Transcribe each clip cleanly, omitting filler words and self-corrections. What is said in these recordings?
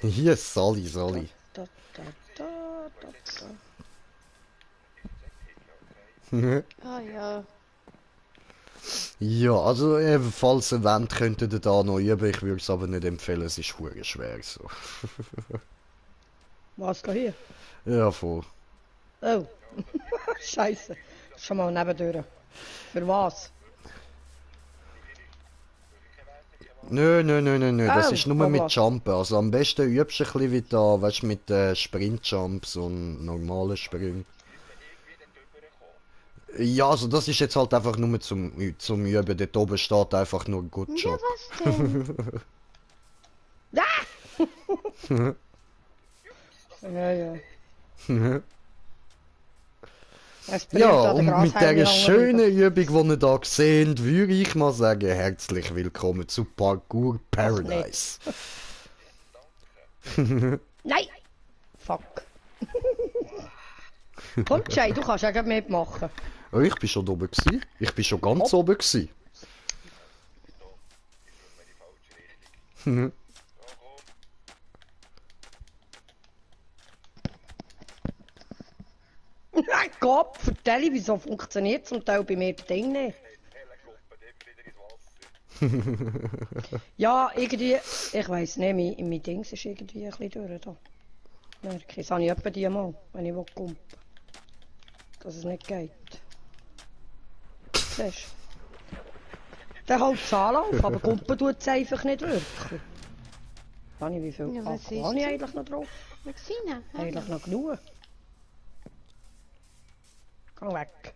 Hier ist Sally. Da, da, da, da, Ah ja. Ja, also falls ihr wollt, könnt ihr da noch üben. Ich würde es aber nicht empfehlen, es ist hure schwer so. Was geht hier? Ja, voll. Oh. Scheiße. Schon mal nebendurch. Für was? Nö, das Oh, ist nur mit was? Jumpen. Also am besten übst du ein bisschen wie da, weißt du, mit Sprintjumps und normalen Sprüngen. Ja, also das ist jetzt halt einfach nur zum Üben. Dort oben steht einfach nur Good Ja, Job. was denn? Ah! Ja, ja. Es brennt Ja, an der und mit Grashalme dieser hängen schönen Übung, die ihr da seht, würde ich mal sagen, herzlich willkommen zu Parkour Doch nicht. Paradise. Nein! Fuck. Komm, Jay, du kannst auch mitmachen. Oh, ich bin schon oben gewesen. Ich bin schon ganz oben gewesen. Nein, Gott, vertell, wieso funktioniert zum Teil bei mir das Ding nicht? Ja, irgendwie, ich weiss nicht, mein Ding ist irgendwie ein bisschen durch da. Merke ich, das habe ich etwa die Mal, wenn ich kumpen will. Dass es nicht geht. Siehst du? Der hält es Anlauf, aber kumpen tut es einfach nicht wirklich. Habe ich wie viel Ja, was Akku ist habe ich denn? eigentlich noch drauf? Maxine? Eigentlich noch genug. Geh weg.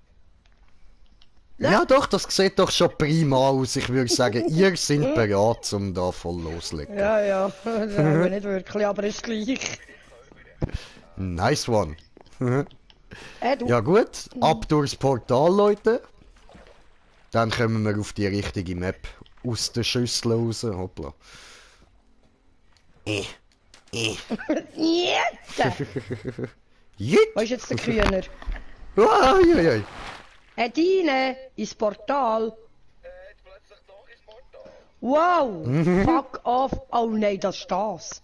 Ja doch, das sieht doch schon prima aus. Ich würde sagen, ihr seid bereit, um da voll loslegen. Ja, ja, das haben wir nicht wirklich, aber ist gleich. Nice one. Du. Ja gut, ab durchs Portal, Leute. Dann kommen wir auf die richtige Map. Aus der Schüssel raus. Hoppla. Jetzt! Jit! Wo ist jetzt der Kühner? Uiuiui. Deine ins Portal. Wow! Fuck off! Oh nein, das ist das.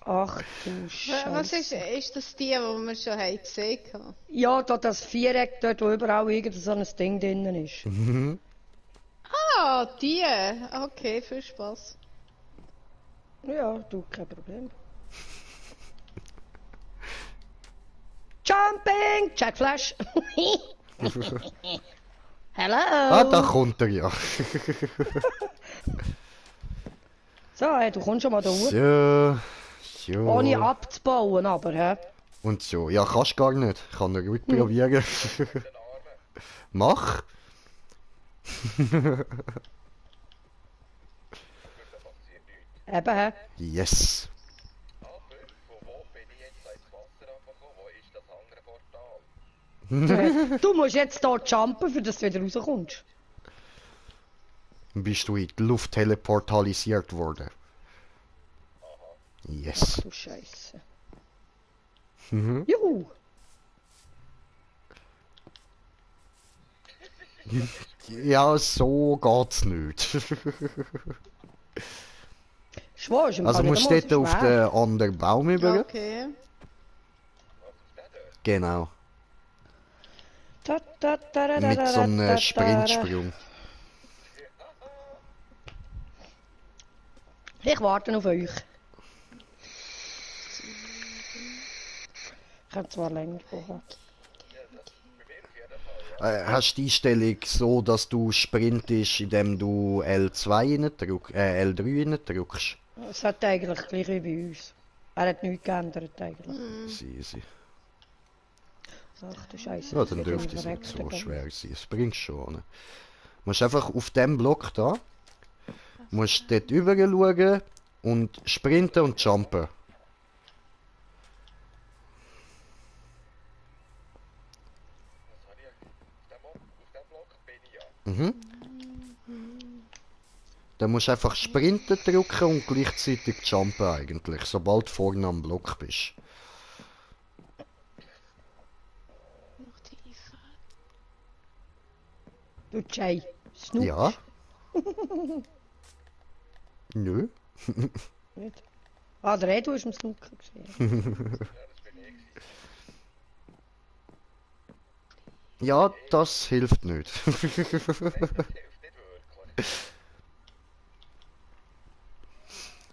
Ach du Was Scheiße. ist das die wir schon haben gesehen haben? Ja, da das Viereck dort, wo überall irgend so ein Ding drinnen ist. Ah, die! Okay, viel Spaß. Ja, du, kein Problem. Jumping! Jack Flash! Hello! Ah, da kommt er ja. So, du kommst schon mal da hoch. So. Ohne Ja. abzubauen, aber, hä? Und so. Ja, kannst gar nicht. Kann er gut probieren. Mach. Eben, hä? Yes. Du musst jetzt hier jumpen, für dass du wieder rauskommst. Bist du in die Luft teleportalisiert worden? Yes. Du Scheiße. Juhu! Ja, so geht's nicht. Schwör, ist im Also Fall musst nicht du einmal dort so auf schwer. den anderen Baum über. Okay. Genau. Ta, ta, ta, da, da, Mit da, so einem da, da, Sprintsprung. Ich warte auf euch. Ich habe zwar länger brauchen. Hast du die Einstellung so, dass du sprintest, indem du L2 L3 drückst? Es hat eigentlich gleich wie bei uns. Er hat nichts geändert eigentlich. Easy. Ach du Scheiße. Ja, dann dürfte es nicht so schwer sein. Es bringt schon. Du musst einfach auf dem Block da, musst dort rüber schauen und sprinten und jumpen. Mhm. Dann musst du einfach sprinten drücken und gleichzeitig jumpen eigentlich, sobald du vorne am Block bist. Noch tiefer. Du Jay. Snoop. Ja? Nö. Nicht? Ah, der Edu ist im Snooker gesehen. Ja, das hilft nicht.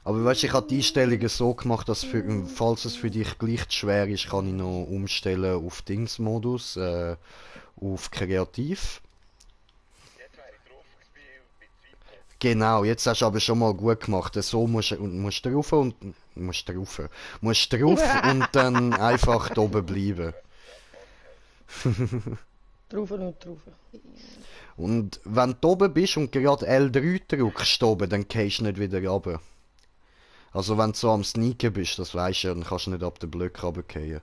Aber weißt du, ich habe die Einstellungen so gemacht, dass falls es für dich gleich schwer ist, kann ich noch umstellen auf Dingsmodus, auf Kreativ. Genau, jetzt hast du aber schon mal gut gemacht. So musst du drauf und musst drauf und dann einfach da oben bleiben. Drauf und drauf. Und wenn du oben bist und gerade L3 drückst oben, dann gehst du nicht wieder runter. Also wenn du so am Sneaken bist, das weisst du ja, dann kannst du nicht ab den Blöcken runterfallen.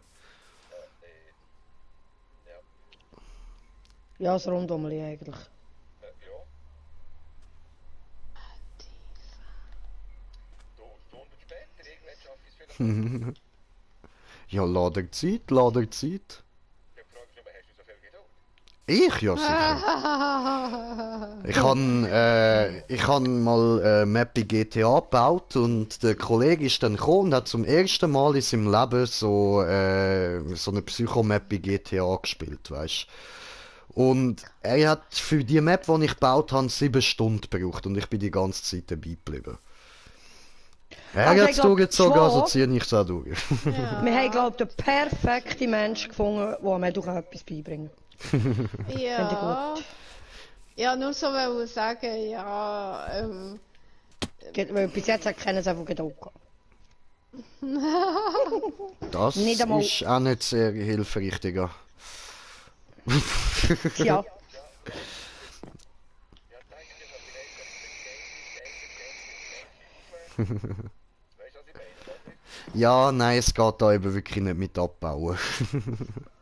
Ja, das Rundumli eigentlich. Ja, Laderzeit, Laderzeit. Ich? Ja, sicher. Ich han mal Map bei GTA gebaut und der Kollege ist dann gekommen und hat zum ersten Mal in seinem Leben so eine Psycho-Map bei GTA gespielt, weißt. Und er hat für die Map, die ich gebaut habe, 7 Stunden gebraucht und ich bin die ganze Zeit dabei geblieben. Er Also, hat ich es glaub, durchgezogen, also schon. ziehe ich es auch durch. Ja. Wir haben, glaube ich, den perfekten Menschen gefunden, der mir doch etwas beibringen kann. Ja. Ja, nur so wollen sagen, ja, Weil bis jetzt hat keiner so viel Geduld gehabt. Das Nicht einmal- ist auch nicht sehr hilfreich, Digga. Tja. Ja, nein, es geht da eben wirklich nicht mit abbauen.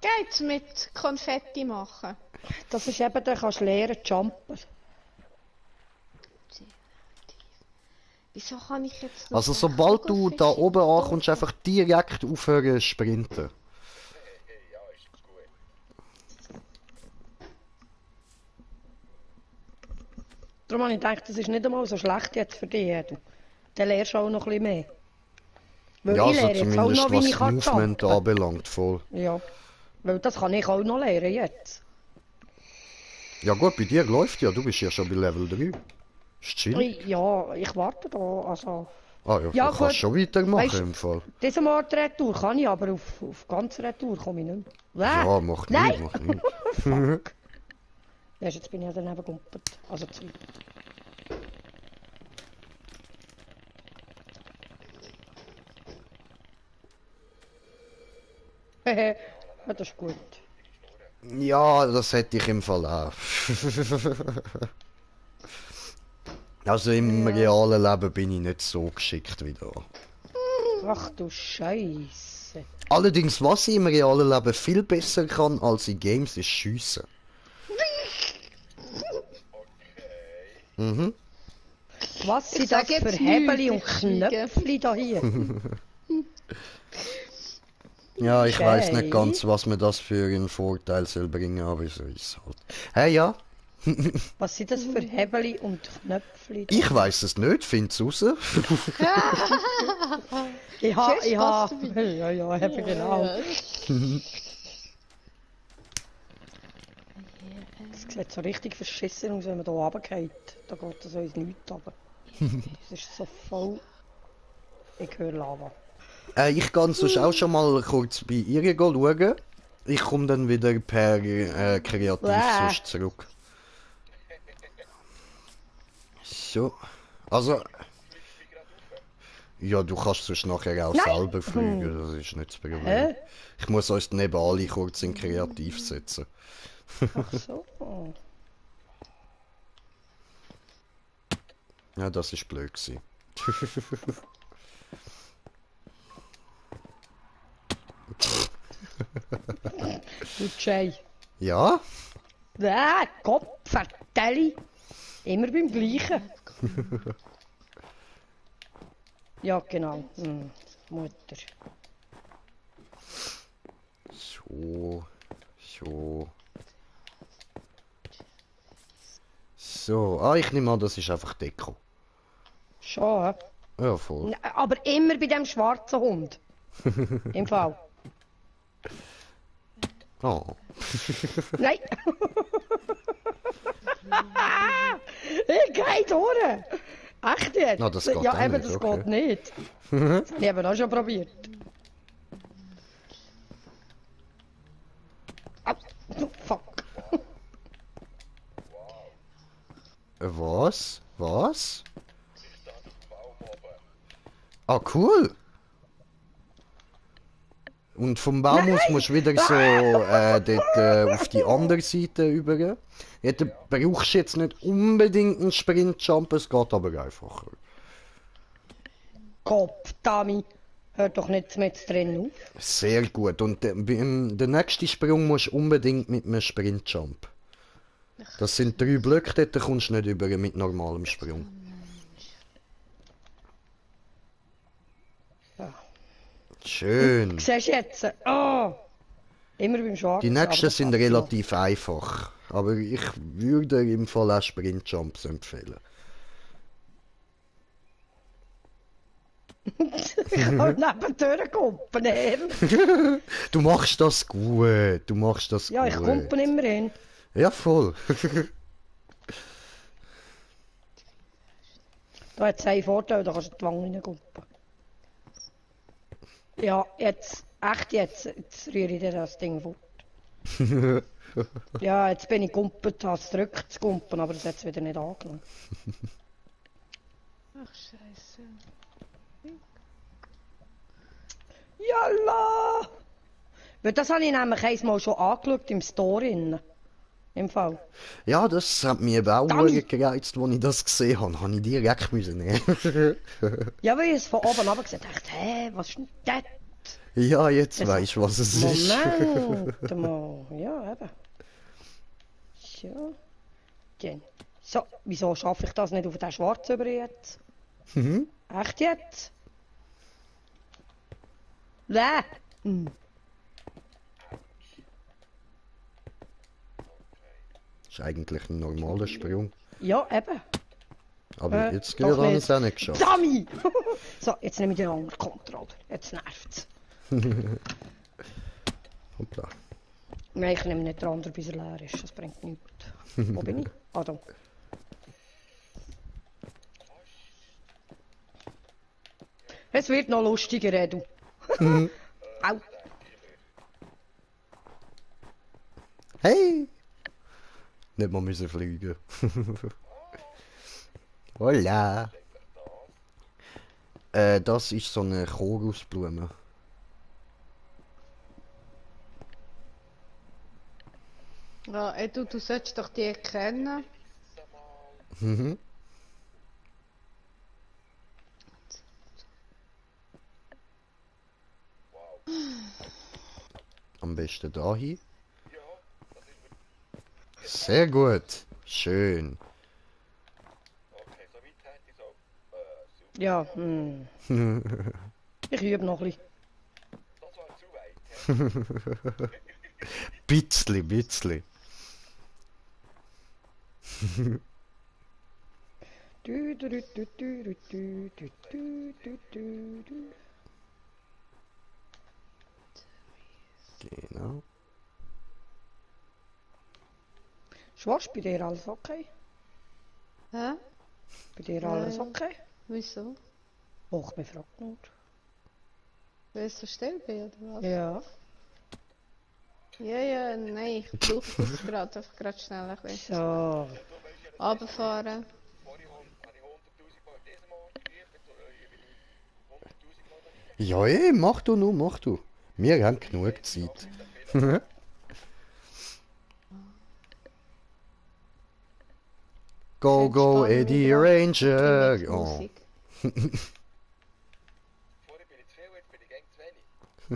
geht's mit Konfetti machen? Das ist eben, da kannst du lernen, jumpen. Wieso kann ich jetzt noch Also so sobald du da Kugelfisch oben in die ankommst, einfach direkt aufhören zu sprinten. Darum habe ich gedacht, das ist nicht einmal so schlecht jetzt für dich, Edu. Dann lernst du auch noch ein bisschen mehr. Weil Ja, ich also lerne jetzt auch zumindest noch, was wie ich das kann Movement jumpen. anbelangt, voll. Ja. Weil das kann ich auch noch lernen jetzt. Ja gut, bei dir läuft ja, du bist ja schon bei Level 3. Ist chill. Ja, ich warte da, also... Ah ja, Ja, du kannst gut. schon weitermachen Weißt- im Fall. Diesen Mal die Retour kann ich, aber auf ganze Retour komme ich nicht mehr. Ja, macht Nein! nichts, macht nichts. Ja, jetzt bin ich ja daneben gegumpelt. Also zu. Hehe, ja, das ist gut. Ja, das hätte ich im Fall auch. Also im realen Leben bin ich nicht so geschickt wie da. Ach du Scheiße. Allerdings, was ich im realen Leben viel besser kann als in Games, ist schiessen. Mhm. Was sind sag das für jetzt Hebeli und nichts, ich fliege. Knöpfli da hier? Ja, ich weiß Okay. nicht ganz, was mir das für einen Vorteil soll bringen, aber so ist es halt. Hey, ja, Was sind das für Hebeli und Knöpfli? Da? ich weiß es nicht, find's raus. Ich ha, Viel Spaß ja, eben genau. Es sieht so richtig verschissen aus, wenn man hier runtergeht. Da geht so ins Nichts runter. Das ist so voll... Ich höre Lava. Ich kann sonst auch schon mal kurz bei ihr schauen. Ich komme dann wieder per Kreativ Bäh. sonst zurück. So. Also. Ja, du kannst sonst nachher auch Nein. selber fliegen, das ist nicht das Problem. Hä? Ich muss uns neben alle kurz in Kreativ setzen. Ach so. Ja, das ist blöd gewesen. Du Jay. Ja? Kopf, vertelli. Immer beim Gleichen. Ja, genau. Mutter. So. So. So. Ah, ich nehme an, das ist einfach Deko. Schon, hä? Ja, voll. Aber immer bei dem schwarzen Hund. Im Fall. Oh. Nein! Ich geh durch! Echt jetzt? Ah, das geht ja, auch eben, nicht, das okay. geht nicht. Das habe ich eben auch schon probiert. Au, fuck. Was? Was? Ah, cool! Und vom Baum aus musst du wieder so dort auf die andere Seite über. Ja, du brauchst jetzt nicht unbedingt einen Sprint-Jump, es geht aber einfacher. Kopf, Dami. Hört doch nicht mit drin auf. Sehr gut. Und der nächste Sprung musst du unbedingt mit einem Sprint-Jump. Das sind 3 Blöcke, dort kommst du nicht über mit normalem Sprung. Ja. Schön. Siehst du jetzt? Oh! Immer beim Schwarzen. Die nächsten aber das sind passt relativ einfach. Aber ich würde im Fall auch Sprint-Jumps empfehlen. noch. Ich kann neben die Tür kumpen, ehrlich. Du machst das gut. Du machst das Ja, ich gut. kumpen immer hin. Ja, voll. Da hat es einen Vorteil, da kannst du die Wange reinkumpen. Ja, jetzt, echt jetzt rühre ich dir das Ding fort. Ja, jetzt bin ich gumpet, habe es gedrückt zu kumpen, aber das hat es wieder nicht angenommen. Ach, Scheiße. Jalla! Weil das habe ich nämlich einmal schon angeschaut im Store innen. Im Fall. Ja, das hat mich eben auch Dummy. gereizt, als ich das gesehen habe. Habe ich direkt müssen nehmen. Ja, weil ich es von oben runter gesehen dachte, hä, was ist denn das? Ja, jetzt Das- weisst du, was es ist. Moment mal. Ja, eben. So. Dann. So, wieso schaffe ich das nicht auf den Schwarz über jetzt? Mhm. Echt jetzt? Bäh. Hm. Ist eigentlich ein normaler Sprung. Ja, eben. Aber jetzt doch gerade habe ich nicht. es auch nicht geschafft. Dummy! So, jetzt nehme ich den anderen Controller. Jetzt nervt's. Hoppla. Nein, ich nehme nicht den anderen, bis er leer ist. Das bringt nichts. Wo bin ich? Ah, da. Es wird noch lustiger, du. Au. Hey! Nicht mal müssen fliegen. Hola! Das ist so eine Chorusblume. Ja, ey, du solltest doch die kennen. Mhm. Am besten dahin. Sehr gut. Schön. Ja, hm. Ich übe noch ein bisschen. Bitzli. Du, du, du, du, du, du, du, du, du, du, du. Genau. Schwarz, bei dir alles okay? Hä? Bei dir Ja, alles ja. okay? Wieso? Och, mir fragt nicht. Weil ich so still bin, oder was? Ja. Ja, nein, ich brauche das gerade, einfach gerade schnell ein bisschen So. runterfahren. Ja, mach du nur, mach du. Wir haben genug Zeit. Go, go, Entspannen Eddie wieder. Ranger. Mit Oh. Musik.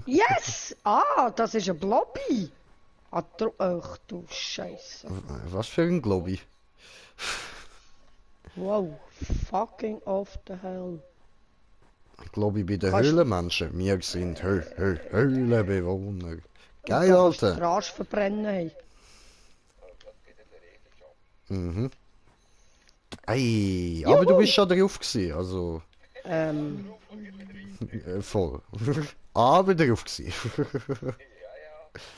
Yes! Ah, das ist ein Blobby. Ach du Scheiße. Was für ein Globi. Wow. Fucking off the hell. Globi bei den Kannst- Höhlenmenschen. Wir sind Höhlenbewohner. Geil, Du kannst den Alter. Arsch verbrennen. Hey. Mhm. Ey, aber du bist schon drauf gewesen, also. Voll. Aber drauf gsi.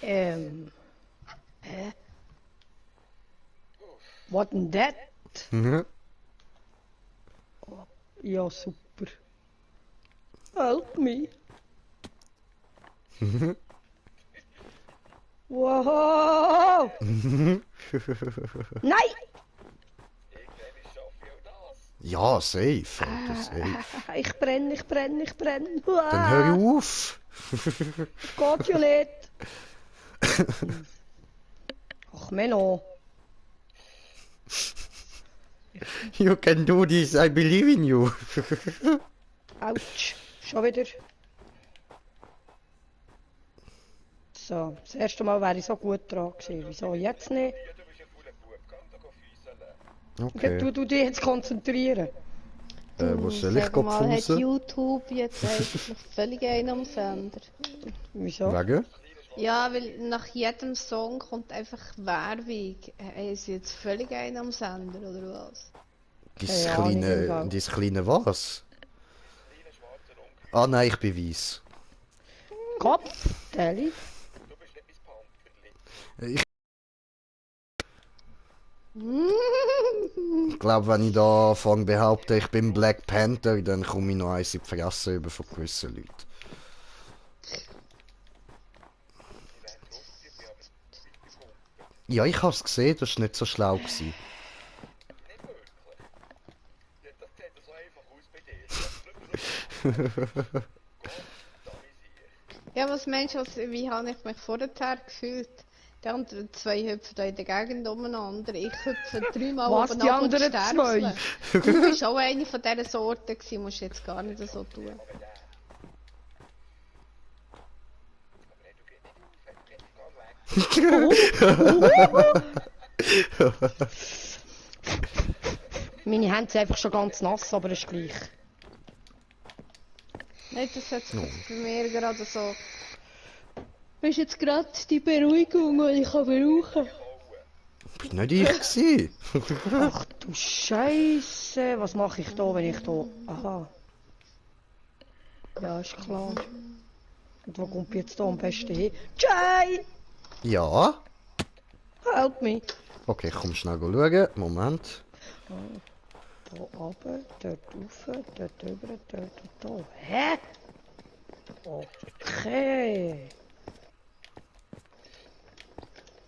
Hä? What in that? Ja, super. Help me. Wow! Nein! Ja, safe, Alter, safe. Ich brenne, ich brenne, ich brenne. Dann hör auf! Geht ja nicht. Ach, Menno. You can do this, I believe in you. Autsch. Schon wieder. So, das erste Mal wäre ich so gut dran gewesen. Wieso jetzt nicht? Okay. Du dich jetzt konzentrieren. Wo soll ich Sag mal, hat fußen? YouTube jetzt eigentlich völlig einen am Sender? Wieso? Wegen? Ja, weil nach jedem Song kommt einfach Werbung. Haben sie jetzt völlig einen am Sender, oder was? Dieses Keine Ahnung, im kleine, Fall. dieses kleine was? Ah nein, ich bin weiss. Kopf, Telly. Ich glaube, wenn ich da anfange behaupte, ich bin Black Panther, dann komme ich noch eins in die Fresse über von gewissen Leuten. Ja, ich hab's gesehen, das war nicht so schlau gewesen. Ja, was meinst du, wie habe ich mich vorher gefühlt? Die anderen zwei hüpfen da in der Gegend umeinander. Ich hüpfe dreimal Was, die oben ab und anderen sterbe. zwei? Du bist auch eine von dieser Sorte gewesen, musst jetzt gar nicht so tun. Meine Hände sind einfach schon ganz nass, aber ist gleich. Nein, das hat sich bei mir gerade so... Das ist jetzt gerade die Beruhigung, die ich brauchen kann. Bin nicht ich gewesen. Ach du Scheiße, was mache ich da, wenn ich da... Aha. Ja, ist klar. Und wo kommt jetzt da am besten hin? Jay! Ja? Help me! Okay, ich komm schnell schauen. Moment. Da runter, dort rauf, dort rüber, dort und da. Hä? Okay.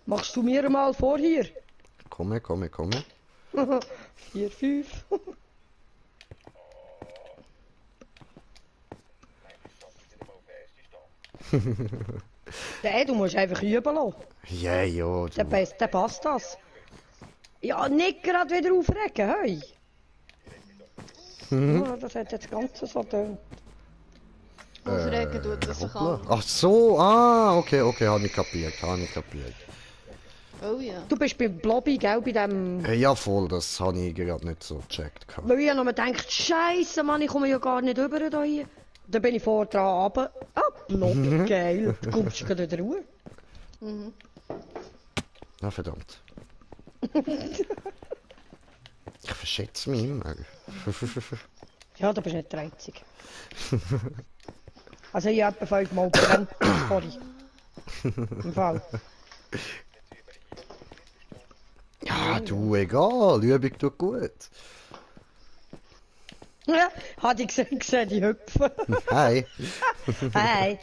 Machst du mir mal vor hier? Komme. 4, 5. Hey, du musst einfach üben lassen. Ja, ja, Dann du. dann passt das. Ja, nicht gerade wieder aufregen, hey. Ja, das hat jetzt ganz so getönt. Aufregen tut das sich Hoppla. an. Ach so, okay, habe ich kapiert. Oh ja. Du bist beim Blobby, gell, bei dem... Ja, voll, das habe ich gerade nicht so gecheckt. Weil ich noch mal gedacht, Scheiße, Mann, ich komme ja gar nicht rüber da hier. Dann bin ich vor dran runter. Ah, Blobby, geil. Du kommst gerade in die Ruhe. Na verdammt. Ich verschätze mich immer. Ja, du bist nicht der Einzige. Also ich habe etwa 5 Mal gebrannt, sorry. Im Fall. Ja, du, egal, Übung tut gut. Ja, hat ich gesehen, die hüpfen. Hi. Hey.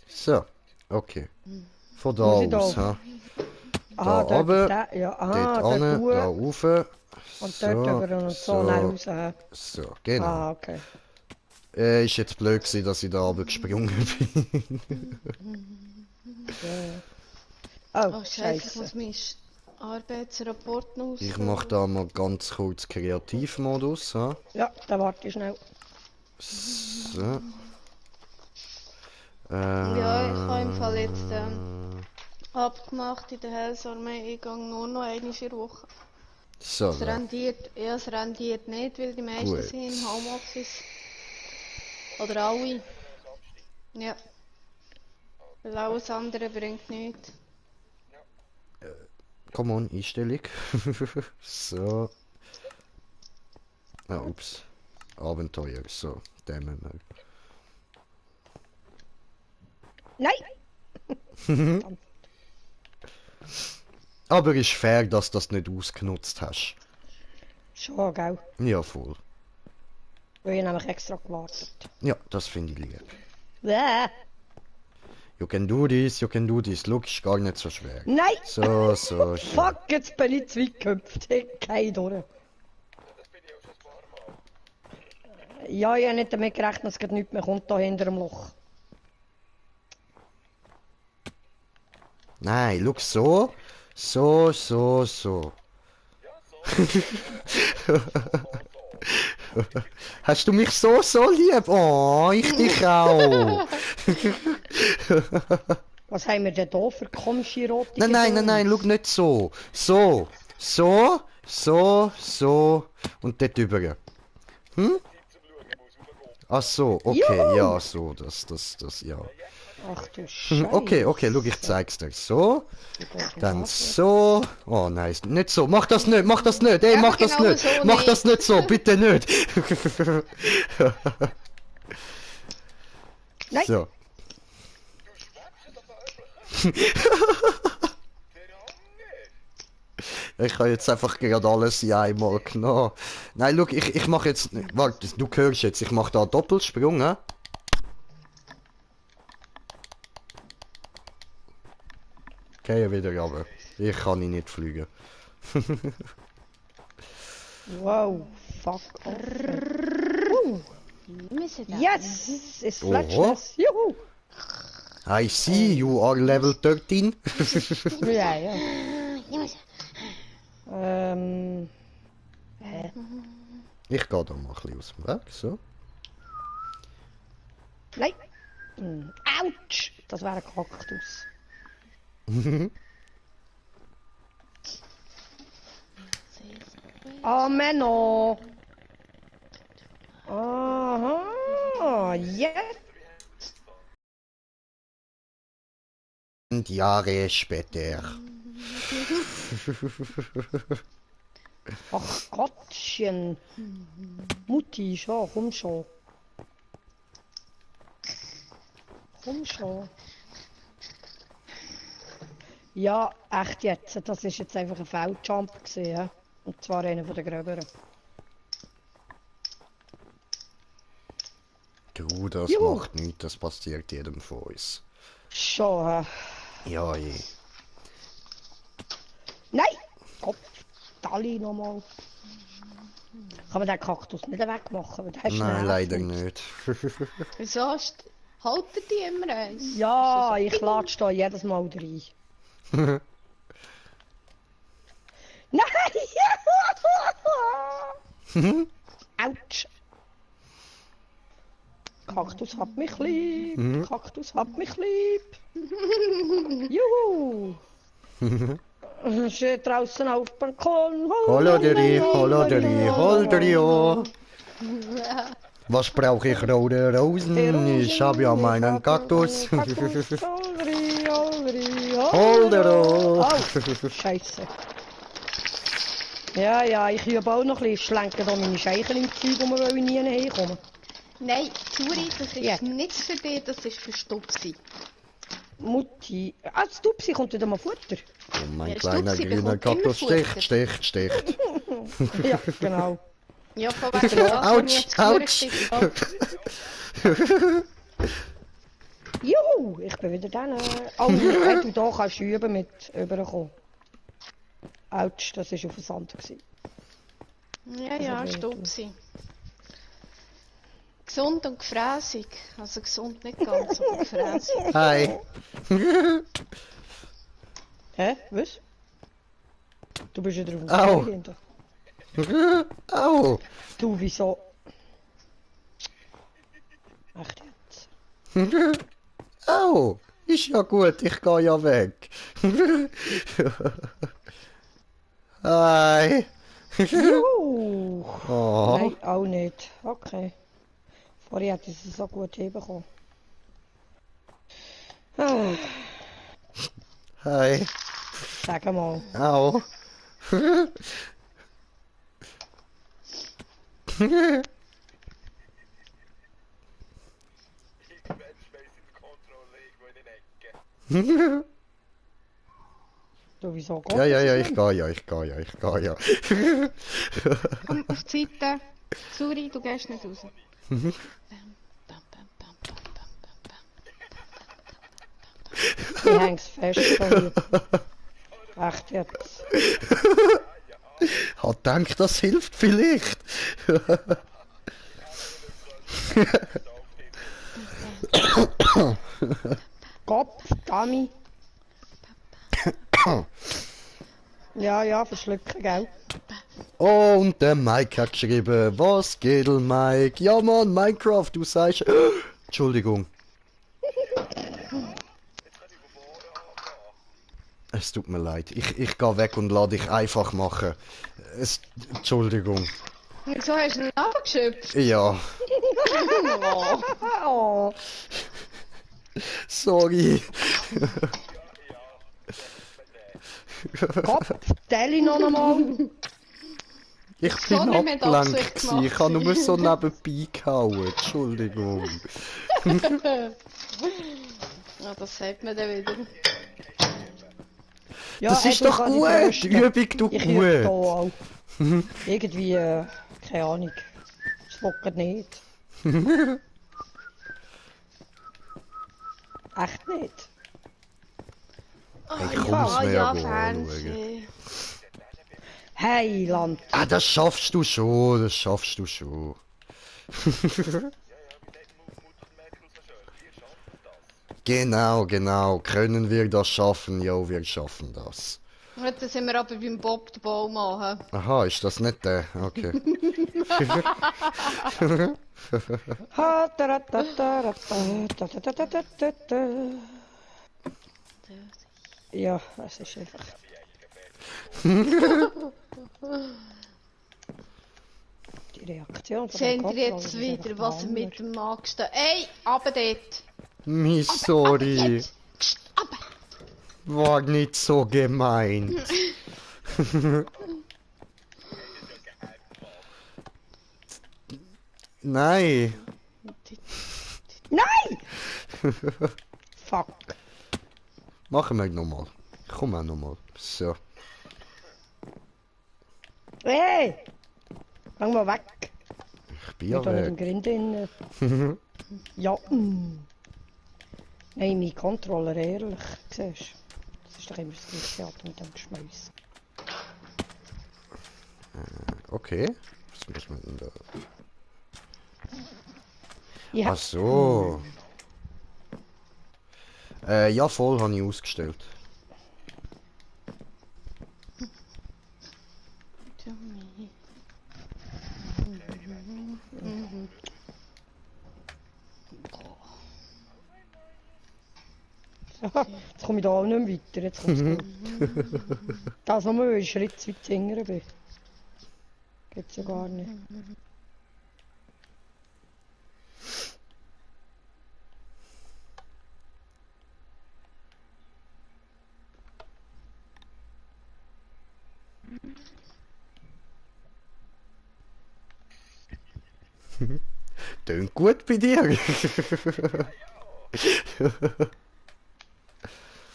So, okay. Von da Muss ich aus, da? ha. Aha, Da dort runter, ist der, ja, aha, dort dort an, da hoch rauf. und dort über und so nach raus. hä? So, genau. Ah, okay. Ist jetzt blöd gewesen, dass ich da runtergesprungen bin. Oh, Oh Scheiße, ich Scheiße. muss meinen Arbeitsrapport noch Ich ausfüllen. mache da mal ganz kurz Kreativmodus, ha. Ja, da warte ich schnell. So. Ja, ich habe im Fall jetzt abgemacht in der Heilsarmee. Ich gehe nur noch einmal in der Woche. So, Es rendiert, ja, es rendiert nicht, weil die meisten Gut. sind im Homeoffice. Oder alle. Ja. Weil alles andere bringt nichts. Come on, Einstellung. So. Ah, ups. Abenteuer, so. Dämmen wir. Nein! Aber ist fair, dass du das nicht ausgenutzt hast. Schon, gell? Ja, voll. Weil ich nämlich extra gewartet. Ja, das finde ich lieb. Bäh. You can do this, you can do this. Look, ist gar nicht so schwer. Nein! So, so, schön. Fuck, jetzt bin ich zweigeküpft. Kein durch. Ja, ich habe nicht damit gerechnet, dass es nichts mehr kommt da hinter dem Loch. Nein, look, so. So, so, so. Hast du mich so, so lieb? Oh, ich dich auch. Was haben wir denn hier für komische rote Nein, nein, nein, nein, schau nicht so. So, so, so, so und dort drüber. Hm? Ach so, okay, Juhu! ja, so, ja. Ach du Scheiße. Okay, okay, schau, ich zeig's dir. So, dann so. Oh nein, nicht so. Mach das nicht, mach das nicht. Ey, Ja, mach das genau nicht. so Mach nicht. das nicht so, bitte nicht. Nein. So. Ich habe jetzt einfach gerade alles in einmal genommen. Nein, schau, ich mache jetzt... Warte, du hörst jetzt, ich mache da einen Doppelsprung, hä? Geh wieder runter. Ich kann ihn nicht fliegen. Wow, fuck off. Wir müssen da. Yes! It's Oho. fletchless. Juhu! I see, you are level 13. Ja, ja. Ich muss- Hä? Ich gehe da mal ein bisschen aus dem Weg, so. Nein! Autsch! Das wäre ein Kaktus. Oh, Menno! Aha! Jetzt! Und Jahre später. Ach Gottchen! Mutti, schon, komm schon. Komm schon. Ja, echt jetzt. Das ist jetzt einfach ein Feldjump gewesen, ja? Und zwar einer von den gröberen. Du, das Juhu. macht nichts, das passiert jedem von uns. Schon, Ja, je. Nein! Kopf! Tali nochmal. Kann man den Kaktus nicht wegmachen? Weil der ist Nein, nervig. leider nicht. Wieso hast halten die immer eins? Ja, ich latsche da jedes Mal rein. Nein! Autsch! Kaktus hat mich lieb! Kaktus hat mich lieb! Juhu! Steht draußen auf dem Balkon. Holloderi, holloderi, holderio. Was brauche ich rote Rosen? Ich habe ja meinen Kaktus. Holderi, holderi, Holdero. Oh, Scheiße. Ja, ja, ich übe auch noch ein bisschen schlenken da meine Scheichen im Zeug, um weil ich nie hinkomme. Nein, Zuri, das ist Ja. nicht für dich, das ist für Stupsi. Mutti. Ah, das Tupsi kommt wieder mal Futter. Oh, mein Ja, kleiner Stutzi grüner bekommt immer Kaktus sticht, Futter. sticht, sticht. Ja, genau. Ja, von wegen das, was Autsch, ich jetzt autsch. gefürchtet habe. Juhu, ich bin wieder da. Oh, hey, du da kannst üben mit überkommen. Autsch, das war auf dem Sand. Ja, ja, Stupsi. Gesund und gefräßig. Also gesund nicht ganz, aber gefräßig. Hi. Hä? Was? Du bist wieder auf dem Au. Knie hinter. Au. Du, wieso? Echt jetzt? Au. Ist ja gut, ich gehe ja weg. Hi. Juhu! Oh. Nein, auch nicht. Okay. Vorher hätte ich es so gut hinbekommen. Ah, Hi. Sag mal. Au. Du, wieso geht Ja, ja, das ja, nicht? ich gehe ja, ich gehe ja, ich gehe ja. Komm auf die Seite. Sorry, du gehst nicht raus. Bam, bam, bam, bam, bam, bam, bam. Ich häng's fest schon hier. Echt jetzt. Hat gedacht, das hilft vielleicht. Kopf, Dummy. Ja, ja, verschlucken, gell? Oh, und der Mike hat geschrieben, was geht, Mike? Ja, Mann, Minecraft, du sagst... Entschuldigung. Es tut mir leid. Ich gehe weg und lade dich einfach machen. Entschuldigung. Wieso hast du ihn abgeschöpft? Ja, Oh, sorry. Kopf, Telly noch einmal. Ich So bin nicht mit abgelenkt Absicht gewesen. Ich habe nur so nebenbei gehauen. Entschuldigung. Ja, das sagt man dann wieder. Ja, Das ist eben, doch ich kann gut. dich Die trösten. Übung tut Ich übe da gut. auch. Irgendwie, keine Ahnung. Es wackelt nicht. Echt nicht. Hey, ja, komm's mir ja, anschauen. Fernsehen. Heiland. Ah, das schaffst du schon, das schaffst du schon. Genau, genau. Können wir das schaffen? Ja, wir schaffen das. Jetzt sind wir aber beim Bob den Bau machen. Aha, ist das nicht der? Okay. Ha, ta, ta, ta, ta, ta, ta, ta, ta, ta, ta, ta. Ja, es ist einfach. Die Reaktion von Seht dem ihr jetzt Kopf, wieder, was er mit dem Magsten... Ey, aber dort! Mi sorry. Jetzt! Psst, aber! War nicht so gemeint. Nein. Nein! Fuck. Machen wir nochmal. Komm auch nochmal. So. Hey! Gang mal weg. Ich bin Ich ja bin da nicht im weg. Grind drin. Ja. Nein, mein Controller, ehrlich. Siehst du? Das ist doch immer das gleiche Theater mit dem Geschmäus. Okay. Was muss man denn da? Ja. Ach so. Ja, voll habe ich ausgestellt. Jetzt komme ich da auch nicht mehr weiter. Jetzt kommt's gut. Das, was man Schritt zu weit hingern bin. Gibt's ja gar nicht. Tönt gut bei dir.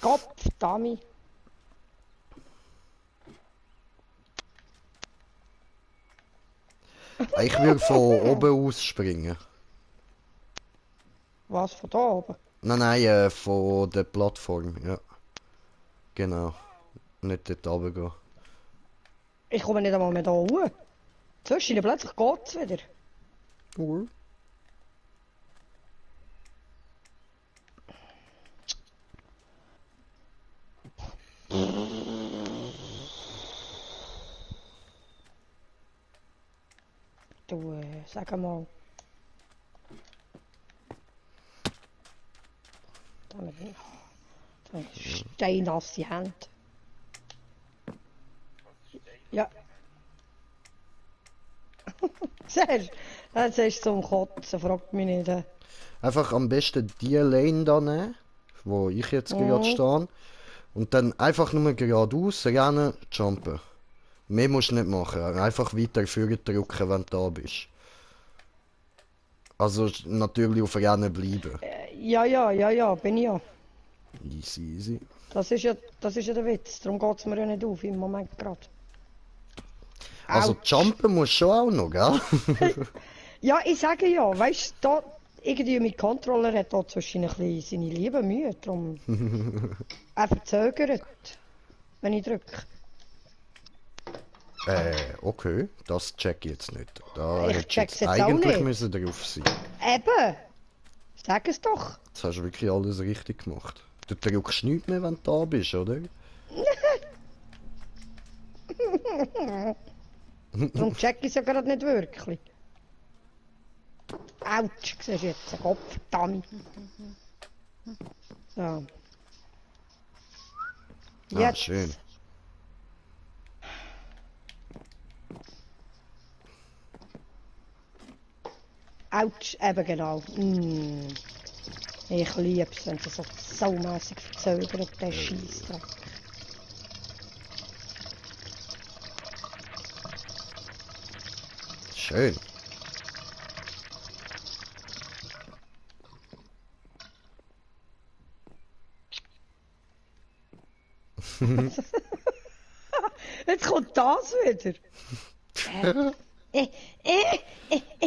Kopf, Dummy. Ich will von oben aus springen. Was, von da oben? Nein, nein, von der Plattform, ja. Genau. Nicht dort runtergehen. Ich komme nicht einmal mehr da hoch. Zwischen plötzlich geht's wieder. Cool. Du, sag mal. Dann steinnasse Hände. Ja. Siehst du? Jetzt ist es zum Kotzen, fragt mich nicht. Einfach am besten die Lane da nehmen, wo ich jetzt gerade stehe. Und dann einfach nur geradeaus, rennen, jumpen. Mehr musst du nicht machen. Einfach weiter vorne drücken, wenn du da bist. Also natürlich auf Rennen bleiben. Ja, bin ich ja. Easy. Das ist ja der Witz. Darum geht es mir ja nicht auf im Moment gerade. Also Autsch. jumpen musst du schon auch noch, gell? Ja, ich sage ja, weißt du, da irgendwie mein Controller hat da zwischen ein bisschen seine liebe Mühe, darum er verzögert, wenn ich drücke. Okay, das check ich jetzt nicht. Da Ich hättest du check's jetzt jetzt auch eigentlich nicht. müssen drauf sein. Eben! Sag es doch! Jetzt hast du wirklich alles richtig gemacht. Du drückst nichts mehr, wenn du da bist, oder? Darum check ich es ja gerade nicht wirklich. Autsch, siehst du jetzt, Gott verdammt. So. Ah, Jetzt. schön. Autsch, eben genau. Ich lieb's, wenn es so saumässig verzögert, der Scheissdreck. Schön. Jetzt kommt das wieder.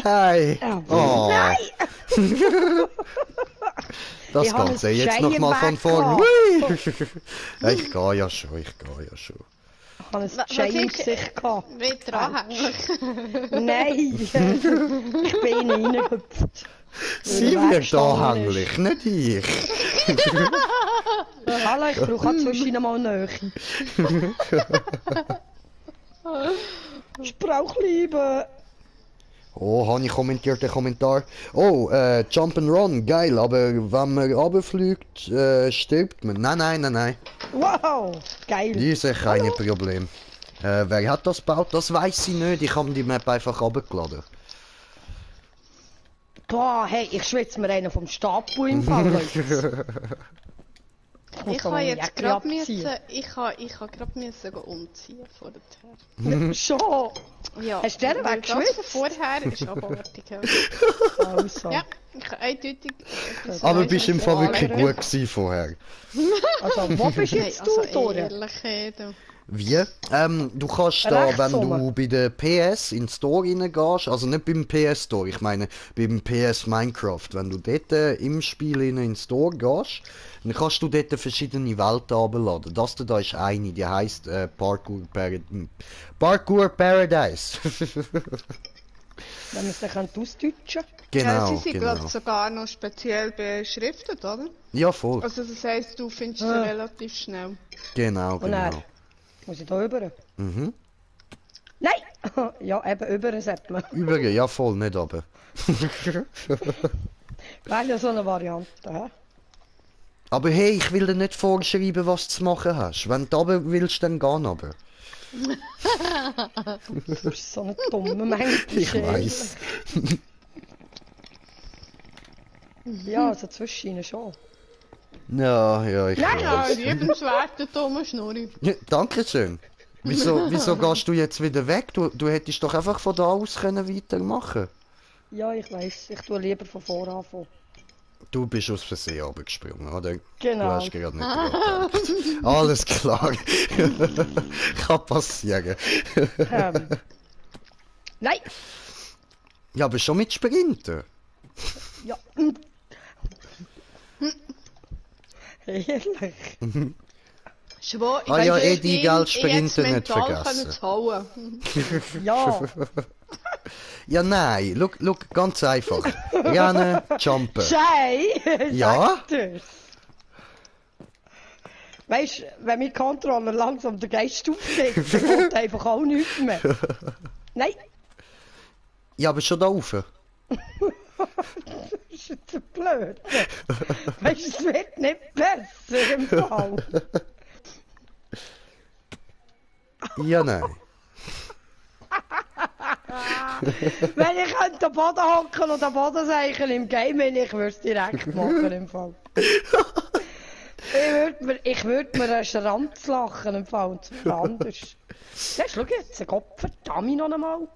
Hi! Oh, Nein! das Ich habe Ganze ein jetzt nochmal von Scheienwerk vorn. gehabt. Hui! Ja, ich gehe ja schon. Ich habe ein Was Jay im ist- Gesicht gehabt. Wie dranhänglich. Nein! Ich bin reingehüpft. Sie Weil er wird weggestanden anhänglich, nicht ich. Hallo, ich brauche auch zwischen mal Nähe. Sprachliebe! Oh, habe ich kommentiert den Kommentar. Oh, Jump'n'Run, geil, aber wenn man runterfliegt, stirbt man. Nein. Wow! Geil! Diese keine Problem. Wer hat das gebaut? Das weiß ich nicht. Ich habe die Map einfach runtergeladen. Boah, hey, ich schwitze mir einen vom Stapel im Fall. Leute. Ich so habe eine jetzt Jacke gerade abziehen. umziehen vorher. Schon! Ja. Hast du den weil weggeschwitzt? das von vorher ist abartig. Also. Ja, ich habe eindeutig... etwas Aber Neues bist im mit Fall der wirklich anderen. gut gewesen vorher. Also, wo bist Hey, jetzt also du durch? ehrlich, du. Wie? Du kannst da, Rechts wenn du oben. bei der PS in den Store reingehst, also nicht beim PS Store, ich meine beim PS Minecraft, wenn du dort im Spiel in den Store gehst, dann kannst du dort verschiedene Welten runterladen. Das da ist eine, die heisst Parkour Paradise. Wenn wir es dann ausdeutschen können. Ja, Genau, sie sind, glaube genau. ich, sogar noch speziell beschriftet, oder? Ja, voll. Also das heisst, du findest sie Ah. relativ schnell. Genau, Und er. genau. Muss ich da rüber? Mhm. Nein! Ja, eben rüber sagt man. Übrigens, ja voll, nicht aber. Wäre ja so eine Variante, hä? Aber hey, ich will dir nicht vorschreiben, was du zu machen hast. Wenn du runter willst, dann geh runter. Du bist so ein dummer Mensch. Ich ey. weiss. Ja, also zwischen ihnen schon. Ja, ich Nein, Ja, weiß. liebenswerte dumme Schnurri. Ja, Dankeschön. Wieso gehst du jetzt wieder weg? Du hättest doch einfach von da aus können weitermachen. Ja, ich weiss. Ich tue lieber von vorne anfangen. Du bist aus Versehen runtergesprungen, oder? Genau. Du hast gerade nicht dran gedacht. Alles klar. Kann passieren. Nein! Ja, aber schon mit Sprinten. Ja. Ehrlich. Schwör, ich Ah ja, weiss Eddie, nicht, gell, ich Sprinten jetzt nicht mental vergessen. können zu hauen. Ja. Ja, nein. Schau, ganz einfach. Rennen, jumpen. Schei! Ja? Weißt du, wenn mein Controller langsam den Geist aufgeht, dann kommt einfach auch nichts mehr. Nein! Ja, aber schon da rauf. Das ist jetzt ein blöd. Weißt du, es wird nicht besser im Fall. Ja, nein. Wenn ich könnte am Boden hocken und am Boden seichen im Game, ich würde es direkt machen im Fall. Ich würd mir einen Schranz lachen im Fall und so anders. Schau jetzt, Gott verdammt noch einmal.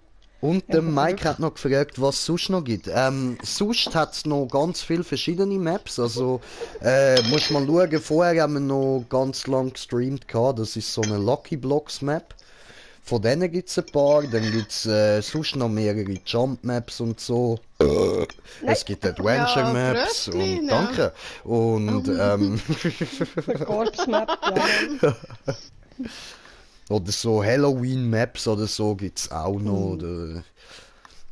Und Ja, der Mike verrückt. hat noch gefragt, was es sonst noch gibt. Sonst hat es noch ganz viele verschiedene Maps. Also, muss mal schauen, vorher haben wir noch ganz lang gestreamt gehabt. Das ist so eine Lucky Blocks Map. Von denen gibt es ein paar. Dann gibt es sonst noch mehrere Jump Maps und so. Es gibt Adventure Ja, Maps Brötli, und ne? danke. Und Corpse Map, ja. oder so Halloween Maps oder so gibt es auch noch. Oder,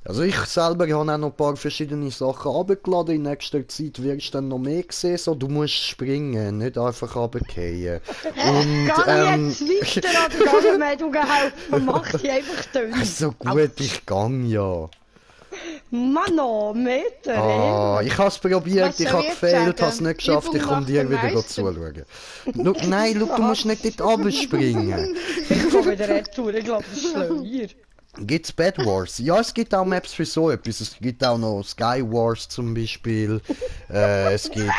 also ich selber habe auch noch ein paar verschiedene Sachen abgeladen. In nächster Zeit wirst du dann noch mehr sehen. So, du musst springen, nicht einfach runterfallen. Und Gang jetzt weiter an der Gange, du geholfen, mach die einfach dünn. so gut, ich gang ja. Mano, Meter, Ah, ich habe es probiert, Was ich soll habe ich jetzt gefailt, sagen? habe es nicht geschafft, ich Übung komme macht dir den wieder Meister. zuschauen. Nein, schau, du musst nicht dort runterspringen. Ich komme wieder retour, ich glaube, das ist Schleuer. Gibt's Bad Wars? Ja, es gibt auch Maps für so etwas. Es gibt auch noch Sky Wars zum Beispiel. Es gibt,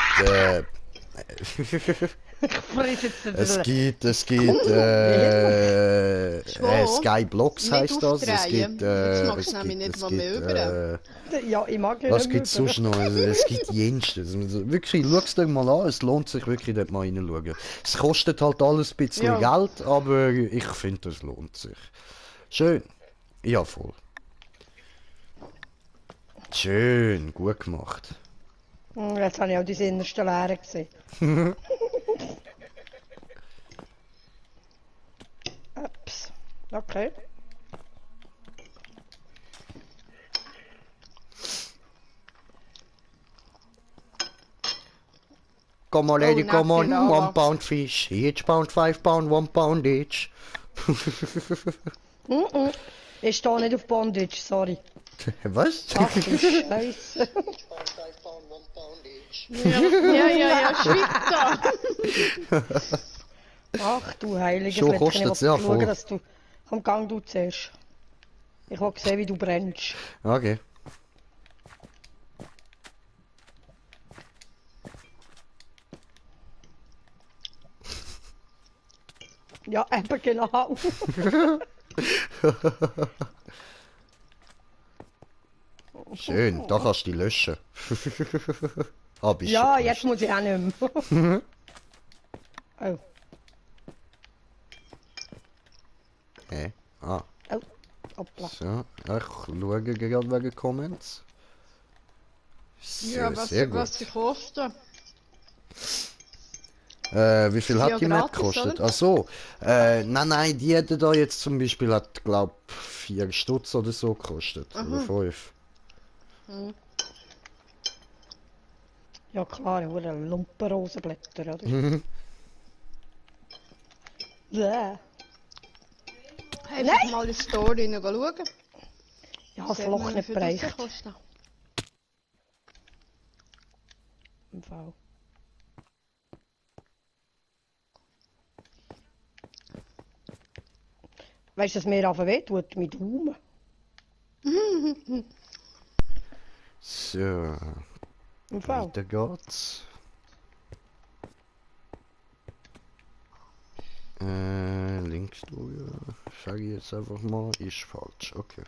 Ich friss jetzt den es gibt, Schwor. Sky Blocks Nicht heisst das. Es aufdrehen. gibt, Jetzt magst es du nämlich gibt, nicht mal mehr über. Ja, ich mag ihn was nicht gibt's mehr. sonst noch? Es gibt jenstes. Also wirklich, schau's dir mal an. Es lohnt sich wirklich, dort mal reinschauen. Es kostet halt alles ein bisschen Ja. Geld, aber ich finde, es lohnt sich. Schön. Ja, voll. Schön, gut gemacht. Jetzt habe ich auch die innersten Leeren gesehen. Ups. Okay. Come on, lady, Oh, come on. Napfi Lava. 1 pound fish, each pound, 5 pound, 1 pound each. Ich stehe nicht auf Bondage, sorry. Was? Ach du Scheiße. Ja, Schweizer. Ach du heiliges Schon Lettchen, kostet's, ich will ja, schauen, voll. dass du... Komm, gang du zuerst. Ich will sehen, wie du brennst. Okay. Ja, eben genau. Schön, da kannst du die löschen. Ah, bist Ja, schon jetzt gelöscht. muss ich auch nicht mehr. Oh, Ah, oh, hoppla. so. Ich schaue gerade wegen Comments. Ja, Sehr gut. was sie kosten. Wie viel Sind hat ja die Map gratis, gekostet? oder? Ach so. Nein, die hätte da jetzt zum Beispiel hat, glaub 4 Stutz oder so gekostet. Oder 5. Ja klar, hure Lumpenrosenblätter, oder? Bäh. Einfach mal in die Story schauen. Ja, das Loch nicht bereicht. Kosten. Im Fall. Weißt du, dass mir auf weh tut? Mit Daumen. So, Im Fall. weiter geht's. Links durch, sage ich jetzt einfach mal, ist falsch, okay.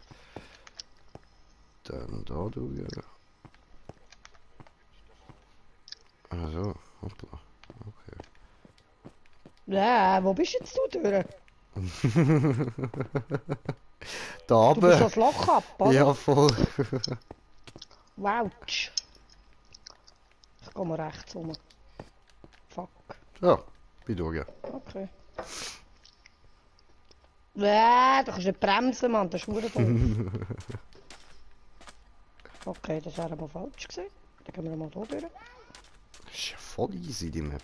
Dann da durch. Also, hoppla, okay. Wo bist jetzt du durch? Da Du bist oben. das Loch ab, oder? Ja, voll. Wouch. Ich gehe mal rechts rum. Fuck. Ja, bin durch. Okay. Du kannst nicht bremsen, Mann, das ist verdammt doof. Okay, das wäre aber falsch gewesen. Dann gehen wir mal hier durch. Das ist ja voll easy, die Map.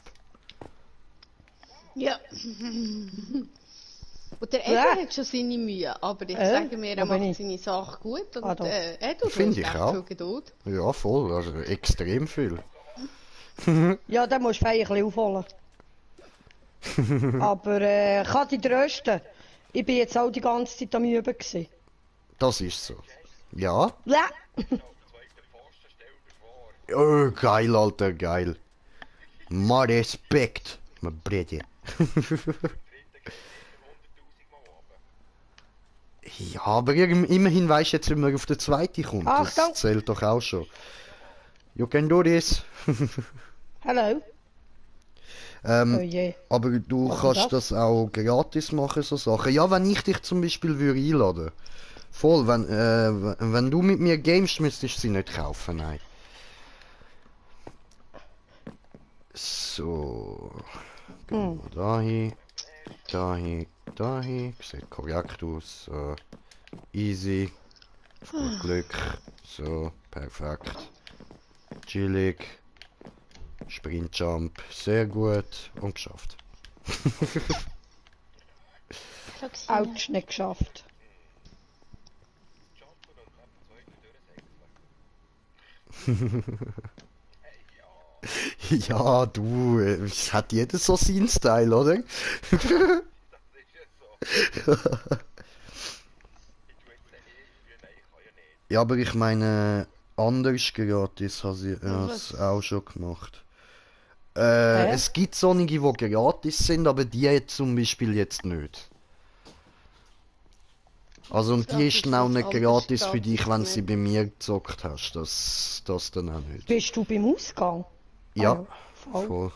Ja. Und der Ja. Edu hat schon seine Mühe, aber ich sage mir, er wo bin macht ich? seine Sache gut und Ah, doch. Edu Finde hat ich echt auch. viel Geduld. Ja, voll, also extrem viel. Ja, dann musst du fein ein bisschen aufholen. Aber kann dich trösten. Ich bin jetzt auch die ganze Zeit am Üben gewesen. Das ist so. Ja? Bäh. Oh, geil, Alter, geil. Mal Respekt, mein Bredi. Ja, aber immerhin weisst jetzt, wie man auf den zweiten kommt. Achtung! Das zählt doch auch schon. You can do this. Hallo? Oh je. Aber du Was ist kannst das? das auch gratis machen, so Sachen. Ja, wenn ich dich zum Beispiel würde einladen. Voll, wenn du mit mir gamest, müsstest du sie nicht kaufen, nein. So. Gehen wir dahin. Dahin, dahin. Sieht korrekt aus. So. Easy. Auf gut Glück. So, perfekt. Chillig. Sprintjump. Sehr gut. Und geschafft. Autsch, nicht geschafft. Ja, du, es hat jeder so seinen Style, oder? Ja, aber ich meine, anders gratis habe ich es auch schon gemacht. Es gibt solche, die gratis sind, aber die jetzt zum Beispiel jetzt nicht. Also und die ist dann auch nicht gratis für dich, wenn sie bei mir gezockt hast. Das dann auch nicht. Bist du beim Ausgang? Ja, voll. voll.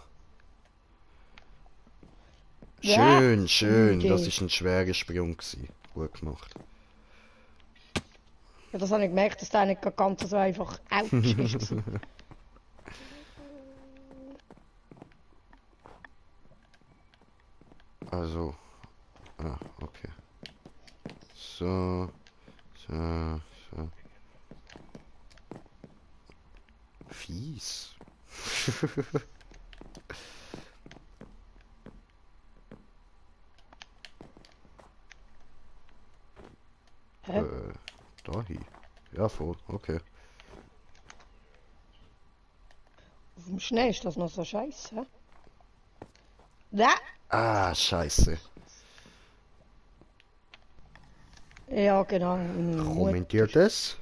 Ja. Schön, schön. Okay. Das ist ein schwerer Sprung gewesen. Gut gemacht. Ja, das habe ich gemerkt, dass der nicht ganz so einfach Autsch ist. Also. Ah, okay. So. So. So. Fies. Hä? Dahin. Ja, voll. Okay. Auf dem Schnee ist das noch so scheiße. Ja. Ah, scheiße. Ja, genau. Kommentiert es?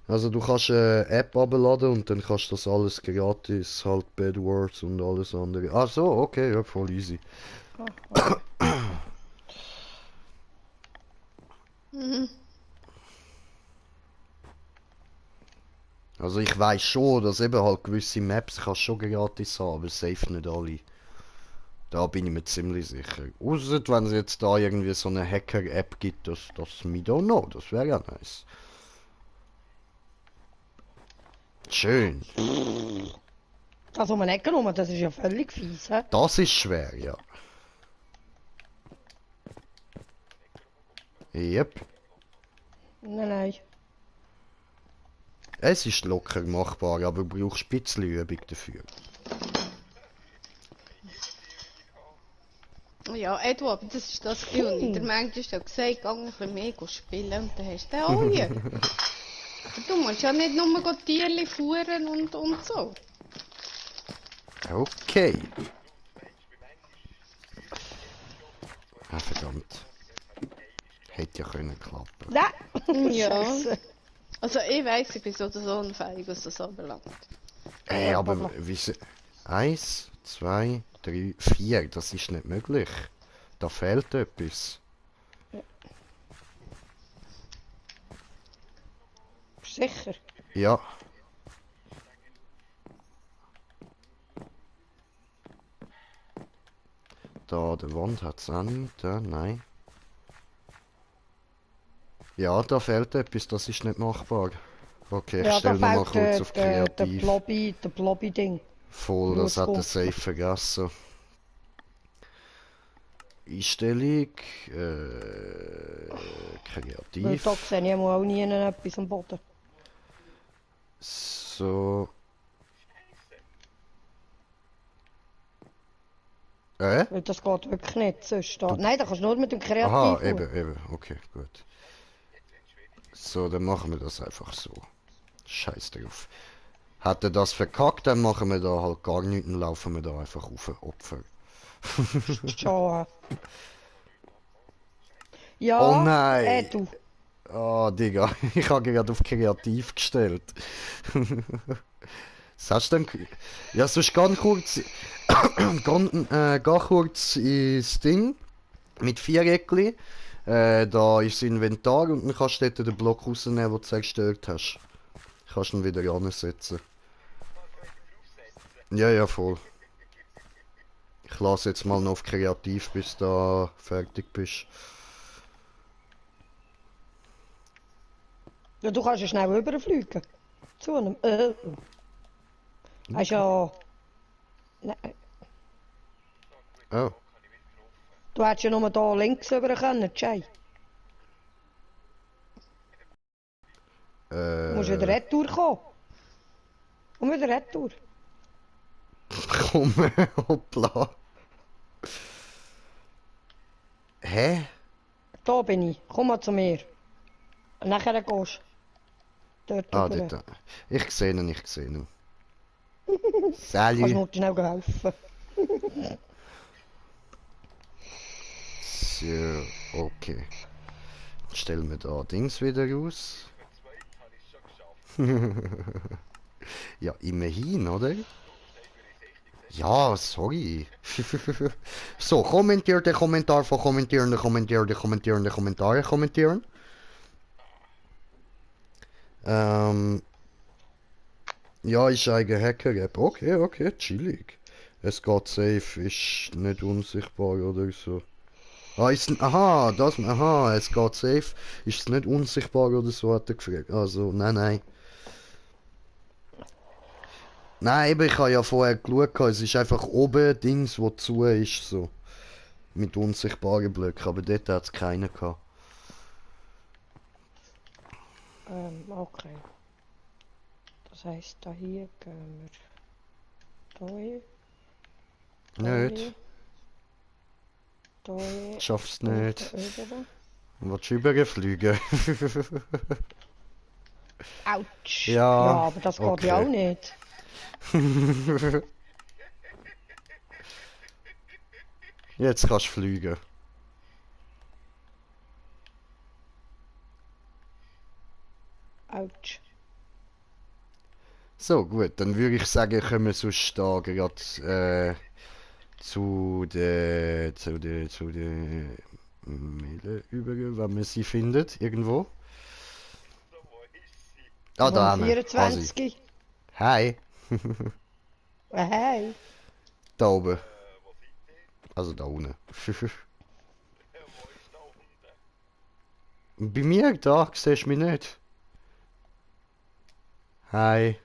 Also du kannst eine App abladen und dann kannst du das alles gratis, halt Bedwars und alles andere. Ah so, okay, ja, voll easy. Also ich weiß schon, dass eben halt gewisse Maps kannst schon gratis haben, aber safe nicht alle. Da bin ich mir ziemlich sicher. Ausser wenn es jetzt da irgendwie so eine Hacker-App gibt, das me don't know, das wäre ja nice. Schön. Also um den Ecken rum, das ist ja völlig fies, hä? Das ist schwer, ja. Yep. Nein. Es ist locker machbar, aber du brauchst ein bisschen Übung dafür. Ja, Edward, das ist das Gefühl. Und in der Menge hast du gesagt, geh ein bisschen mehr spielen und dann hast du den auch hier. Aber du musst ja nicht nur Tierchen fuhren und so. Okay. Ah, verdammt. Hätte ja können klappen. Ja. Ja. Scheisse. Also ich weiss, ich bin so oder so unfähig, was das anbelangt. Aber wieso? 1, 2, 3, 4, das ist nicht möglich. Da fehlt etwas. Sicher. Ja. Da, der Wand hat es auch nicht. Da, nein. Ja, da fehlt etwas, das ist nicht machbar. Okay, ich Ja, da stelle nochmal fehlt kurz auf der kreativ. Blobby-Ding. Voll, das hat er Muss safe vergessen. Einstellung, Weil kreativ. da sehe ich auch nie etwas am Boden. So. Weil das geht wirklich nicht. Sonst da. Nein, da kannst du nur mit dem Kreativ. Aha, eben, okay, gut. So, dann machen wir das einfach so. Scheiß drauf. Hat er das verkackt, dann machen wir da halt gar nichts und laufen wir da einfach auf Opfer. Schon. Ja, Oh nein! du. Ah, Digga, ich habe gerade auf kreativ gestellt. Was hast du denn? Ja, sonst ganz kurz, geh kurz ins Ding mit Viereckli. Da ist das Inventar und dann kannst du dort den Block rausnehmen, den du zerstört hast. Kannst du ihn wieder ansetzen. Ja, ja, voll. Ich lasse jetzt mal noch auf kreativ, bis du da fertig bist. Ja, du kannst ja schnell rüberfliegen. Zu einem. Hast ja. Nein, Oh. du hättest ja nur hier links rüber können, Jay. Du musst wieder retour kommen. Komm wieder retour. Komm, hoppla. Hä? Da bin ich. Komm mal zu mir. Und nachher gehst du dort Ah, rüber. dort. Ich sehe ihn, ich sehe ihn. Kannst Salut. mir schnell helfen. So, okay. Stellen wir da Dings wieder raus. Ja, immerhin, oder? Ja, sorry. So, kommentiert den Kommentar von Kommentare kommentieren. Ja, ist ein Hacker-App. Okay, okay, chillig. Es geht safe, ist nicht unsichtbar oder so. Ah, aha, aha, es geht safe. Ist es nicht unsichtbar oder so, hat er gefragt. Also, nein, nein. Nein, eben, ich habe ja vorher geschaut, es ist einfach oben Dings, wo zu ist, so. Mit unsichtbaren Blöcken, aber dort hat es keinen gehabt. Okay. Das heisst, da hier gehen wir. Da hier. Nicht. Da hier. Schaff's nicht. Rüber. Willst du überfliegen? Autsch. Ja, Ja, aber das geht okay. ja auch nicht. Jetzt kannst du fliegen. Autsch. So, gut, dann würde ich sagen, können wir sonst da gerade zu der Mädel übergehen, wenn man sie findet, irgendwo. Ah, da haben wir. 24. Hi. Hey. Da oben. Also da unten. Bei mir, da, siehst du mich nicht. Hi.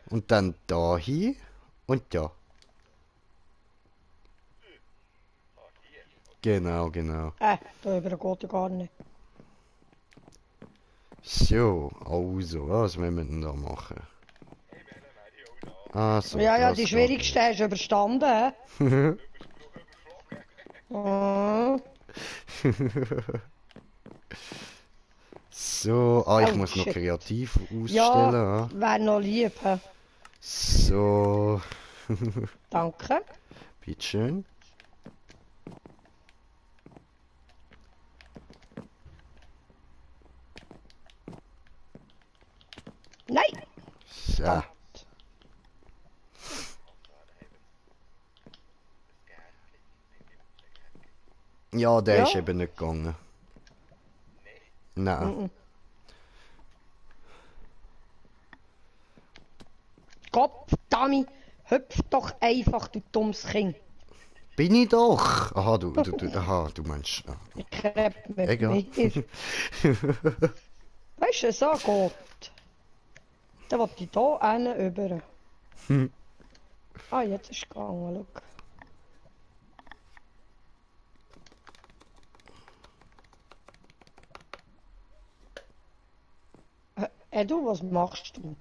Und dann da hin und da. Genau, genau. Da über geht ja gar nicht. So, also, was wollen wir denn da machen? Ah, so, Ja, ja, das die geht schwierigste hast du überstanden. nicht. Oh. So, ah, ich Oh, muss noch shit. kreativ ausstellen. Ja, ah. wäre noch lieb. Hä? So, Danke. bitteschön. Nein! So. Ja, der Ja. ist eben nicht gegangen. Nein. Mhm. Gottverdammt, hüpf doch einfach, du dummes Kind. Bin ich doch. Aha, du meinst. Ah, Ich krepp mit egal. mir. Weißt du, so geht. Dann will ich hier einen über. Ah, jetzt ist es gegangen, schau. Du, was machst du?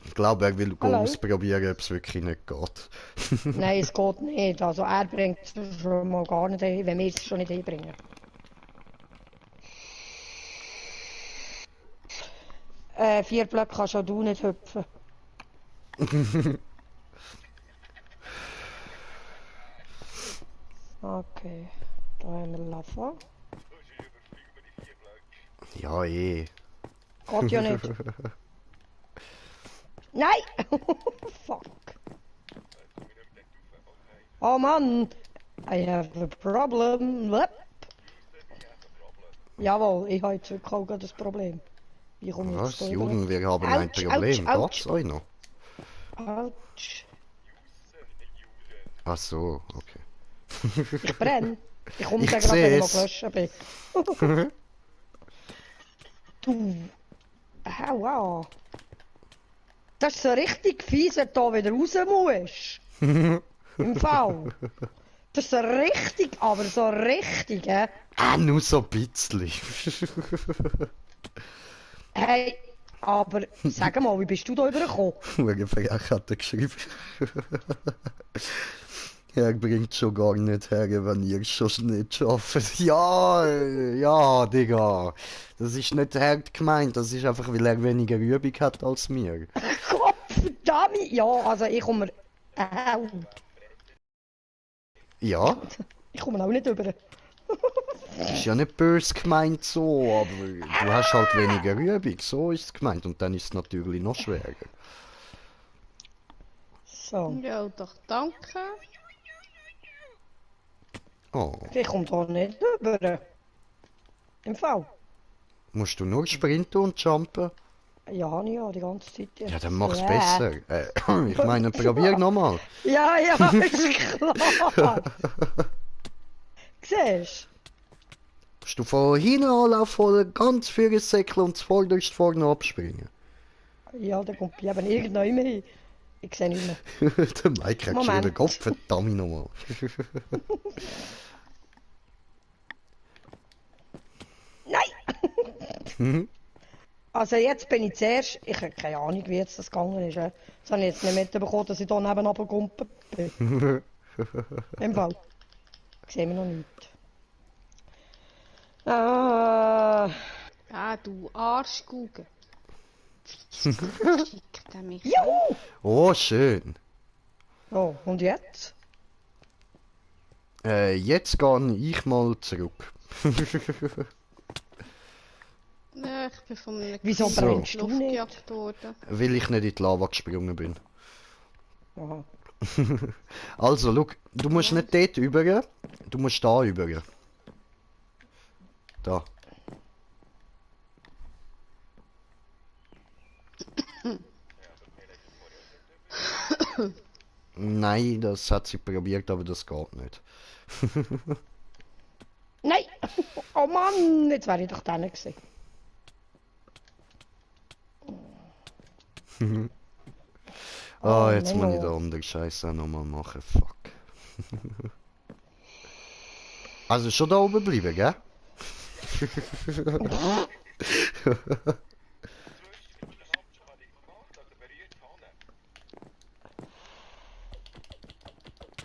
Ich glaube, er will Hallo? ausprobieren, ob es wirklich nicht geht. Nein, es geht nicht. Also er bringt es schon mal gar nicht hin, wenn wir es schon nicht hinbringen. Vier Blöcke kannst auch du nicht hüpfen. Okay, da haben wir Lava. Ja, eh. Geht ja nicht. Nein! Fuck. Oh Mann! I have a problem. Whoop. Jawohl, ich habe jetzt wirklich auch gerade ein Problem. Wie komme ich jetzt Was? da Juden, wir haben ein Autsch, Problem. Autsch, Geht's euch noch? Autsch. Ach so, okay. Ich brenne. Ich komme Ich da gerade, wenn ich mal seh's. gelöscht bin. Du. Aua. Das ist so richtig fies, wenn du da wieder raus musst. Im Fall. Das ist so richtig, aber so richtig, Nur so ein bisschen. Hey, aber sag mal, wie bist du da übergekommen? Ungefähr hat er geschrieben. Er bringt schon gar nicht her, wenn ihr schon nicht schafft. Ja, ja, Digga. Das ist nicht hart gemeint, das ist einfach, weil er weniger Übung hat als mir. Gott verdammt! Ja, also ich komme... Ja, Ich komme auch nicht über. ist ja nicht böse gemeint so, aber du hast halt weniger Übung, so ist es gemeint. Und dann ist es natürlich noch schwerer. So, Ja, doch, danke. Oh, ich komme da nicht über. Im Fall. musst du nur sprinten und jumpen? Ja, habe ich ja die ganze Zeit. Ja, dann mach's besser. Ich meine, probier nochmal. Ja, ja, ist klar. Siehst Musst du von hinten anlaufen, ganz für Säckchen und zuvorderst vorne abspringen. du? Ja, da kommt eben irgendwann mehr hin. Ich sehe nicht mehr. Der Mike hat schon Moment. den Kopf, verdammt nochmal. Nein! Also jetzt bin ich zuerst, ich habe keine Ahnung, wie jetzt das gegangen ist. Das habe ich jetzt nicht mitbekommen, dass ich da neben runtergekumpelt bin. Im Fall. Ich sehe mich noch nicht. Ah, Ah, du Arschkugel. Schickt er mich. juhu! Oh, schön. Oh, und jetzt? Jetzt gehe ich mal zurück. Ja, ich bin von einem Wieso Kind brennst du nicht? luftgejagt worden. Weil ich nicht in die Lava gesprungen bin. Aha. Also, schau, du musst nicht dort über, du musst da über. Da. Nein, das hat sie probiert, aber das geht nicht. Nein! Oh Mann, jetzt wäre ich doch dran gewesen. Ah, jetzt muss ich Menno. den anderen Scheiß auch nochmal machen. Fuck. Also schon da oben bleiben, gell?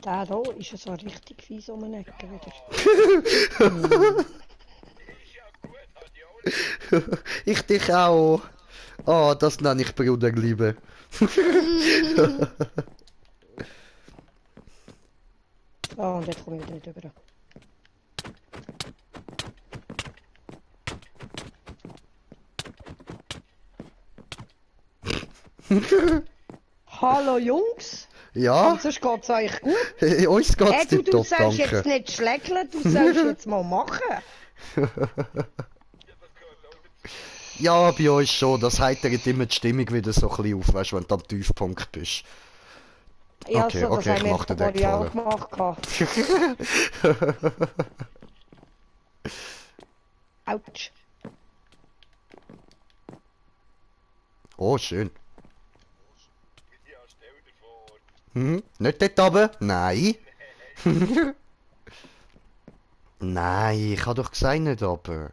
Der hier ist ja so richtig fies um den Ecken wieder. Ich dich auch. Ah, das nenne ich Bruderliebe. Oh, und jetzt komme ich wieder nicht über. Hallo Jungs! Ja, Sonst geht's euch gut? uns geht's Hey, du tipptopp, sollst jetzt danke. nicht schlägeln, du sollst jetzt mal machen. Ja, bei uns schon. Das heitert immer die Stimmung wieder so ein bisschen auf, weißt du, wenn du am Tiefpunkt bist. Ja, Okay, so, das okay, haben ich wir mach den vorher Deck auch fallen. gemacht. Autsch. Oh, schön. Nicht dort oben? Nein. Nein, ich hab doch gesagt nicht oben.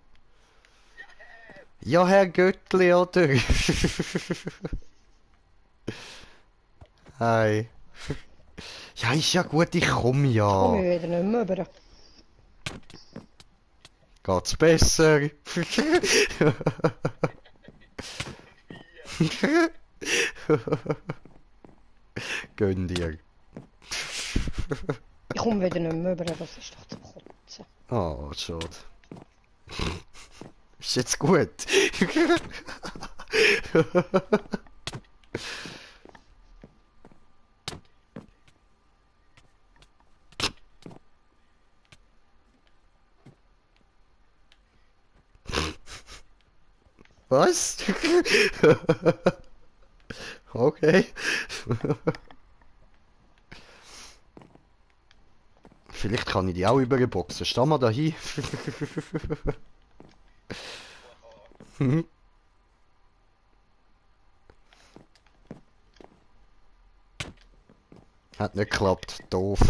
Ja, Herr Göttli, oder? Hi. Ja, ist ja gut, ich komme Komme ja. ich wieder nicht mehr über. Geht's besser? Gönn dir. Ich komme wieder nicht mehr über, das ist doch zum Kotzen. Oh, schade. Ist jetzt gut. Was? Okay. Vielleicht kann ich die auch überboxen. Steh mal da hin. Hat nicht geklappt. Doof.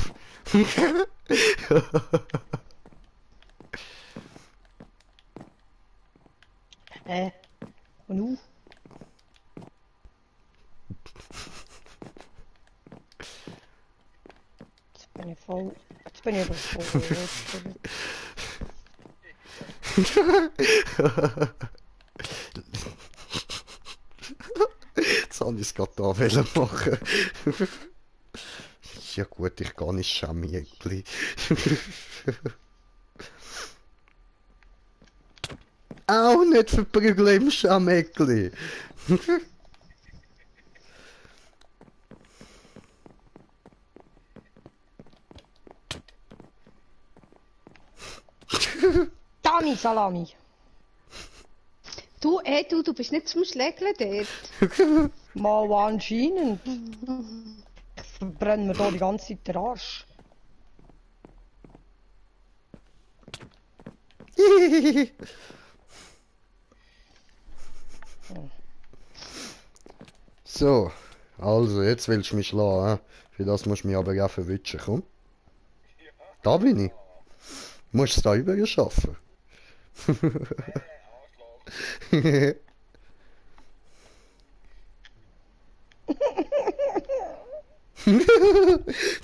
Und nu? Jetzt bin ich voll. Jetzt bin ich aber voll. Jetzt habe ich es gerade da wollen machen. Ja gut, ich gehe nicht Schamiegli. Auch nicht verprügeln im Schamegli. Dani Salami! Du, du bist nicht zum Schlägeln dort. Mal anscheinend. Ich verbrenne mir da die ganze Zeit den Arsch. So, also jetzt willst du mich schlagen, hä? Für das musst du mich aber auch verwitschen, komm. Da bin ich. Musst du es da über schaffen.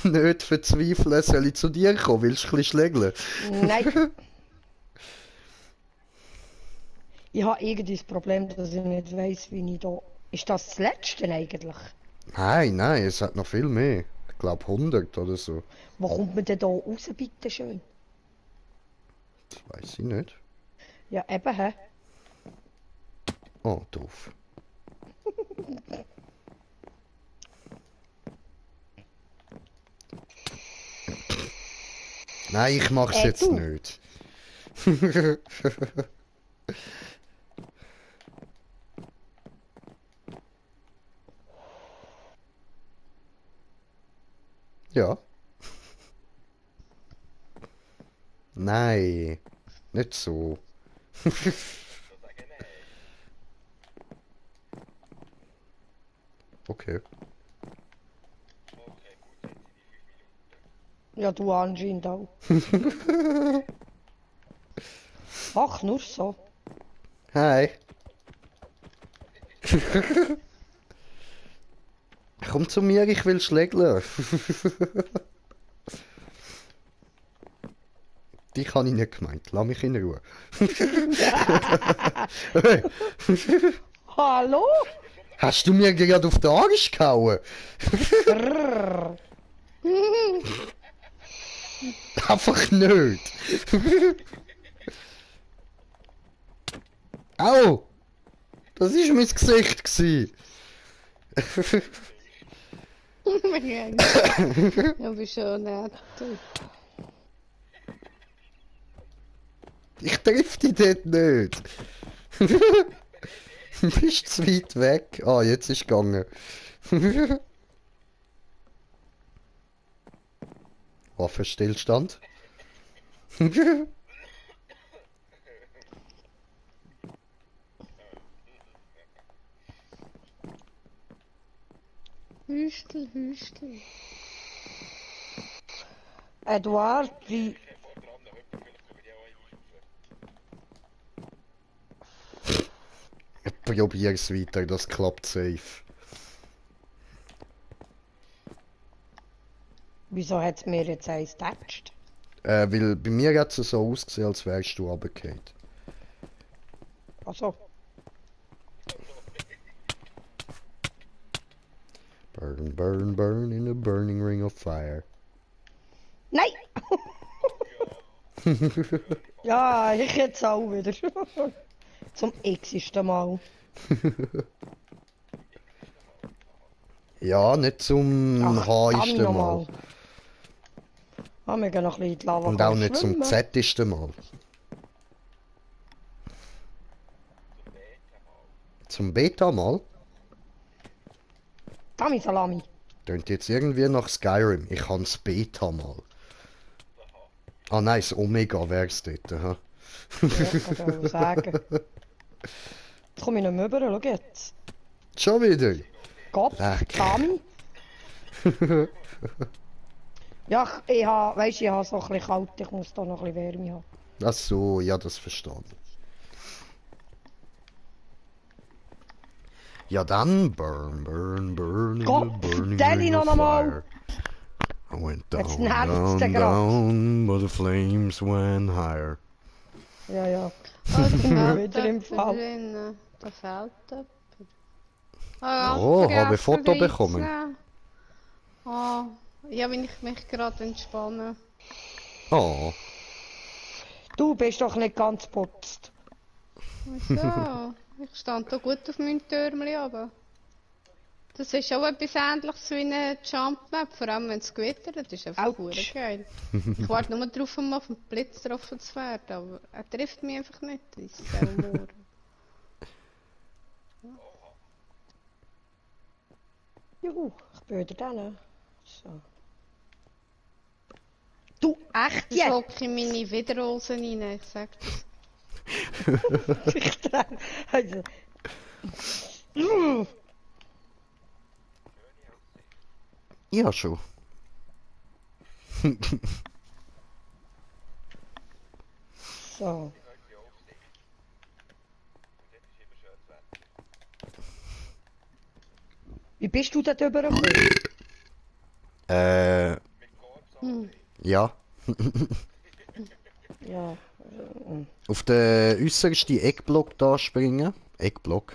Nicht verzweifeln, soll ich zu dir kommen? Willst du ein bisschen schlägeln? Nein. Ich habe irgendwie das Problem, dass ich nicht weiss, wie ich da... Ist das Letzte eigentlich? Nein, nein, es hat noch viel mehr. Ich glaube 100 oder so. Wo kommt man denn da raus, bitte schön? Das weiß ich nicht. Ja, eben, hä? Oh, doof. Nein, ich mach's jetzt du. nicht. Ja. Nein, nicht so. Okay. Ja, du anscheinend auch. Ach, nur so. Hi. Komm zu mir, ich will schlägeln. Dich habe ich nicht gemeint. Lass mich in Ruhe. Hey, Hallo? hast du mir gerade auf den Arsch gehauen? Brrr. Einfach nicht. Au! Das ist mein Gesicht gsi. Ja, bist schon nett. Ich treffe dich dort nicht. Du bist zu weit weg. Ah, jetzt ist gegangen. Waffenstillstand. Hüstel, Hüstel. Eduard, wie... Ich probier's weiter, das klappt safe. Wieso hat es mir jetzt eins getatscht? Weil bei mir hat es so ausgesehen, als wärst du runtergefallen. Also, Burn, burn, burn in a burning ring of fire. nein! Ja, ich jetzt auch wieder. Zum x-ten Mal. Ja, nicht zum Ach, H-isten Mal. nochmal. Ah, wir gehen noch ein bisschen in die Lava Und auch nicht zum schwimmen. Z-isten Mal. Zum Beta Mal? Dami Salami. Tönt jetzt irgendwie nach Skyrim. Ich kann's Beta Mal. Ah nein, das Omega wär's dort. Aha. Ja, kann ich auch sagen. Jetzt komme ich nicht mehr rüber, schau jetzt. Schon wieder? Gott, Leck. Dami. Ja, ich habe, weißt, ich habe so ein bisschen kalt, ich muss da noch ein bisschen Wärme haben. Ach so, ja, das verstehe ich. Ja dann, burn, burn, burn, Gott, burn, vertell ihn noch einmal. fire. I went Jetzt down, nervt's down, den grad. down, but the flames went higher. Ja, ja. Oh, da Wieder im fehlt Fall. jemand drin. Da fehlt jemand. Ah, Oh, habe ein vergessen Foto reinzunehmen. bekommen. Ah, ja, wenn ich mich gerade entspanne. Oh, Du bist doch nicht ganz putzt. Wieso? Ich stand da gut auf meinem Türmchen aber. Das ist auch etwas Ähnliches wie eine Jump-Map, vor allem wenn es gewittert, das ist einfach Autsch. verdammt geil. Ich warte nur darauf, um auf den Blitz getroffen zu werden, aber er trifft mich einfach nicht, wie Humor. Juhu, ich bin wieder da. So. Du, echt Jetzt jetzt? hocke ich meine Widerhosen rein, ich sag das. Also. ja schon. So. Wie bist du da drüber gekommen? Ja. Ja. Auf den äußersten Eckblock da springen. Eckblock.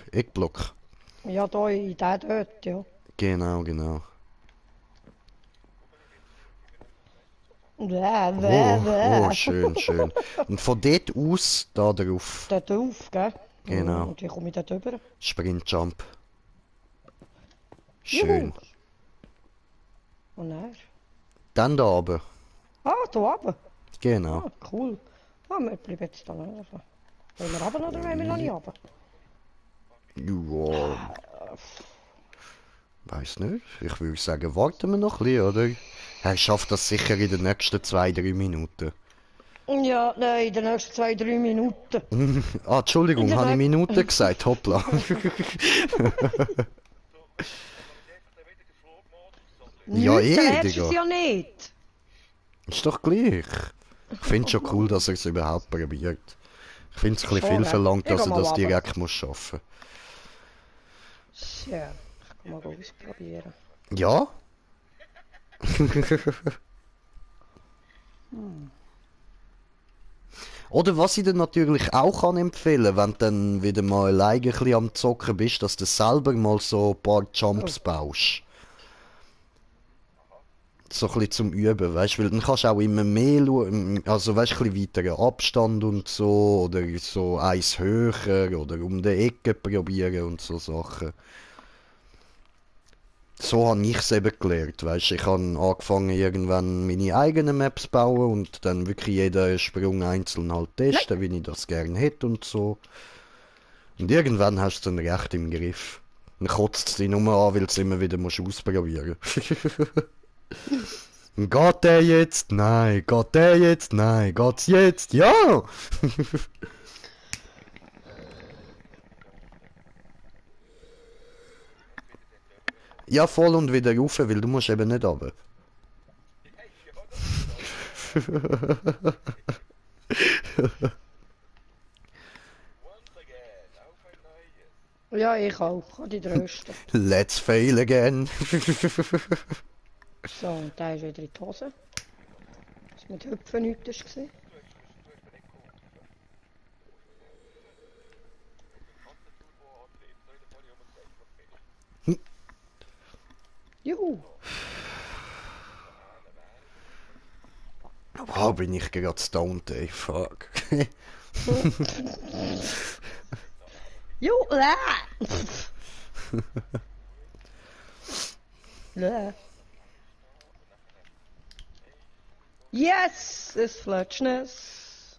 Ja, da in der dort, ja. Genau, genau. Oh, schön, schön. Und von dort aus, da drauf, Da drauf, gell? Genau. Und wie komme ich da drüber? Sprintjump. Schön. Juhu. Und er? Dann da oben. Ah, da oben. Genau. Ah, cool. Ah, wir bleiben jetzt da noch. Wollen wir runter oder wollen wir noch nicht runter? Ja. Weiß nicht. Ich würde sagen, warten wir noch ein bisschen, oder? Er schafft das sicher in den nächsten 2-3 Minuten. Ja, nein, in den nächsten 2-3 Minuten. Ah, Entschuldigung, In der habe ich nächsten- Minuten gesagt? Hoppla. Ja, Nichts, eh, dann hast du Digga. es ja nicht. Ist doch gleich. Ich finde es schon cool, dass er es überhaupt probiert. Ich finde es ein bisschen Schon, viel ne? verlangt, Ich dass geh er mal das runter. direkt muss schaffen. Ja, ich kann mal ausprobieren. Ja? Oder was ich dir natürlich auch kann empfehlen, wenn du dann wieder mal alleine ein bisschen am Zocken bist, dass du selber mal so ein paar Jumps baust. So ein bisschen zum Üben, weißt du, weil dann kannst du auch immer mehr schauen, also weißt du, ein bisschen weiteren Abstand und so, oder so eins höher, oder um die Ecke probieren und so Sachen. So habe ich es eben gelernt, weißt du, ich habe angefangen irgendwann meine eigenen Maps bauen und dann wirklich jeden Sprung einzeln halt testen, wie ich das gerne hätte und so. Und irgendwann hast du es dann recht im Griff. Dann kotzt es dich nur an, weil du es immer wieder musst ausprobieren. Geht der jetzt? Nein. Geht der jetzt? Nein. Geht's jetzt? Ja! Ja, voll und wieder rauf, weil du musst eben nicht runter. Ja, ich auch. Ich kann die trösten. Let's fail again. So, und der ist wieder in die Hose. Das mit Hüpfen nichts war. Juhu. Ah, bin ich gerade stoned, ey. Fuck. Jo, Yes, es Fletschness.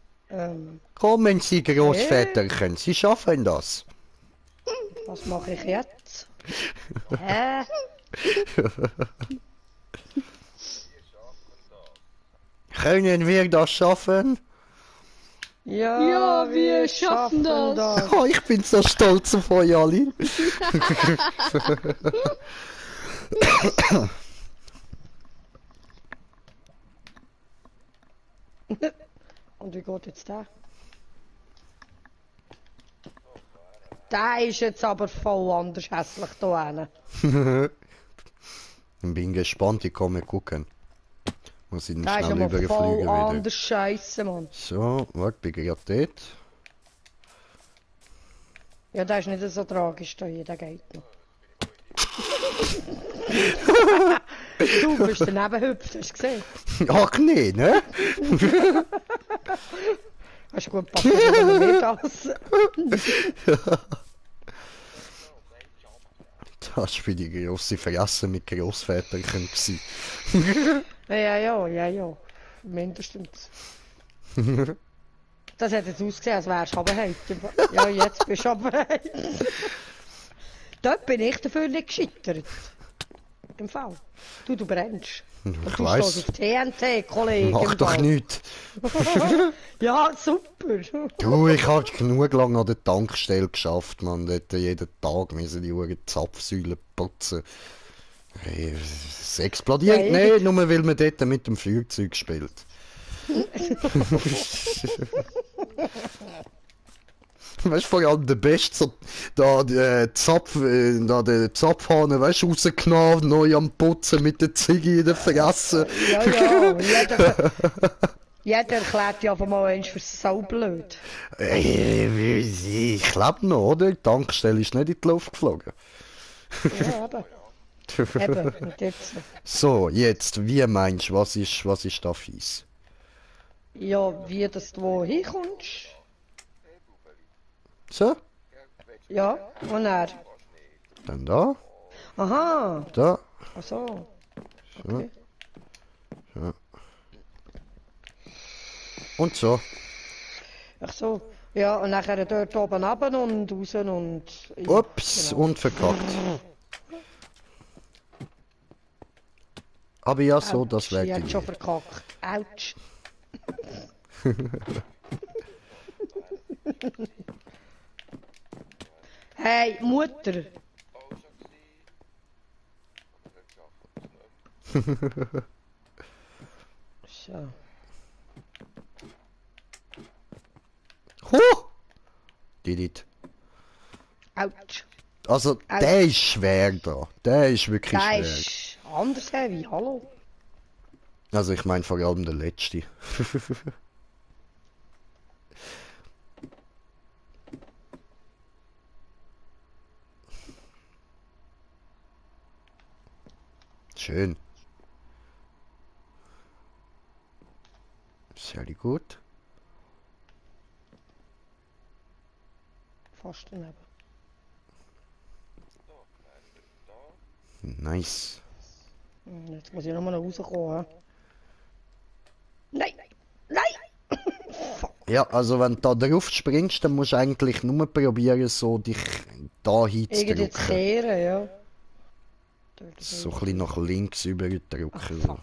Kommen Sie, Großväterchen, Sie schaffen das. Was mache ich jetzt? Hä? Können wir das schaffen? Ja, wir schaffen das. Oh, ich bin so stolz auf euch alle. Und wie geht jetzt der? Der ist jetzt aber voll anders hässlich da hinten. Ich bin gespannt, ich komme gucken. Muss ich ihn Der ist schnell aber voll überfliegen wieder. anders scheiße, Mann. So, warte, bin gerade dort. Ja, der ist nicht so tragisch da hier, der geht noch. Du bist daneben hüpft, hast du gesehen? Ach nee, ne? Hast du gut Papier oder nicht alles? Das war für die grosse Fresse mit Grossväterchen gewesen. Ja. Mindestens. Das hat jetzt ausgesehen, als wärst du runtergefallen. Ja, jetzt bist du runtergefallen. Dort bin ich dafür nicht gescheitert. Im Fall. Du brennst. Und Ich du weiss. stehst auf TNT, Kollege. Mach im doch Fall. nichts. Ja, super. Du, ich habe genug lang an der Tankstelle geschafft, man. Dort jeden Tag müssen die Uhren Zapfsäulen putzen. Hey, es explodiert Ja, nicht, nur weil man dort mit dem Flugzeug spielt. Weißt du, vor allem der Beste, so, da, der Zapfhahn, weißt du, rausgenommen, neu am Putzen mit der Ziege in der Fresse. Ja, jeder erklärt ja einfach mal eins für so blöd. Ich lebe noch, oder? Die Tankstelle ist nicht in die Luft geflogen. Ja, eben. Eben, und jetzt. So, jetzt, wie meinst du, was ist da fies? Ja, wie dass du wo hinkommst. So, Ja, und er. dann da, Aha, da, ach so. Okay. und so. Ach so. Ja, und nachher dort oben runter und raus und... Ups, Genau. und verkackt. Aber ja, so, das Autsch, wäre ich hab die schon Idee. verkackt. Autsch. Hey, Mutter. So. Huh! Did it. Autsch. Also, der ist schwer da. Der ist wirklich Der schwer. ist anders heavy, hallo. Also, ich meine vor allem der letzte. Schön. Sehr gut. Fast daneben. Nice. Jetzt muss ich nochmal rauskommen. He? Nein! Nein! Ja, also wenn du da drauf springst, dann musst du eigentlich nur probieren, so dich da Irgendwie zu hinzudrücken. kehren, ja. Dort So ein bisschen nach links überdrücken. Fuck.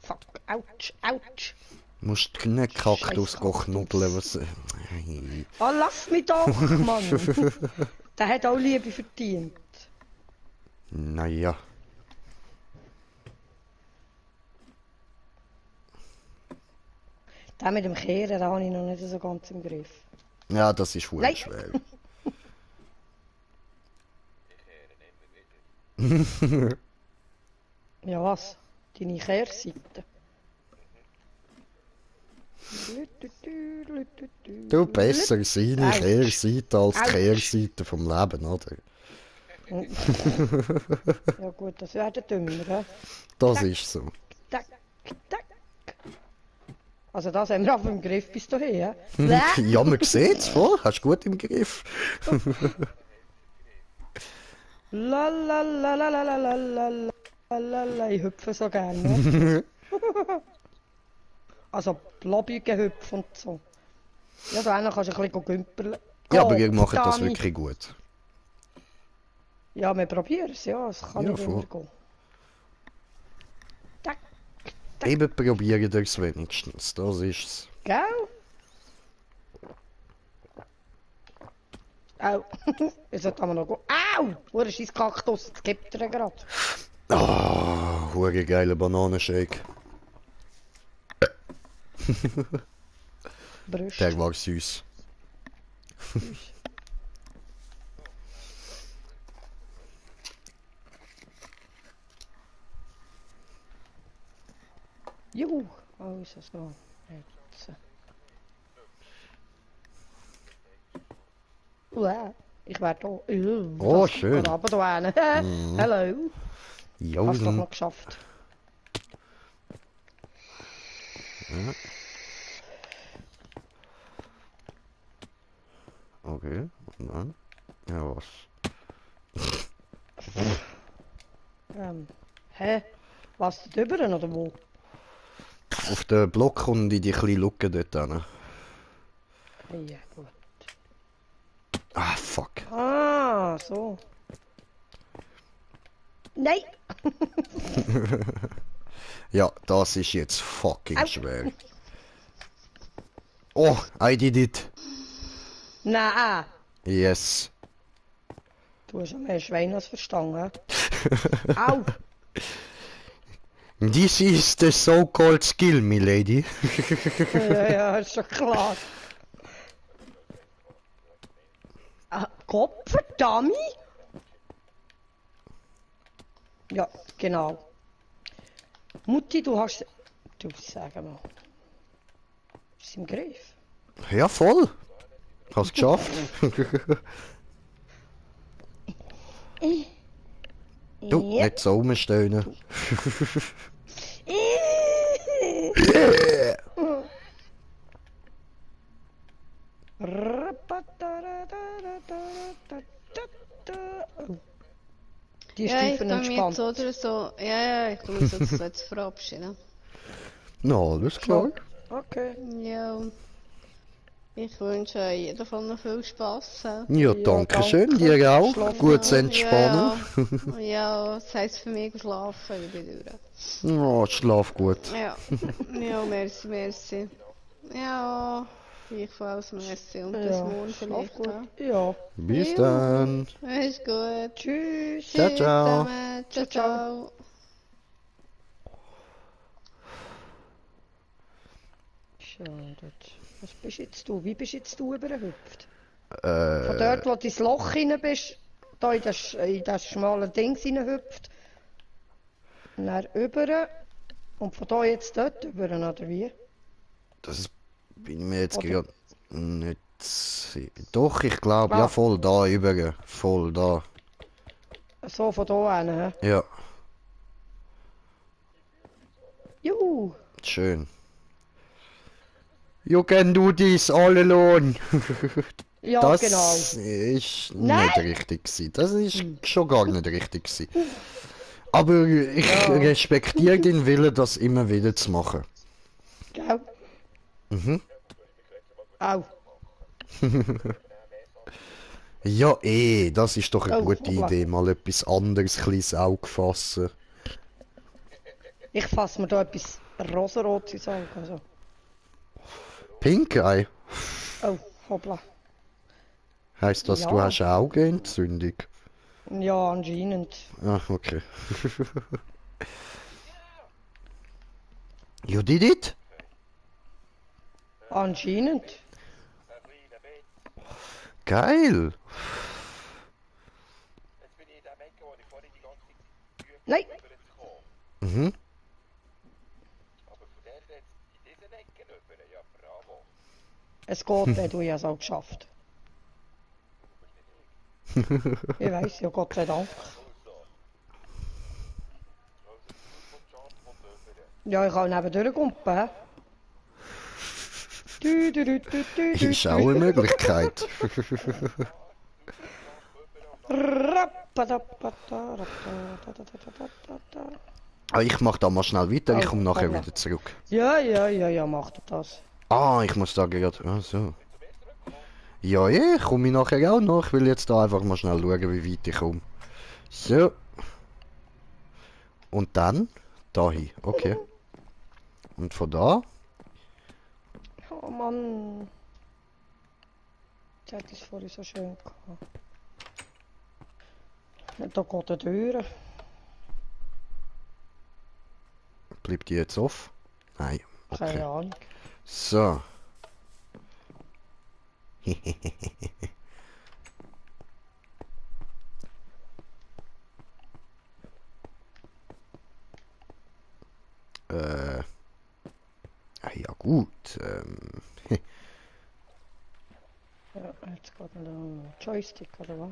Fuck. Autsch. Autsch. Du musst den Kaktus Scheiß knuddeln, was... Ah, lass mich doch, Mann. Der hat auch Liebe verdient. Naja. Der mit dem Kehren, den habe ich noch nicht so ganz im Griff. Ja, das ist Nein. verdammt schwer. Ja, was? Deine Kehrseite. Du, besser seine Autsch. Kehrseite als die Autsch. Kehrseite vom Leben, oder? Ja gut, das wäre der Dümmer, hä? Das ist so. Tack, tack. Also das haben wir auf dem Griff bis dahin. Ja, man sieht's voll. Hast du gut im Griff. La la la la la la la la la la la. Ich hüpfe so gerne. Also Blobige hüpfen und so. Ja, da kannst du ein bisschen gümperlen. Ja, aber ihr macht das Dani. wirklich gut. Ja, wir probieren es, ja. Es kann Ja, nicht voll. immer gehen. Tack, Eben probieren ihr es wenigstens. Das ist's. gell? Au. Jetzt sollte man noch gehen. Au! Wo ist dein Kaktus? Jetzt gibt er gerade. Ah, hure geiler Bananenshake. Brüste. Der war süß. Juhu. Also so. Jetzt. Uah. Ich werde hier. Oh, schön. Aber da hinten. Hallo. Ja, Hast du doch noch geschafft. okay. Und dann? Ja, was? Hä? Was, da drüber oder wo? Auf den Block und in die kleine Lücke dort hin. Ja, gut. Ah, fuck. Ah, so. Nein! Ja, das ist jetzt fucking Au. schwer. Oh, I did it. Nein! Yes. Du hast ja mehr Schwein als verstanden. Au! This is the so-called skill, milady. Ja, ist schon klar. Ah, Kopferdummy? Ja, genau. Mutti, du hast... Du, sag mal. Ist im Griff? Ja, voll. Hast geschafft. Du, Ja. nicht so rumstöhnen. Die ist Ja, ich tief tu mich entspannt. jetzt so oder so. Ja, ich tu mich so jetzt verabschieden. Na, alles klar. Okay. Ja. Ich wünsche euch jeden Fall noch viel Spaß. Ja, Ja, danke schön. danke. Dir auch. Schlaf Gutes gut. Entspannen. Ja, das heisst für mich schlafen, ich bin durch. Ja, schlaf gut. Ja, ja, merci, merci. Ja, gleichfalls merci und bis Ja, morgen schlaf vielleicht. gut. Ja. Ja. Bis Ja. dann. Ist gut. Tschüss. Ciao, Tschüss ciao. zusammen. Ciao, Ciao, ciao. ciao. Schade. Was bist jetzt du? Wie bist jetzt du übergehüpft? Von Äh, dort, wo du ins Loch rein bist, da in das schmale Ding reinhüpft, dann über und von da jetzt dort über, oder wie? das bin ich mir jetzt Oder- gerade nicht sicher. Doch, ich glaube, ja, Ah. voll da über. Voll da. So von da hin, hä? Ja, Juhu! schön. You can do this all alone. Ja, Das genau. ist Nein! nicht richtig gewesen. Das ist schon gar nicht richtig gewesen. Aber ich Ja. respektiere den Willen, das immer wieder zu machen. Gell? Mhm. Au. Ja, das ist doch eine Oh, gute hoppla. Idee, mal etwas anderes kleines Auge fassen. Ich fasse mir da etwas rosarotes ins Auge. Also. Pink Eye? Oh, hoppla. Heisst das, du Ja. hast eine Augenentzündung? Ja, anscheinend. Ah, okay. You did it? Anscheinend. Geil! Nein! Mhm. Es geht, du hast es auch geschafft. Ich weiß, ja, Gott sei Dank. Ja, ich kann nebendurch kumpen. Du, du, du, du, du, du, Ist auch eine Möglichkeit. Aber ich mach da mal schnell weiter, ich komme nachher wieder zurück. Ja, macht das. Ah, ich muss da gerade... Ah, so. Ja, komme ich nachher auch noch. Ich will jetzt da einfach mal schnell schauen, wie weit ich komme. So. Und dann? Dahin, okay. Und von da? Oh Mann. Das hätte ich vorhin so schön gehabt. Da geht eine Tür. Bleibt die jetzt offen? Nein. Keine Okay. Ahnung. So. Ja gut. Ja, jetzt geht ein Joystick oder was?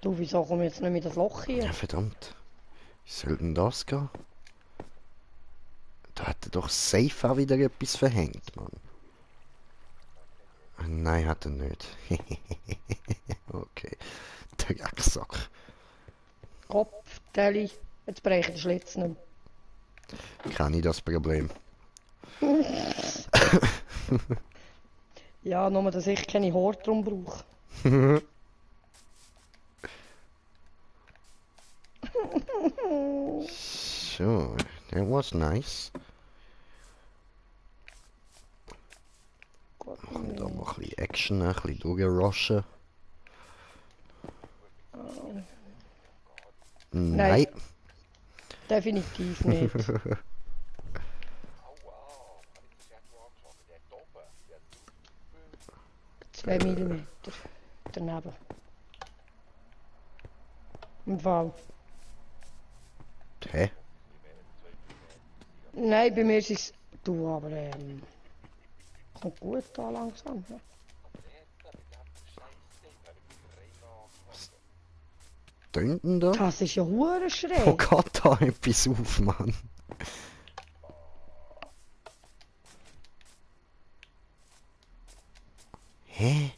Du, wieso komme ich jetzt nicht mit das Loch hier? Ja, verdammt. Wie soll denn das gehen? Da hat er doch safe auch wieder etwas verhängt, Mann. Nein, hat er nicht. Okay. Drecksack. Kopf, Telly. Jetzt breche ich den Schlitz nicht Kenne ich das Problem. Ja, nur dass ich keine Haare drum brauche. So, that was nice. Machen da mal ein bisschen Action, ein bisschen durchrushen. Nein. Definitiv nicht. 2 Millimeter daneben. Im Fall. Hä? Nein, bei mir ist es... Du, aber kommt gut an langsam. Ja. Tönt denn da? Das ist ja hure Wo schräg. geht da etwas auf, Mann? Hä?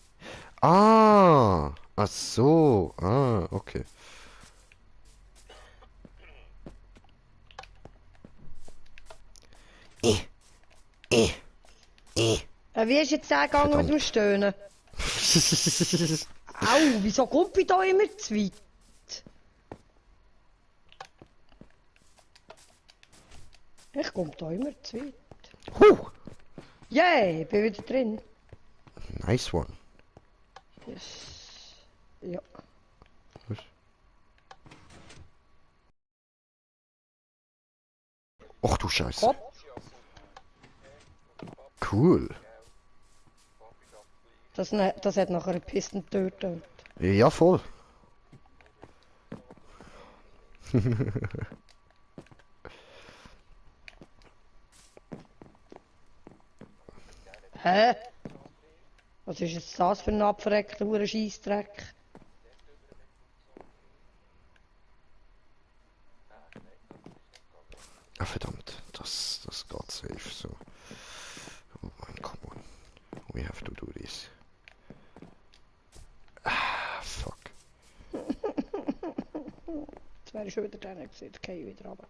Ah! Ach so. Ah, okay. Wie ist jetzt der gegangen mit dem Stöhnen? Au, wieso kommt ich da immer zu weit? Ich komme da immer zu weit. Yay, bin wieder drin. Nice one. Yes. Ja. Och du Scheiße. Hopp. Cool. Das hat nachher eine Pistentür getönt. Ja, voll. Hä? Was ist jetzt das für ein abverreckter Scheissdreck? Ah, verdammt. Das geht safe so. Oh man, come on. We have to do this. Ah, fuck. Jetzt wäre ich schon wieder dran gewesen, jetzt gehe ich wieder runter.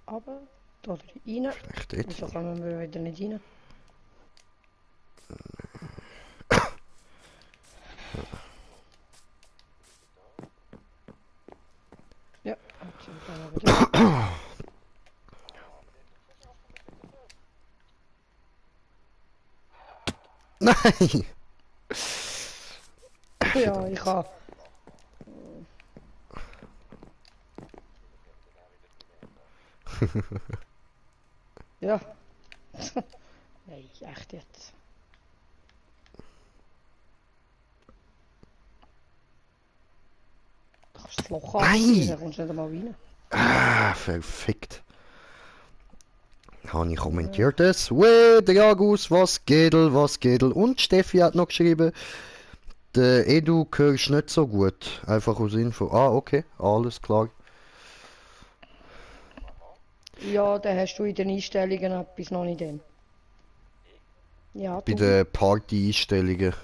Aber da rein. Vielleicht dort. Wieso kommen wir wieder nicht rein? Ja, jetzt sind wir wieder. Nein! Ja, ich habe. Ja. Nein, echt jetzt. Kannst du das Loch Ei! abziehen, dann kommst du nicht einmal rein. Ah, verfickt. Habe ich kommentiert es? Weh, der Agus, was Gedel, was Gedel. Und Steffi hat noch geschrieben, der Edu hörst nicht so gut. Einfach aus Info. Ah, okay, alles klar. Ja, dann hast du in den Einstellungen etwas noch nicht drin. Ja, Bei du. den Party-Einstellungen.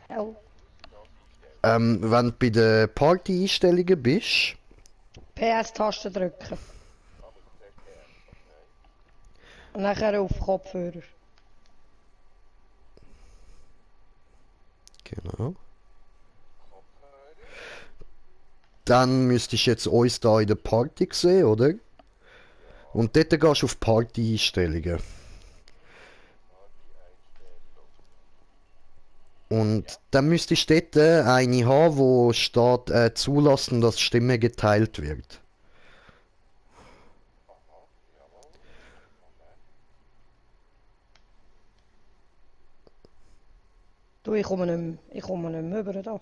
Hell. Wenn du bei den Party-Einstellungen bist, PS-Taste drücken. Und nachher auf Kopfhörer. genau. Dann müsstest du jetzt uns da in der Party sehen, oder? Und dort gehst du auf Party-Einstellungen. Und dann müsstest du dort eine haben, wo steht, zulassen, dass Stimme geteilt wird. Du, ich komme nicht mehr, rüber da.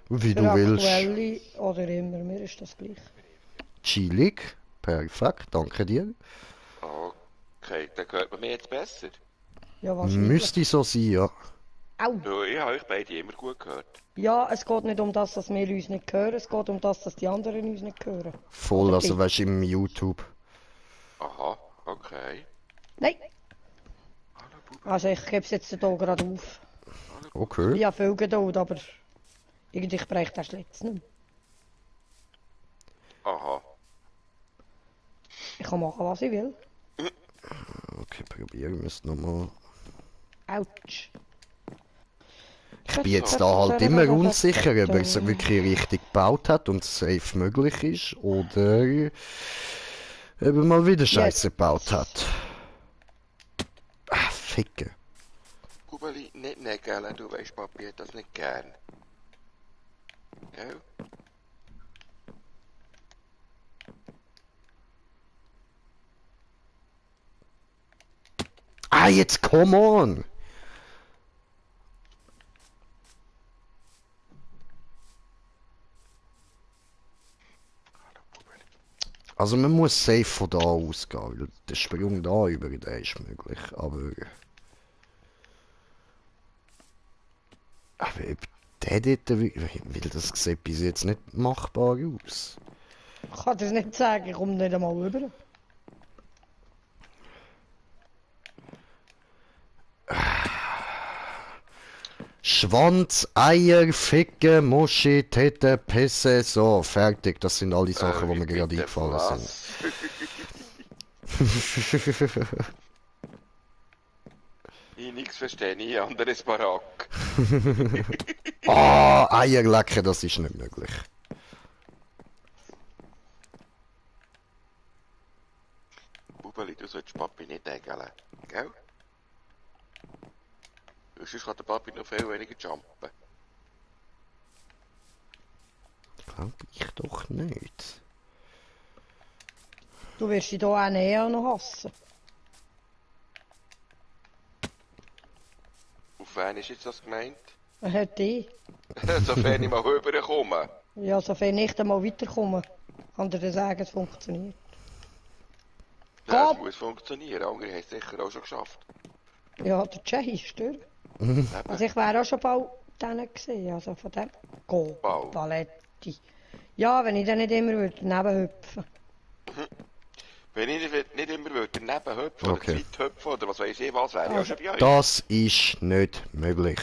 Wie Für du willst. aktuelle oder immer, mir ist das gleich. Chillig. Perfekt, danke dir. Okay, dann hört man mich jetzt besser. Ja, wahrscheinlich. Müsste so sein, ja. Au! Ja, ich habe euch beide immer gut gehört. Ja, es geht nicht um das, dass wir uns nicht hören, es geht um das, dass die anderen uns nicht hören. Voll, Oder also die. weißt du, im YouTube. Aha, okay. Nein! Hallo Bub, Also ich gebe es jetzt hier gerade auf. hallo Bub. Okay. Ich habe viel Geduld, aber irgendwie breche das letzte nicht mehr. Aha. Ich kann machen, was ich will. Okay, probieren wir es nochmal. Autsch. Ich bin jetzt da halt immer unsicher, ob er es wirklich richtig gebaut hat und es safe möglich ist, oder ob er mal wieder Scheiße gebaut hat. Ah, Ficke. Bubeli, nicht nägeln, du weißt, Papi hat das nicht gern. Gell? Ah, jetzt come on! Also man muss safe von da ausgehen, weil der Sprung da über den ist möglich, aber ob der dort, weil das sieht bis jetzt nicht machbar aus. Ich kann das nicht sagen, ich komme nicht einmal rüber. Schwanz, Eier, Ficken, Muschi, Tete, Pisse, so, fertig. Das sind all die Sachen, die mir gerade bitte eingefallen sind. was? Ich nichts verstehe, nie anderes Barack. Ah, Eier lecken, das ist nicht möglich. Bubeli, du sollst Papi nicht nägeln, gell? Sonst kann der Papi noch viel weniger jumpen. Glaub ich doch nicht. Du wirst dich hier auch näher noch hassen. Auf wen ist jetzt das gemeint? Er hat dich. Sofern ich mal rüberkomme. Ja, sofern ich dann mal weiterkomme, kann dir dann sagen, es funktioniert. Ja, es Gott. muss funktionieren, andere haben es sicher auch schon geschafft. Ja, der Jay ist durch. Eben. Also ich wäre auch schon bald denen gesehen, also von dem Go, Bau. Paletti. Ja, wenn ich dann nicht immer würde daneben hüpfen. Wenn ich nicht immer würde daneben hüpfen Okay. oder Zeit hüpfen oder was weiß ich was, wäre ich auch schon bei euch. Das ist nicht möglich.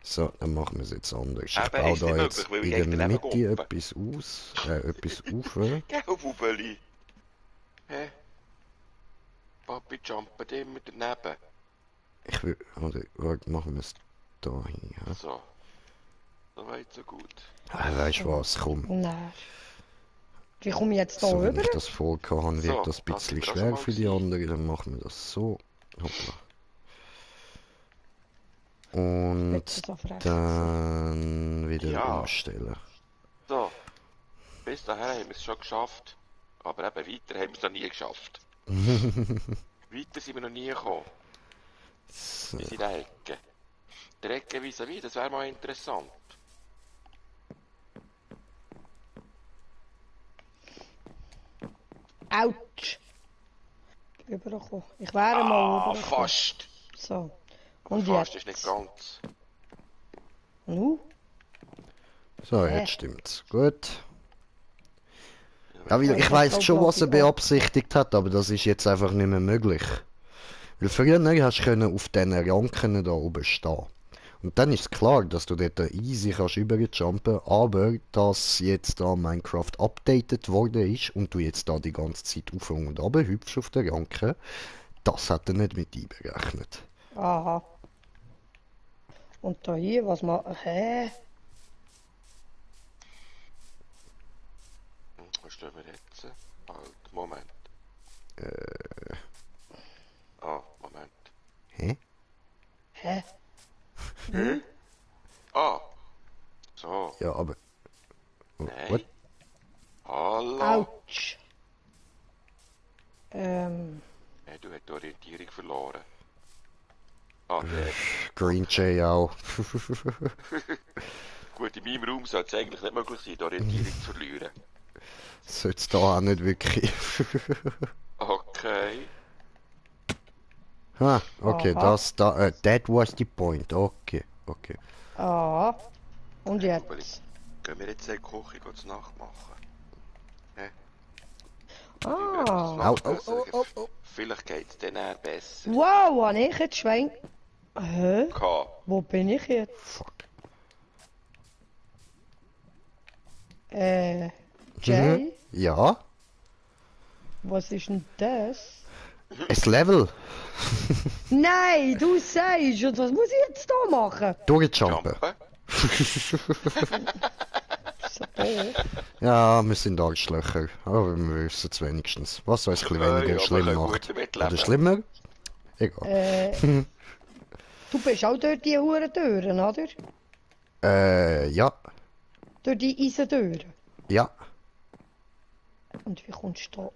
So, dann machen wir es jetzt anders. Ich Eben, baue ist da nicht jetzt möglich, weil ich in der direkt daneben Mitte gucke. etwas aus, etwas auf. Gell, Bubeli? Hä? Papi jumpt immer daneben. Ich will, oder, warte, machen wir es da hin. Ja? So. So weit, so gut. Ah, weißt du was, komm. Nein. Wie komme ich jetzt hier So, wenn rüber? ich das vorgehabt habe, wird So, das ein das bisschen sind wir auch schwer schon mal für die gewesen. anderen. Dann machen wir das so. Hoppla. Und Jetzt so frech. dann wieder Ja. umstellen. So. Bis dahin haben wir es schon geschafft. Aber eben weiter haben wir es noch nie geschafft. Weiter sind wir noch nie gekommen. So. Bis in die Ecke. Der Ecke vis-à-vis, das wäre mal interessant. Autsch! Übergekommen. Ich wäre mal übergekommen. Fast! So. Aber Und fast jetzt? ist nicht ganz. Nu? So, Hä? jetzt stimmt's. Gut. Ja, Ja, weil ich ich weiss glaub, schon, was er ja. beabsichtigt hat, aber das ist jetzt einfach nicht mehr möglich. Weil früher hast du können auf diesen Ranken da oben stehen. Und dann ist klar, dass du dort easy kannst überjumpen, aber dass jetzt da Minecraft updated worden ist und du jetzt da die ganze Zeit auf und runter hüpfst auf der Ranke, das hat er nicht mit einberechnet. Aha. Und da hier, was mal. Hä? Was stehen wir jetzt? Halt, Moment. Moment. Hä? Hä? So. Ja, aber... Nein. What? Hallo. Autsch. Nein, du hast die Orientierung verloren. Der. Green Jay auch. Gut, in meinem Raum sollte es eigentlich nicht möglich sein, die Orientierung zu verlieren. Sollte es da auch nicht wirklich. Okay. Okay, Aha. that was the point. Okay. Ah. Und Aber jetzt? gehen wir jetzt in die Küche zu Nacht machen? Ah. Vielleicht geht es dann eher besser. Wow, habe ich jetzt Schwein. Hä? Wo bin ich jetzt? Fuck. Jay? Ja? Was ist denn das? Ein Level. Nein, du sagst, und was muss ich jetzt da machen? Durchjumpen. So doof. Ja, wir sind Arschlöcher. Aber wir wissen es wenigstens. Was so ein bisschen weniger aber schlimm wir können macht. gut damit leben. Oder schlimmer? Egal. Du bist auch durch die Huren Türen, oder? Ja. Durch die Eisentüren. Ja. Und wie kommst du da?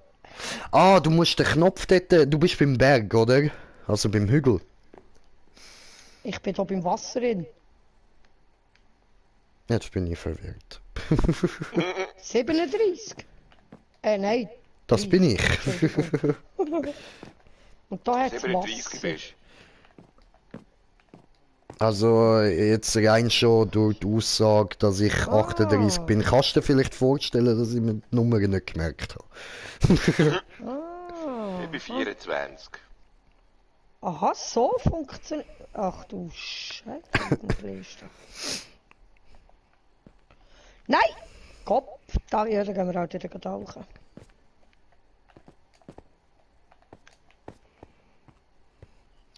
Ah, du musst den Knopf dort... Du bist beim Berg, oder? Also beim Hügel. Ich bin da beim Wasser drin. Jetzt bin ich verwirrt. 37. Nein. Das bin ich. Entschuldigung. Und da hat es 37 Wasser. bist. Also jetzt rein schon durch die Aussage, dass ich 38 bin. Kannst du dir vielleicht vorstellen, dass ich mir die Nummer nicht gemerkt habe? Ich bin 24. Aha, so funktioniert. Ach du Scheiße. Nein! Kopf! Da ja, dann gehen wir halt wieder tauchen.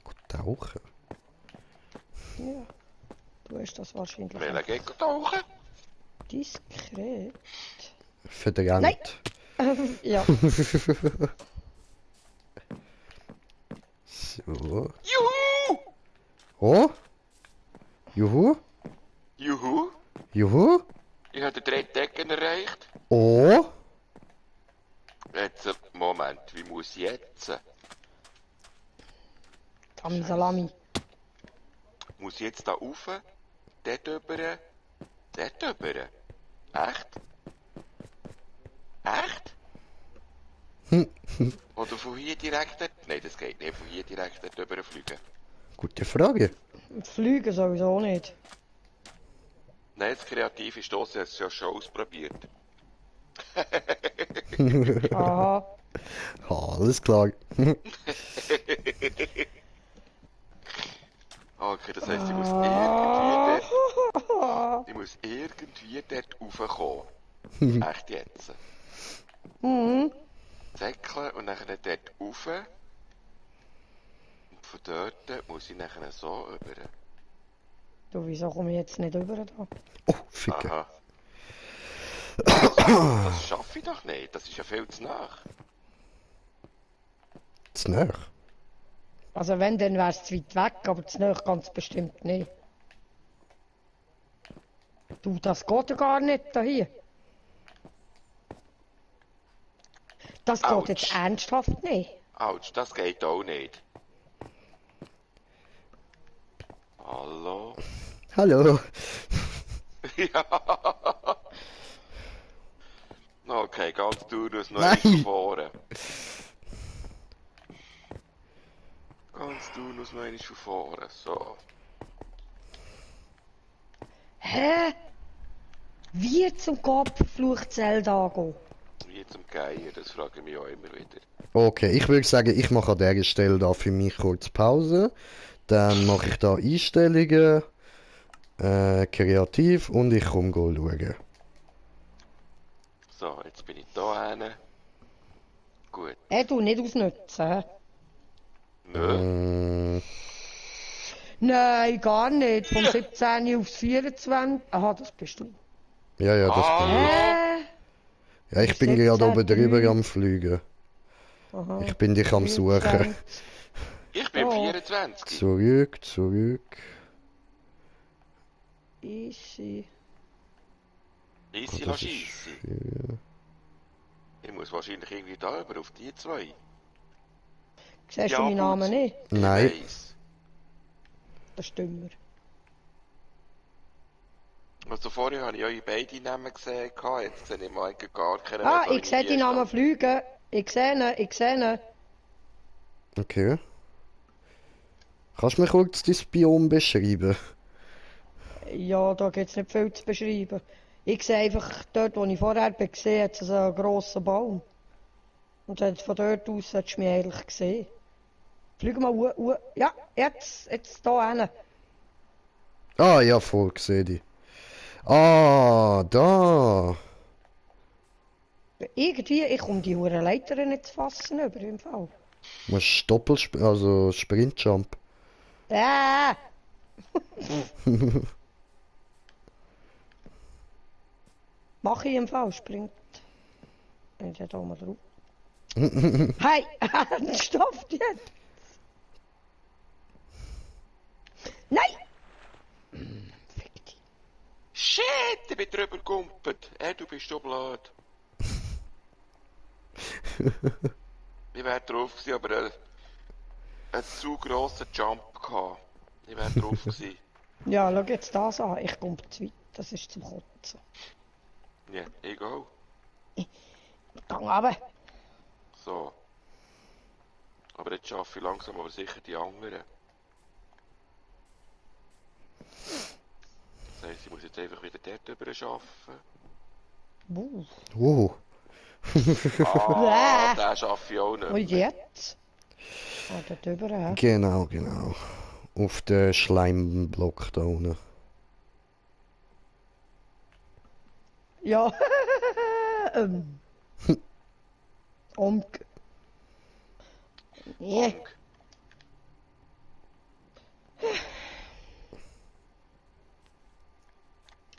Gut, tauchen. Ja. Du hast das wahrscheinlich Will auch ich tauchen? diskret. Verdrängt. Nein. Ja. So. Juhu! Oh? Juhu? Juhu! Juhu? Ich habe den dritten Decken erreicht. Oh? Jetzt, Moment, wie muss ich jetzt? Salami. Muss ich jetzt da rauf? Dort rüber? Dort rüber? Echt? Echt? Oder von hier direkt dort? Nein, das geht nicht. Von hier direkt dort rüber fliegen. Gute Frage. Fliegen sowieso nicht. Nein, das kreative Stossen hat es ja schon ausprobiert. Aha. Alles klar. Okay, das heisst, ich muss irgendwie dort raufkommen. Echt jetzt? Mhm. Säckeln und dann dort rauf. Und von dort muss ich nachher so rüber. Du, wieso komme ich jetzt nicht rüber da? Oh, Ficke. Aha. Das schaffe ich doch nicht, das ist ja viel zu nah. Zu nah. Also wenn, dann wäre es zu weit weg, aber zu nahe ganz bestimmt nicht. Du, das geht ja gar nicht da hier. Das geht Autsch. jetzt ernsthaft nicht. Autsch, das geht auch nicht. Hallo? Hallo. Ja. Okay, ganz Turnus noch Nein. eins von vorne. Ganz Turnus noch eins von vorne. So. Hä? Wie zum Gott verflucht Zelda gehen? Wie zum Geier, das frage ich mich auch immer wieder. Okay, ich würde sagen, ich mache an dieser Stelle da für mich kurz Pause. Dann mache ich da Einstellungen, kreativ und ich komme schauen. So, jetzt bin ich da hin. Gut. Du nicht ausnutzen. Hä? Nö. Nein, gar nicht. Vom 17. aufs 24. Aha, das bist du. Ja, das bin ich. Hä? Ja, ich bin gerade oben drüber am Fliegen. Aha. Ich bin dich am Suchen. 24. Ich bin Oh. 24. Zurück. Easy. Easy Das lass ist easy. für- Ich muss wahrscheinlich irgendwie da über auf die zwei. Siehst Ja, du meinen gut. Namen nicht? Nein. Ich weiss. Das stimmt. Also vorher habe ich eure beide Namen gesehen, jetzt sehe ich mal eigentlich gar keinen. Ah, also ich sehe irgendwie die Namen stand- fliegen. Ich sehe ihn. Okay. Kannst du mir kurz dein Biom beschreiben? Ja, da gibt es nicht viel zu beschreiben. Ich sehe einfach, dort wo ich vorher bin, gesehen, hat es einen grossen Baum. Und von dort aus hättest du mich eigentlich gesehen. Flieg mal Ja, jetzt da hin. Ah, ja, voll, sehe ich. Ah, da. Irgendwie, ich komme die hure Leiter nicht zu fassen über im Fall. Musst also Sprintjump. Mach ich im Fall, springt. Und da mal drauf. Hey, stopp jetzt! Nein! Fick dich. Shit, ich bin drüber gegumpelt. Du bist so blöd. Ich wäre drauf gewesen, aber einen zu grossen Jump gehabt. Ich wäre drauf gewesen. Ja, schau jetzt das an. Ich komme zu weit. Das ist zum Kotzen. Ja, egal. Gang runter. So. Aber jetzt schaffe ich langsam aber sicher die anderen. Das heisst, ich muss jetzt einfach wieder dort drüber arbeiten. Oh. Ah, den schaffe ich auch nicht Und mehr. jetzt? Ah, da drüber, hä? Genau. Auf den Schleimblock da unten. Ja. Nee.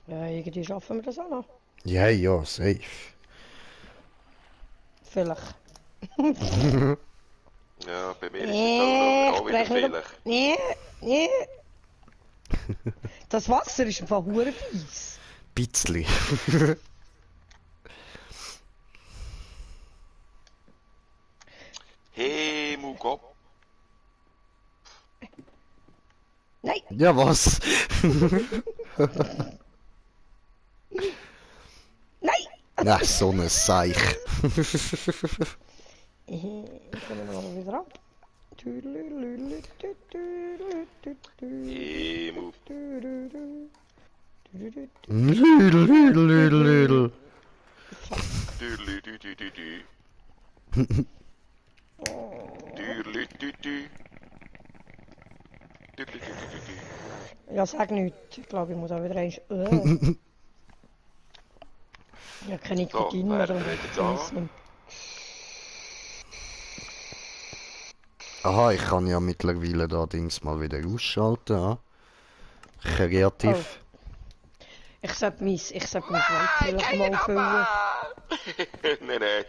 Ja, irgendwie schaffen wir das auch noch. Ja, safe. Vielleicht. Ja, bei mir ist Nee, es ich auch wieder spreche nicht. vielleicht. Nee. Das Wasser ist einfach hure fies. Bitzli. Gott. Nein. Ja, was? Nein. Na, so ein Seich. Ich komme noch wieder ab. Himmel. Lüdel. Dürlü-dü-dü-dü-dü. Dürlü-dü-dü. Dürlü-dü-dü-dü-dü. Ja, sag nichts. Ich glaube, ich muss auch wieder eins. Ja, kein Nikotin mehr. wer fängt jetzt an? Aha, ich kann ja mittlerweile da Dings mal wieder ausschalten. Ja. Kreativ. Ich sollte mein Wald vielleicht mal füllen. Nein.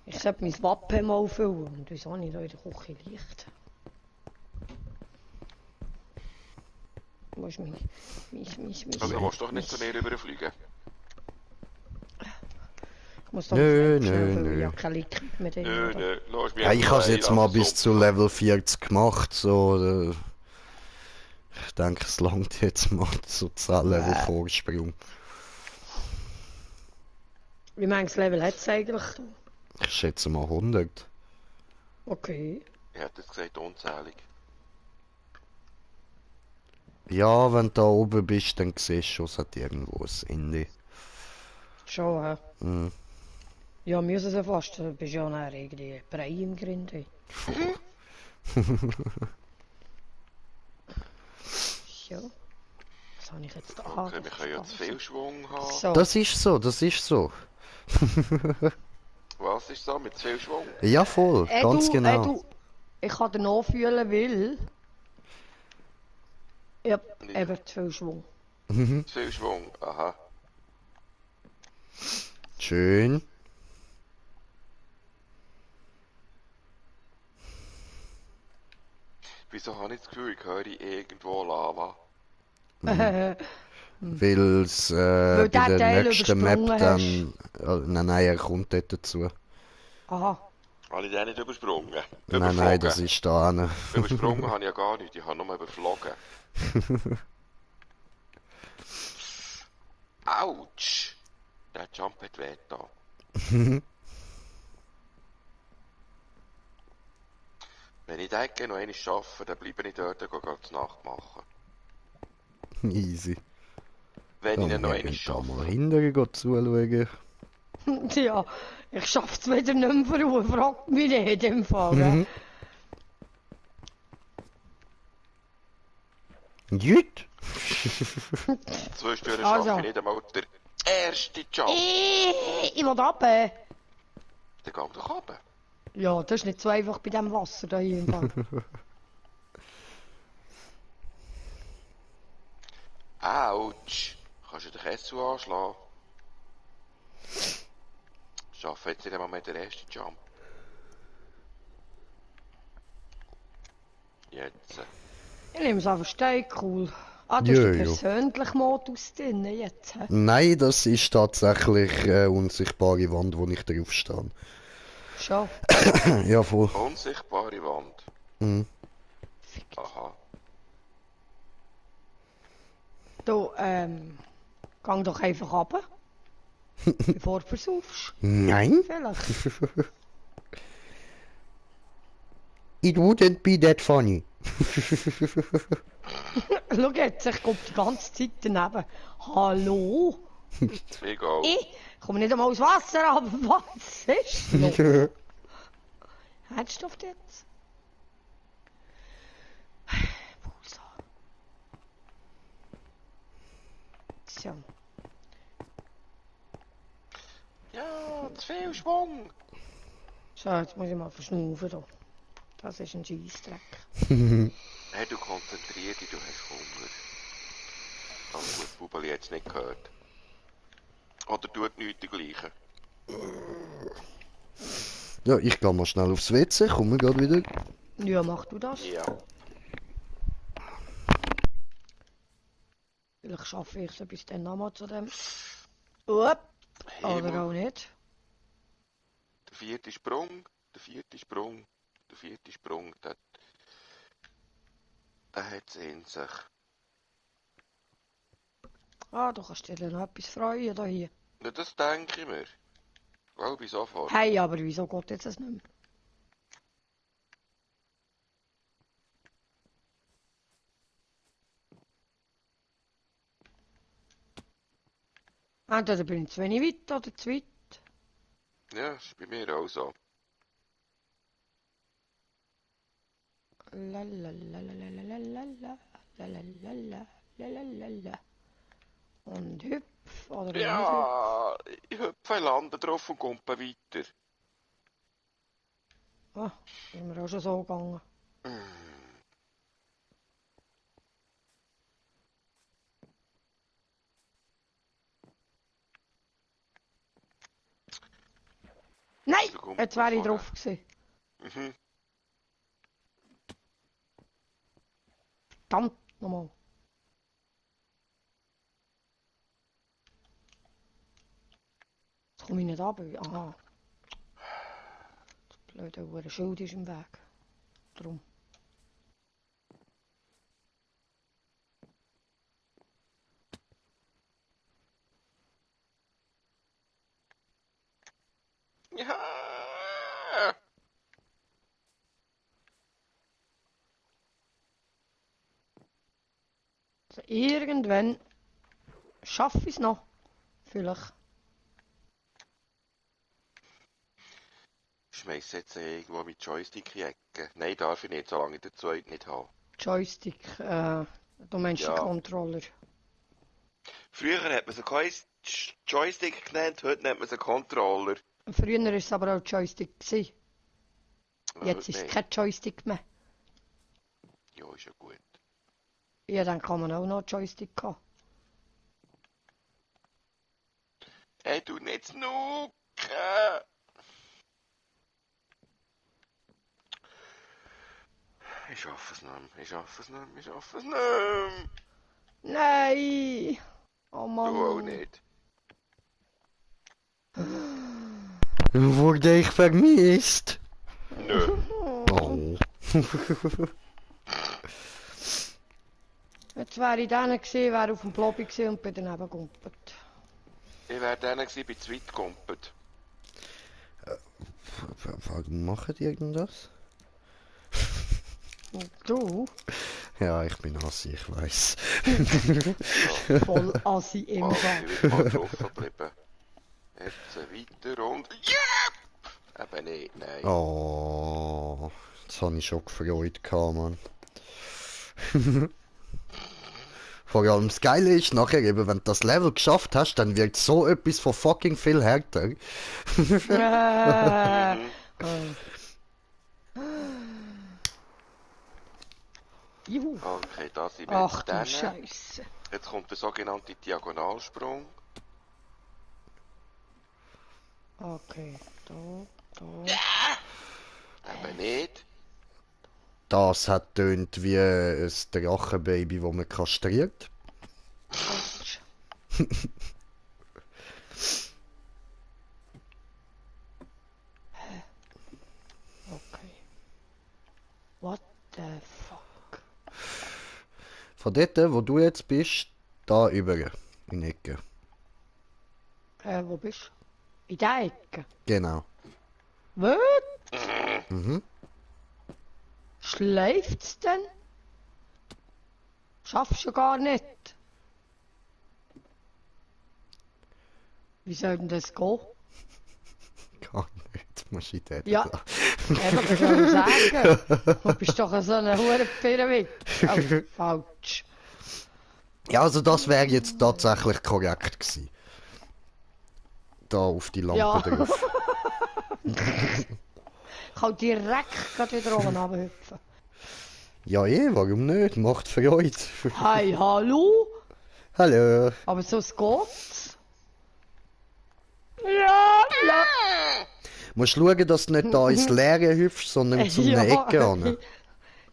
Ich sollte mein Wappen mal füllen. Und wieso nicht da in der Küche Licht? Wo ist mein... Also, du willst doch nicht zu mir rüberfliegen. Ich muss da Nö, schnell nö, füllen. nö. Ich habe kein Liquid mehr drin. Nö, lass mich Ja, ich habe es allein, jetzt mal lass bis es zu so. Level 40 gemacht. So, Ich denke, es langt jetzt mal zu 10 Level Vorsprung. Wie manches Level hat es eigentlich? Ich schätze mal 100. Okay. Ich hätte jetzt gesagt unzählig. Ja, wenn du da oben bist, dann siehst du schon, es hat irgendwo ein Ende. Schon, hä? Mhm. Ja, müssen sie fast. Du bist ja nachher irgendwie Brei im Grind. Hey. Ja. Was habe ich jetzt da? Ah, Okay, wir das können ja ist zu viel Schwung haben. so. Das ist so, das ist so. Was ist so mit zu viel Schwung? Ja, voll, ganz genau. Du, ich kann den nachfühlen, weil... Ich hab eben zu viel Schwung. Mhm. Zu viel Schwung, aha. Schön. Wieso habe ich das Gefühl, ich höre irgendwo Lava? Weil es Weil bei der der Teil nächsten Map übersprungen dann... nein, er kommt dort dazu. Aha. Habe ich den nicht übersprungen? Nein, das Überflogen. ist da eine. Übersprungen habe ich ja gar nicht, ich habe nur überflogen. Autsch! Der Jump hat weh da. Wenn ich denke, noch einmal arbeite, dann bleibe ich dort und gehe die Nacht machen. Easy. Wenn ich Kann ihn noch man einmal irgendwann mal arbeite. hinterher zuschauen. Ja, ich schaff's wieder nicht mehr voraus. Fragt mich nicht im Fall. Gell? Jut! 2 Stunden Also. schaffe ich nicht einmal der erste Jump. Ich will runter. Dann geh doch runter. Ja, das ist nicht so einfach bei dem Wasser da hier im Fall. Autsch! Kannst du den Kessel anschlagen? Schaffe jetzt nicht einmal mehr den ersten Jump. Jetzt. Ich nehme es einfach steil, cool. Ah, du hast Ja, den ja. persönlichen Modus drin jetzt. Hä? Nein, das ist tatsächlich eine unsichtbare Wand, wo ich drauf stehe. Schon. Ja, voll. Unsichtbare Wand. Mhm. Aha. Du, gang doch einfach runter. Bevor du versaufst. Nein, Vielleicht. it wouldn't be that funny. Schau jetzt, ich komme die ganze Zeit daneben. Hallo? Ich auch. Ich komme nicht einmal aus Wasser, aber was ist los? Ernsthaft jetzt? Pulsar. So. Ja, zu viel Schwung. So, jetzt muss ich mal verschnaufen. Da. Das ist ein Scheissdreck. Hey, du konzentrier dich, du hast Hunger. Oh gut, Bubeli jetzt nicht gehört. Oder tut nichts dergleichen. Ja, ich gehe mal schnell aufs WC, komme gerade wieder. Ja, mach du das. Ja. Vielleicht schaffe ich es bis dann nochmal zu dem. Upp. Oder Himmel. auch nicht. Der vierte Sprung, der vierte Sprung, der vierte Sprung, der hat es in sich. Ah, du kannst dir dann noch etwas freuen da hier. Ja, das denke ich mir. Glaube ich sofort. Hey, aber wieso geht jetzt das nicht mehr? Entweder bin ich zu wenig weit oder zu weit. Ja, das ist bei mir auch so. Lalalalalalalalalala. Und hüpf oder nicht hüpf. Ja, ich hüpfe, lande drauf und komme weiter. Ah, ist mir auch schon so gegangen. Nein, So kommt jetzt wäre ich vorne. drauf gewesen. Mhm. Verdammt nochmal. Jetzt komme ich nicht runter. Aha. Das blöde Schild ist im Weg. Drum. Also irgendwann schaffe ich es noch. Vielleicht. Schmeiß jetzt irgendwo mit Joystick in die Ecke. Nein, darf ich nicht, solange ich den zweiten nicht habe. Joystick, du meinst Ja. die Controller. Früher hat man sie Joystick genannt, heute nennt man sie Controller. Früher war es aber auch Joystick gewesen. Aber Jetzt heute ist es nicht. kein Joystick mehr. Ja, ist ja gut. Ja, dann kann man auch noch Joystick haben. Hey, du nicht snook! Ich schaffe es nicht mehr, ich schaffe es nicht mehr, ich schaffe es nicht mehr. Nein! Oh Du Mann. auch nicht. Wurde ich vermisst? Nö. Oh. Jetzt wäre ich dann gewesen, wäre auf dem Lobby gewesen und bin daneben gegumpelt. Ich wäre dann gewesen, bei zu weit gegumpelt. Warum machen die denn das? Und du? Ja, ich bin Assi, ich weiß. Voll assi im Oh, Fall. ich bin mal drauf geblieben. Jetzt weiter und... Ja! Eben nicht, nein. Oh, jetzt habe ich schon gefreut gehabt, Mann. Vor allem das Geile ist, nachher eben, wenn du das Level geschafft hast, dann wird so etwas von fucking viel härter. Juhu. Okay, da sind wir Ach jetzt du drin. Scheiße. Jetzt kommt der sogenannte Diagonalsprung. Okay, da. Eben nicht. Das hat tönt wie ein Drachenbaby, das man kastriert. Autsch. Okay. What the fuck? Von dort, wo du jetzt bist, da über in die Ecke. Wo bist du? In der Ecke? Genau. Was? Mhm. Schleift's denn? Schaffst du gar nicht. Wie soll denn das gehen? Gar nicht. Musst du dort Ja. da. Eben, kannst du auch sagen. Du bist doch so eine hure Pyramid. Oh, falsch. Ja, also das wäre jetzt tatsächlich korrekt gewesen. Da auf die Lampe Ja. drauf. Ich kann direkt grad wieder oben runterhüpfen. Ja, warum nicht? Macht Freude. Hi, hallo? Hallo. Aber so geht's. Ja, ja. Musst schauen, dass du nicht da ins Leere hüpfst, sondern zu einer Ja. Ecke an.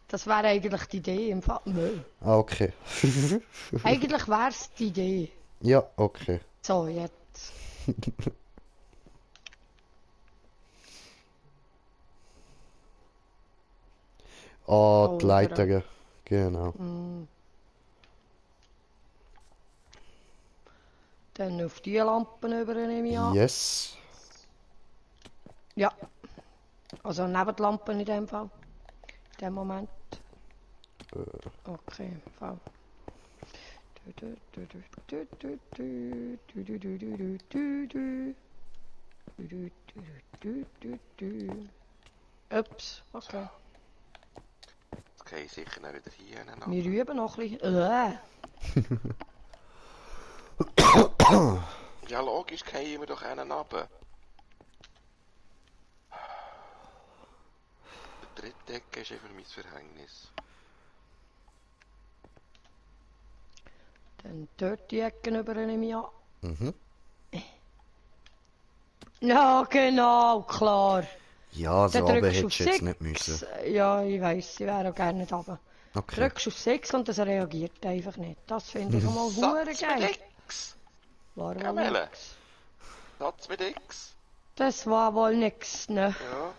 Das wäre eigentlich die Idee im Fall. Nö. Ah, okay. Eigentlich wär's die Idee. Ja, okay. So, jetzt. Ah, Oh, die Leiter. Genau. Dann auf die Lampen über nehme ich an. Yes. Ja. Also neben die Lampen in dem Fall. In dem Moment. Okay, Fall. Ups, okay. Jetzt gehe ich sicher nicht wieder hier hin. Wir üben noch ein bisschen. Ja, logisch, gehen wir doch einen runter. Der dritte Ecke ist einfach mein Verhängnis. Dann dort die Ecken über nehme ich an. Mhm. Ja, genau, klar. Ja, so Dann runter drückst du hättest du jetzt nicht müssen. Ja, ich weiss, ich wäre auch gerne nicht runter. Okay. Drückst auf 6 und das reagiert einfach nicht. Das finde ich einmal hure Satz geil. mit X! War wohl Kamelle. nix. Satz mit X! Das war wohl nix, ne? Ja.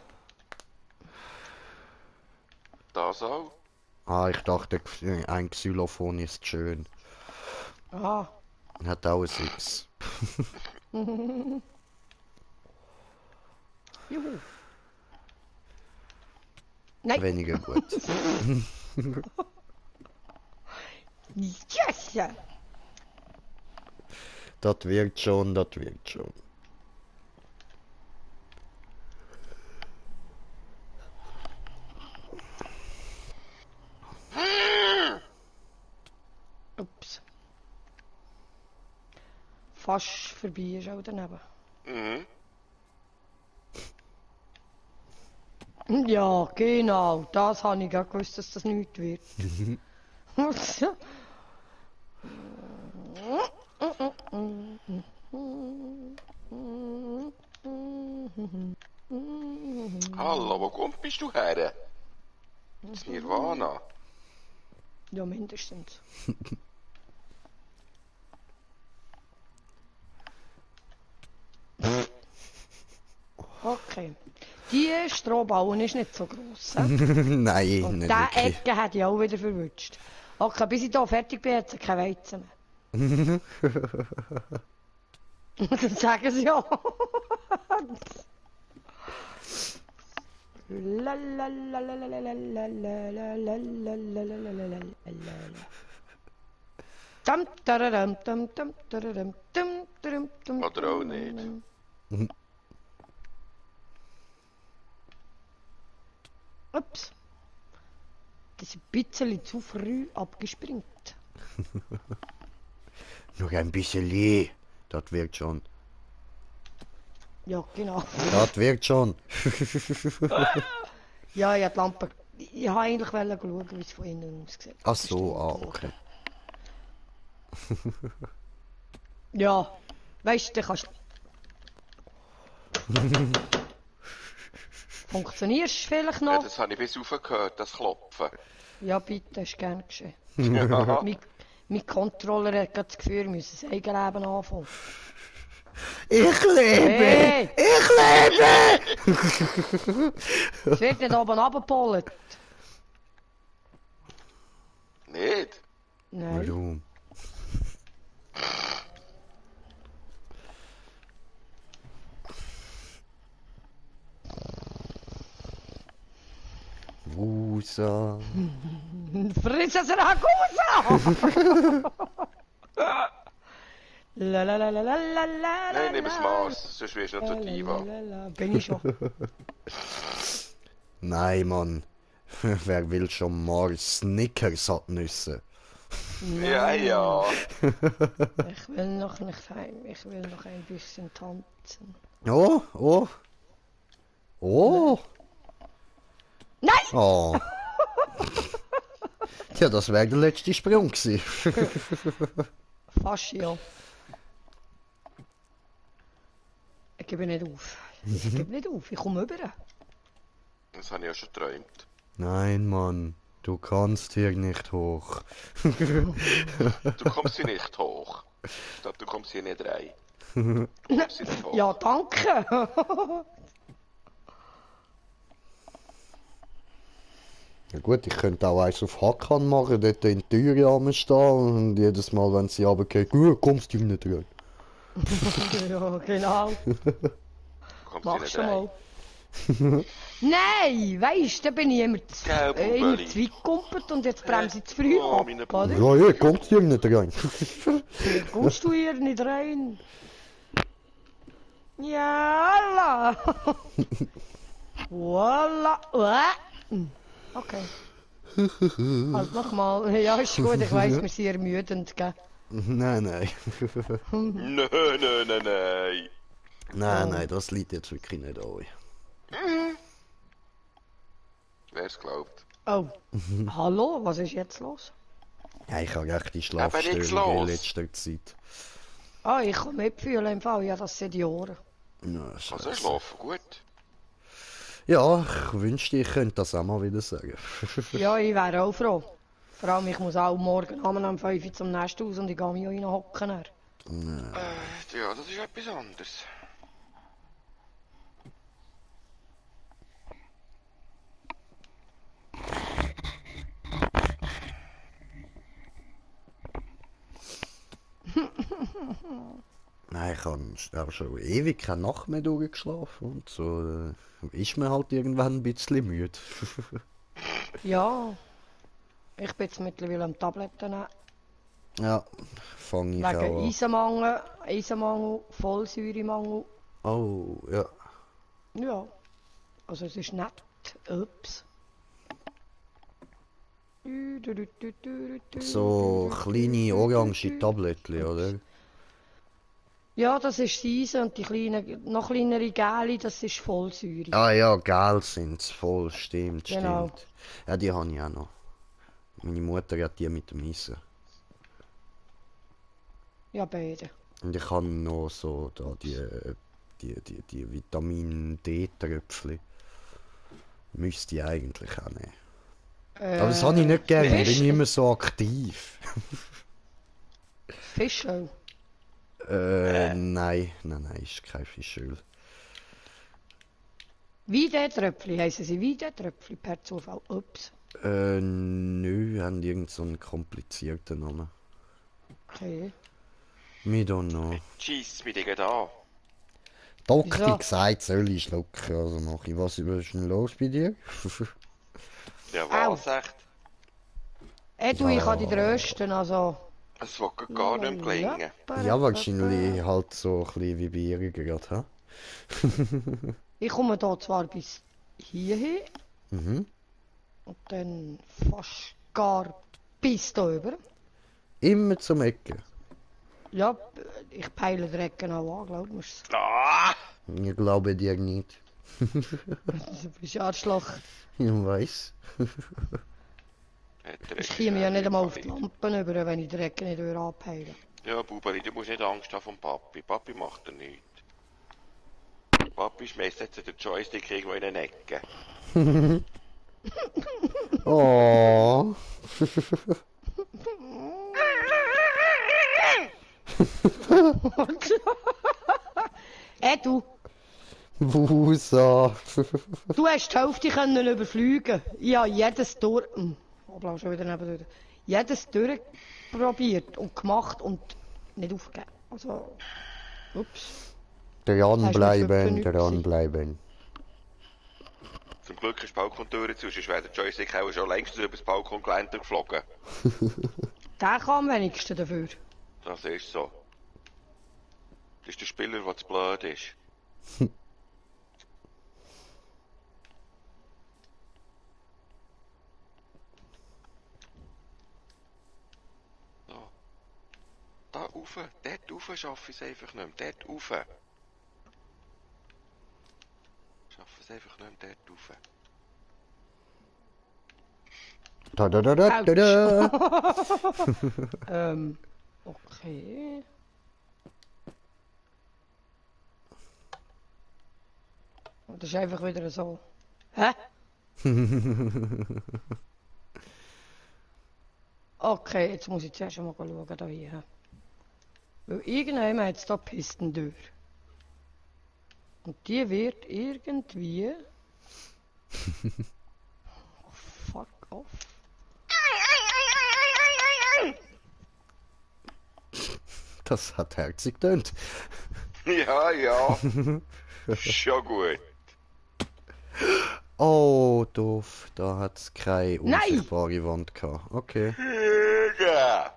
Das auch. Ah, ich dachte, ein Xylophon ist schön. Aha. Hat auch ein 6. Juhu. Nein. Weniger gut. Yes! Das wird schon, das wird schon. Ups. Fast vorbei ist auch daneben. Mhm. Ja, genau. Das habe ich gerade gewusst, dass das nichts wird. Hallo, wo kommst bist du her? Das Nirvana. Ja, mindestens. Okay. Die Strohballen ist nicht so gross. Nein, Und nicht diese wirklich. Ecke hat ich auch wieder verwünscht. Okay, bis ich hier fertig bin, hat sie kein Weizen mehr. Dann sagen sie ja. Dum, tararam, dum, dum, tararam, dum, dum, dum, Oder auch nicht. Ups. Das ist ein bisschen zu früh abgespringt. Nur ein bisschen. Das wird schon. Ja, genau. Das wird schon. Ja, ich habe die Lampe. Ich wollte eigentlich schauen, wie es von innen aussieht. Ach so, okay. Ja, weißt du, dann kannst Funktionierst du vielleicht Ja, noch? das habe ich bis rauf gehört, das Klopfen. Ja, bitte, ist gern geschehen. Ja. Mein Controller hat gerade das Gefühl, wir müssen das Eigenleben anfangen. Ich lebe! Hey! Ich lebe! Es wird nicht oben runtergepollt. Nicht? Nein. Warum? Wusa. Prinsesse Ragusa! La la la la la la la. Nein, nimm es Maß, sonst wirst du noch zur Diva. Bin ich schon. Nein, Mann. Wer will schon mal Snickers hat Nüsse? Ja, ja. Ich will noch nicht heim. Ich will noch ein bisschen tanzen. Oh, oh. Oh. Nein! Oh. Tja, das wäre der letzte Sprung gewesen. Fast ja. Ich gebe nicht auf. Ich gebe nicht auf. Ich komme rüber. Das habe ich ja schon geträumt. Nein, Mann. Du kannst hier nicht hoch. Du kommst hier nicht hoch. Statt du kommst hier nicht rein. Du kommst hier nicht hoch. Ja, danke. Ja gut, ich könnte auch eins auf Hakan machen, dort in die Türe stehen und jedes Mal, wenn sie runtergeht, kommst du nicht rein. Ja, genau. Du kommst hier Mach nicht schon rein. mal. Nein, weisst, da bin ich immer zu, Gell, immer Bubeli. zu weit gekumpelt und jetzt bremse ich zu früh Oh, ab, meine oder? Ja, ja, kommst hier nicht rein. Hier kommst du hier nicht rein. Ja, Allah. Voila. Okay. Also nochmal. Ja, ist gut, ich weiss, wir sind ermüdend, gell? Nein, nein. Nein, nein, nein, nein. Nein, nein, das liegt jetzt wirklich nicht an euch. Wer es glaubt. Oh. Hallo, was ist jetzt los? Ja, ich habe rechte nichts Schlafstörungen in los. letzter Zeit. Ah, ich kann mitfühlen im Fall, ja, das sind die Ohren. Ja, Also Scheiße. schlafen, gut. Ja, ich wünschte, ich könnte das auch mal wieder sagen. Ja, ich wäre auch froh. Vor allem, ich muss auch morgen um 5 Uhr zum Nest aus und ich gehe mich auch reinhocken. Ja, das ist etwas anderes. Nein, ich habe auch schon ewig keine Nacht mehr durchgeschlafen und so ist man halt irgendwann ein bisschen müde. Ja, ich bin jetzt mittlerweile am Tabletten nehmen. Ja, fange ich Wegen auch an. Eisenmangel, Folsäuremangel. Oh, ja. Ja, also es ist nett. Ups. So kleine orange Tablettchen, oder? Ja, das ist das Eisen und die kleinen, noch kleinere Gäli, das ist Folsäure. Ah ja, gel sind's, voll, stimmt, Genau. stimmt. Ja, die habe ich auch noch. Meine Mutter hat die mit dem Eisen. Ja, beide. Und ich habe noch so da die Vitamin D-Tröpfchen. Müsste ich eigentlich auch nehmen. Aber das habe ich nicht gern, bin ich immer so aktiv. Fischöl. Nein, ist kein Fischöl. Weidentröpfchen, heissen sie Weidentröpfchen per Zufall. Ups. Nö, haben irgend so einen komplizierten Namen. Okay. We don't know. Schießt mich Digga da. Doktor Wieso? gesagt, soll ich schlucken, also mache ich. Was ist denn los bei dir? Ja, Au. was echt? Du, ich kann dich trösten, also... Es will gar nicht mehr gelingen. Ja, wahrscheinlich halt so ein bisschen wie bei ihr gerade, hä? Ich komme hier zwar bis hierhin Mhm. und dann fast gar bis da über. Immer zum Ecken. Ja, ich peile den Recken auch an, glaub mir's. Ah! Ich glaube dir nicht. Du bist ein Arschloch. Ich weiß. Ich komme ja nicht einmal auf die Lampen über, wenn ich den Recken nicht anpeile. Ja, Bubeli, du musst nicht Angst haben vom Papi. Papi macht dir nichts. Papi schmeißt jetzt den Joystick irgendwo in eine Ecke. Oh. Du, Wusa. du hast die Hälfte können überfliegen. Ja, jedes durch... Oh, schon wieder neben jedes durchprobiert und gemacht und nicht aufgegeben. Also... Ups. Dranbleiben, Das ist dranbleiben. Zum Glück ist die Balkontür zu, sonst wäre der Joystick auch schon längst über das Balkongeländer geflogen. Der kann am wenigsten dafür. Das ist so. Das ist der Spieler, der zu blöd ist. So. Da rauf, dort rauf schaffe ich es einfach nicht mehr. Dort rauf. Schaffe es einfach nicht mehr dort rauf. Da da da da da da. Okay. Und das ist einfach wieder so. Hä? Okay, jetzt muss ich zuerst mal schauen, da hier. Weil irgendjemand hat da Pistentür. Und die wird irgendwie... Oh, fuck off. Das hat herzig getönt. Ja, ja. Schon gut. Oh, doof. Da hat's keine Nein! unsichtbare Wand gehabt. Okay. Ja.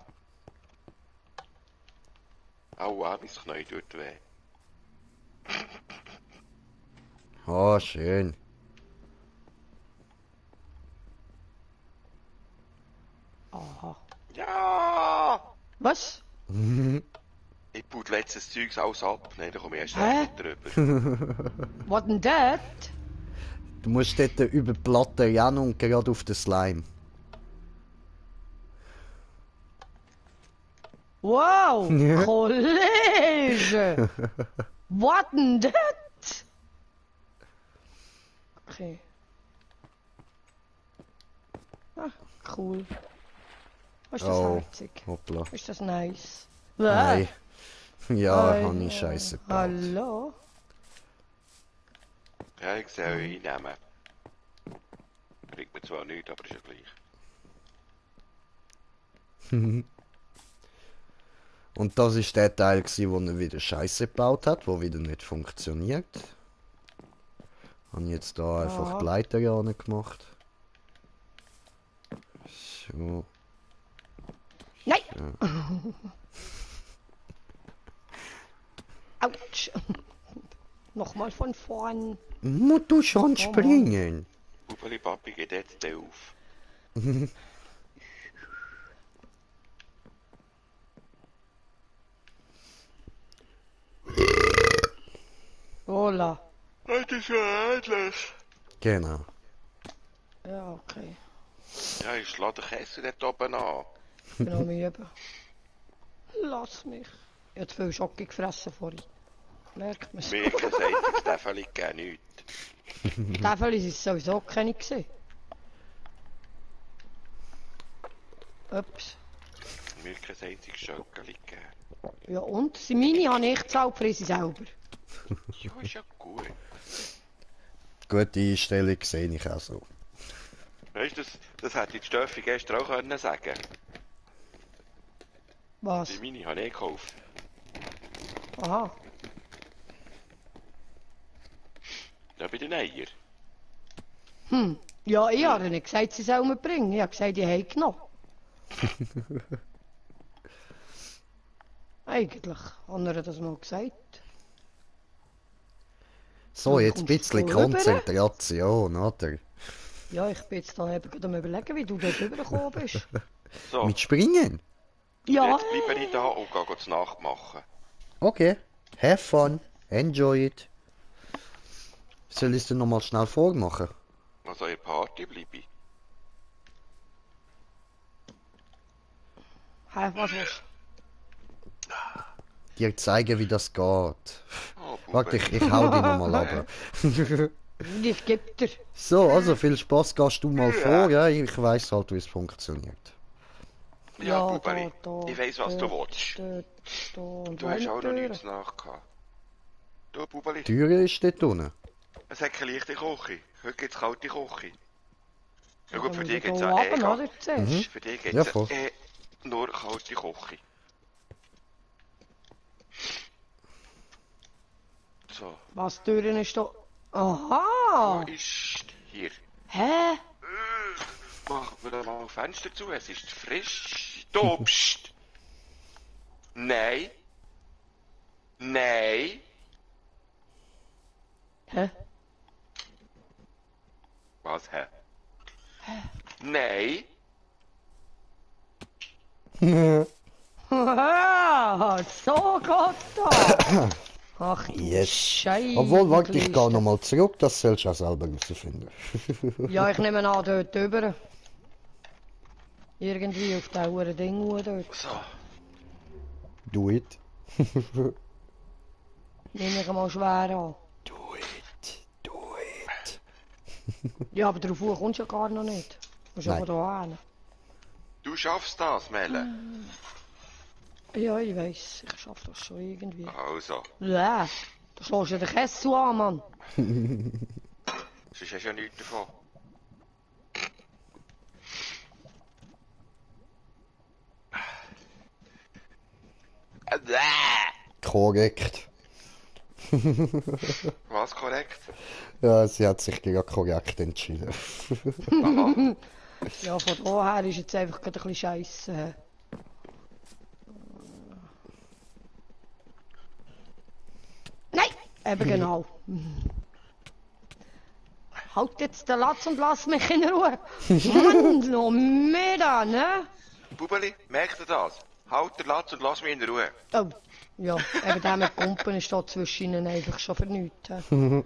Aua, mein Knie tut weh. Oh, schön. Aha. Ja! Was? Ich pudle jetzt das Zeugs alles ab. Nein, da komme ich erst Hä? nicht drüber. Was denn das? Du musst dort über die Platte ran und gerade auf den Slime. Wow, Ja. Kollege! Was denn das? Okay. Ah, cool. Ist das Oh. herzig? Hoppla. Ist das nice? Nein. Ja, Hi. habe ich Scheiße gebaut. Hallo? Ja, ich soll ihn einnehmen. Kriegt mir zwar nichts, aber ist ja gleich. Und das ist der Teil, wo er wieder Scheiße gebaut hat, wo wieder nicht funktioniert. Habe jetzt da einfach Aha. die Leiter ran gemacht. So. Nein! Ja. Autsch. Nochmal von vorn. Musst du schon springen? Bubeli Papi geht jetzt auf. Hola. Das ist ja endlich. Genau. Ja, okay. Ja, ich lade den Kessel dort oben an. Ich bin auch müde. Lass mich. Ich habe zu viel Schocke gefressen vorhin. Merkt man es. Mirke sagt, ich darf völlig gerne nichts. Tafel ist es sowieso keine gesehen. Ups. Mirke sagt, ich Schöckeli gegeben. Ja und? Sie meine habe ich gezahlt, für sie selber. Ja, ist ja gut. Gute Einstellung sehe ich auch so. Weißt du, das hätte die Steffi gestern auch können sagen. Was? Die meine habe ich gekauft. Aha. Ja, bei den Eier. Ja, ich habe nicht gesagt, sie soll mir bringen. Ich habe gesagt, ich habe genommen. Eigentlich haben wir das mal gesagt. So, Ja, jetzt ein kommst du bisschen voll rüber? Konzentration, oder? Ja, ich bin jetzt da eben gerade am überlegen, wie du dort rübergekommen bist. So, Mit Springen? Ja, jetzt bleibe ich da und gehe die Nacht machen. Okay. Have fun. Enjoy it. Soll ich es dir nochmal schnell vormachen? Also in der Party bleibe ich. hä, was willst Dir zeigen, wie das geht. Oh, Warte, Bubeli. ich hau die nochmal ab. du? Ich geb dir. So, also viel Spaß, gehst du mal vor, ja? Ich weiss halt, wie es funktioniert. Ja, Bubeli, da, ich weiss, was du willst. Da und Du hast auch noch weiter. nichts nachgehabt. Du, Bubeli, Die Tür ist dort unten. es hat keine leichte Küche. Heute gibt es kalte Küche. Ja gut, Dann für muss dich ich gibt es da ja runter, oder? Zuerst. Für dich gibt Ja, es voll. nur kalte Küche. So, Was, die Türen ist da... Aha! wo ist hier? Hä? Mach wieder mal Fenster zu, es ist frisch. Du, pst! Nein. Nein. Hä? Was, hä? Nein. Haha, so geht das! Ach, du Yes. Scheiße. Obwohl, warte, ich gehe nochmal zurück, das sollst du auch selber herausfinden. Ja, ich nehme an, dort drüber. Irgendwie auf der hohen Ding dort. So, Do it. Nehme ich mal schwer an. Do it. Do it. Ja, aber drauf hoch kommst du ja gar noch nicht. Du musst Nein. aber da hin. du schaffst das, Melle. Ja, ich weiss, ich schaff das schon irgendwie. Also, Ja, da schlägst du den Kessel an, Mann. sonst hast du ja nichts davon. Korrekt. Was korrekt? Ja, sie hat sich gegen korrekt entschieden. Aha. Ja, von daher ist jetzt einfach gerade ein bisschen scheisse. Nein, eben genau. Halt jetzt den Latz und lass mich in Ruhe. Mann, noch mehr da, ne? Bubeli, merkt ihr das? Halt den Latz und lass mich in Ruhe. Oh, ja, eben der mit Pumpen ist da zwischen ihnen einfach schon für nichts. hä?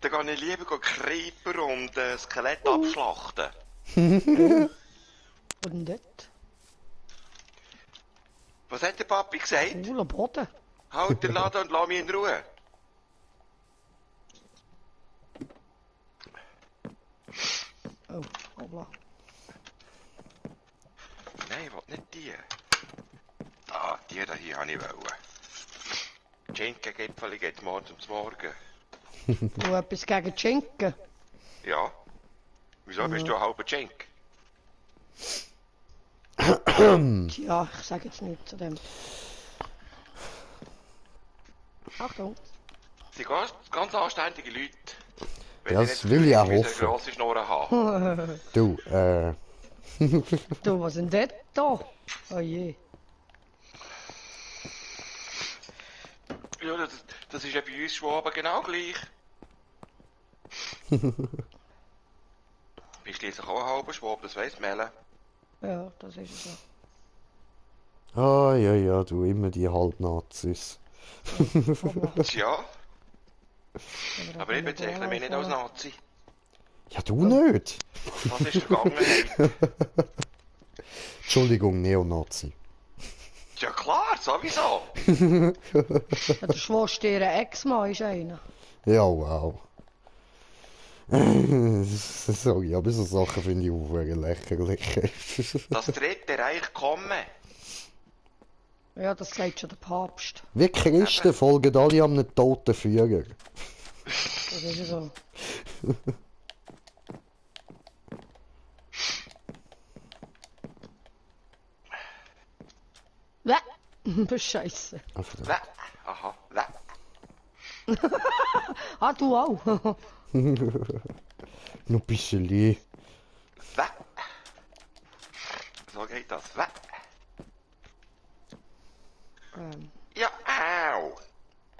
Dann gehe ich lieber Creeper und Skelett abschlachten. Und dort? Was hat der Papi gesagt? Cooler Boden. Halt den Laden und lass mich in Ruhe. Oh, hoppla. Nein, ich will nicht die. Ah, die da hier habe ich wollen. Schinken-Gipfeli geht morgen zum Morgen. Du etwas gegen die Schinken? Ja. Wieso bist du ein halber Schenk? Tja, ich sage jetzt nichts zu dem. Achtung. Sie sind ganz anständige Leute. Wenn Das ihr jetzt will ich auch eine hoffen. grosse Schnurren haben. Du, Du, was ist denn das da? Oh je. Ja, das ist ja bei uns Schwaben genau gleich. Bist schließlich auch ein halber Schwab, das weiss Melle. Ja, das ist es so. ah, ja, ja, du, immer die Halbnazis. Tja, aber ich bezeichne mich nicht als Nazi. Ja, du nicht. Das ist Vergangenheit. Entschuldigung, Neonazi. Ja klar, sowieso. Ja, der Schwester Ex-Mann ist einer. Ja, wow. Sorry, aber so Sachen finde ich auch wirklich lächerlich. Das dritte Reich komme. Ja, das sagt schon der Papst. Wir Christen folgen alle einem toten Führer. Das ist ja so. Scheiße. Lä. Aha, lä. Ah, du auch. Noch ein bisschen. Lä. So geht das. Lä. Ja, au.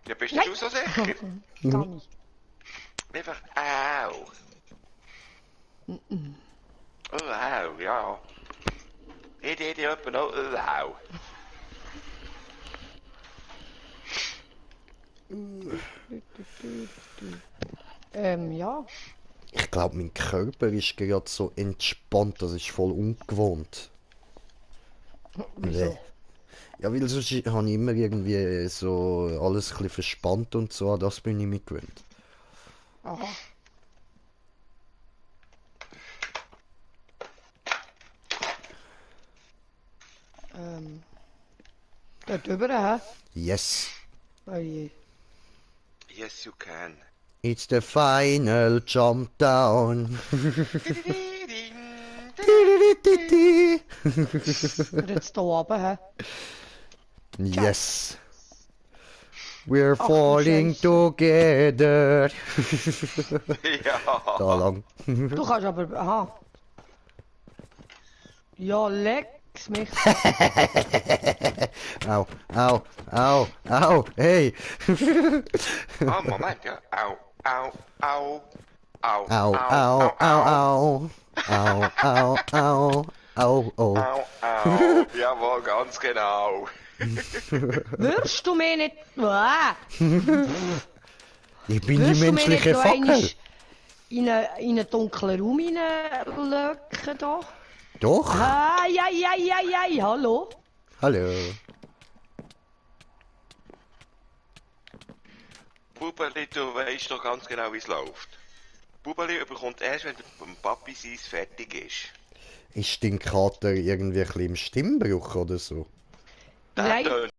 Ja, bist du so sicher? Gar nicht. Einfach au. Oh, au, ja. Ich deed die etwa noch au. Ja. Ich glaube, mein Körper ist gerade so entspannt, das ist voll ungewohnt. Wieso? Ja, weil sonst habe ich immer irgendwie so alles ein bisschen verspannt und so, an das bin ich mich gewöhnt. Aha. Dort drüber, hä? Yes, Oh je. Yes, you can. it's the final jump down. Und jetzt da oben, hä? Yes. We're Ach, du falling Scheisse. together. Ja. Da lang. Du kannst aber... Aha. Ja, leck's mich. Au, au, au, au, hey. Ah, Moment, ja. Au, au, au. Au, Au, au, au, au. Au, au, au. Au, au. Au, au. Jawohl, ganz genau. Würdest du mich nicht... Ah, Ich bin die würdest du mich nicht menschliche noch Fackel. einmal in einen dunklen Raum hineinlöcken da? Doch. Ai, ai, ai, ai, ai, hallo? Hallo. Bubeli, du weißt doch ganz genau, wie es läuft. Bubeli bekommt erst, wenn der Papi sein fertig ist. Ist dein Kater irgendwie ein bisschen im Stimmbruch oder so? Der Nein. tönt-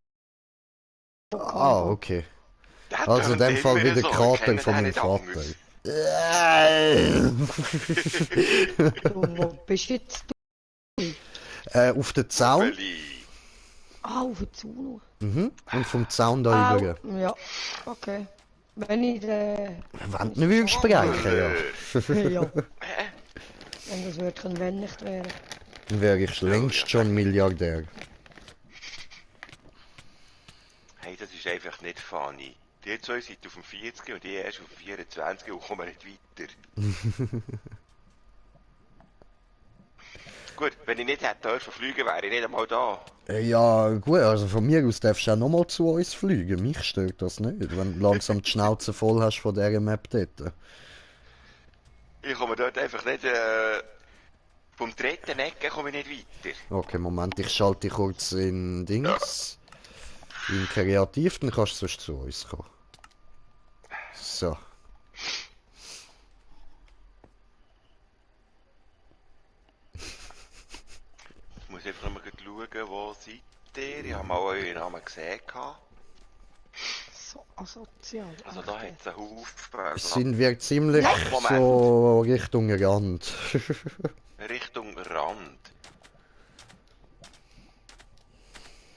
Ah, okay. der Also in tönt dem Fall immer wie der so, ich Kater kenne von den meinem nicht Vater. anders. Du, wo bist du jetzt? Auf den Zaun. Bubeli. Ah, auf den Zaun. Mhm. Und vom Zaun da rüber. Ja, okay. Wenn ich den... Wenn du willst sprechen, ja. Ja, Hä? wenn das wirklich wenn nicht wäre. Dann wäre ich längst schon Milliardär. Hey, das ist einfach nicht funny. Die zwei sind auf dem 40 und die erst auf dem 24 und kommen nicht weiter. Gut, wenn ich nicht hätte dürfen fliegen, wäre ich nicht einmal da. Ja, gut, also von mir aus darfst du auch nochmal zu uns fliegen. Mich stört das nicht, wenn du langsam die Schnauze voll hast von dieser Map dort. Ich komme dort einfach nicht, vom dritten Ecke komme ich nicht weiter. Okay, Moment, ich schalte dich kurz in Dings. In Kreativ, dann kannst du sonst zu uns kommen. So. Ich muss einfach noch mal schauen, wo seid ihr? Ich habe mal euren Namen gesehen. So asozial. Also da hat es einen Haufen. Sind wir ziemlich Moment. so Richtung Rand. Richtung Rand.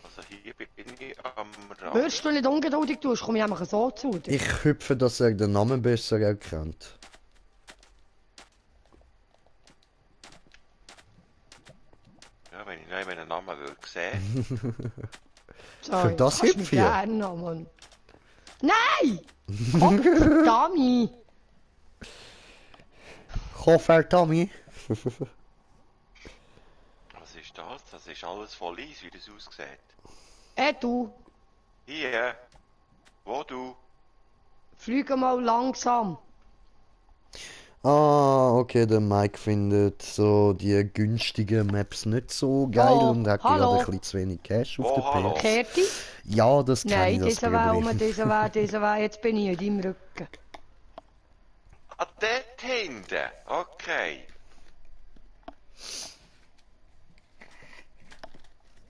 Also hier bin ich am Rand. Würdest du nicht ungeduldig tust, komme ich einfach so zu dir. Ich hüpfe, dass er den Namen besser erkennt. Ja, wenn ich noch einen Namen will sehen. So, Für das kannst du mich Hüpf hier? gerne noch, Mann. Nein! Kopfdami! Koffer Tommy. Was ist das? Das ist alles voll Eis, wie das aussieht. Du, Hier. Wo du? fliege mal langsam. Ah, okay, der Mike findet so die günstigen Maps nicht so geil Oh, und hat hallo. gerade ein bisschen zu wenig Cash auf Oh, der hallo. PS. Kerti? Ja, das kenne Nein, ich, das dieser Weg, Problem. dieser Weg, jetzt bin ich in deinem Rücken. Ah, dort hinten. Okay.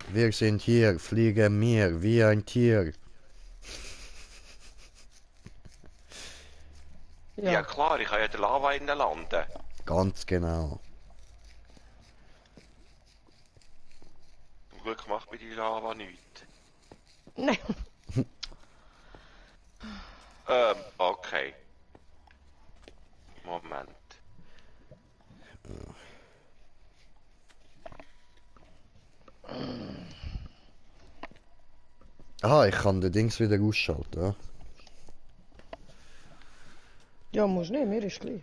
Wir sind hier, fliegen mir wie ein Tier. Ja, klar, ich kann ja in der Lava innen landen. Ganz genau. Zum Glück macht mir die Lava nichts. Nein. Okay. Moment. Ah, ich kann den Dings wieder ausschalten. Ja? Ja, musst nicht, mir ist gleich.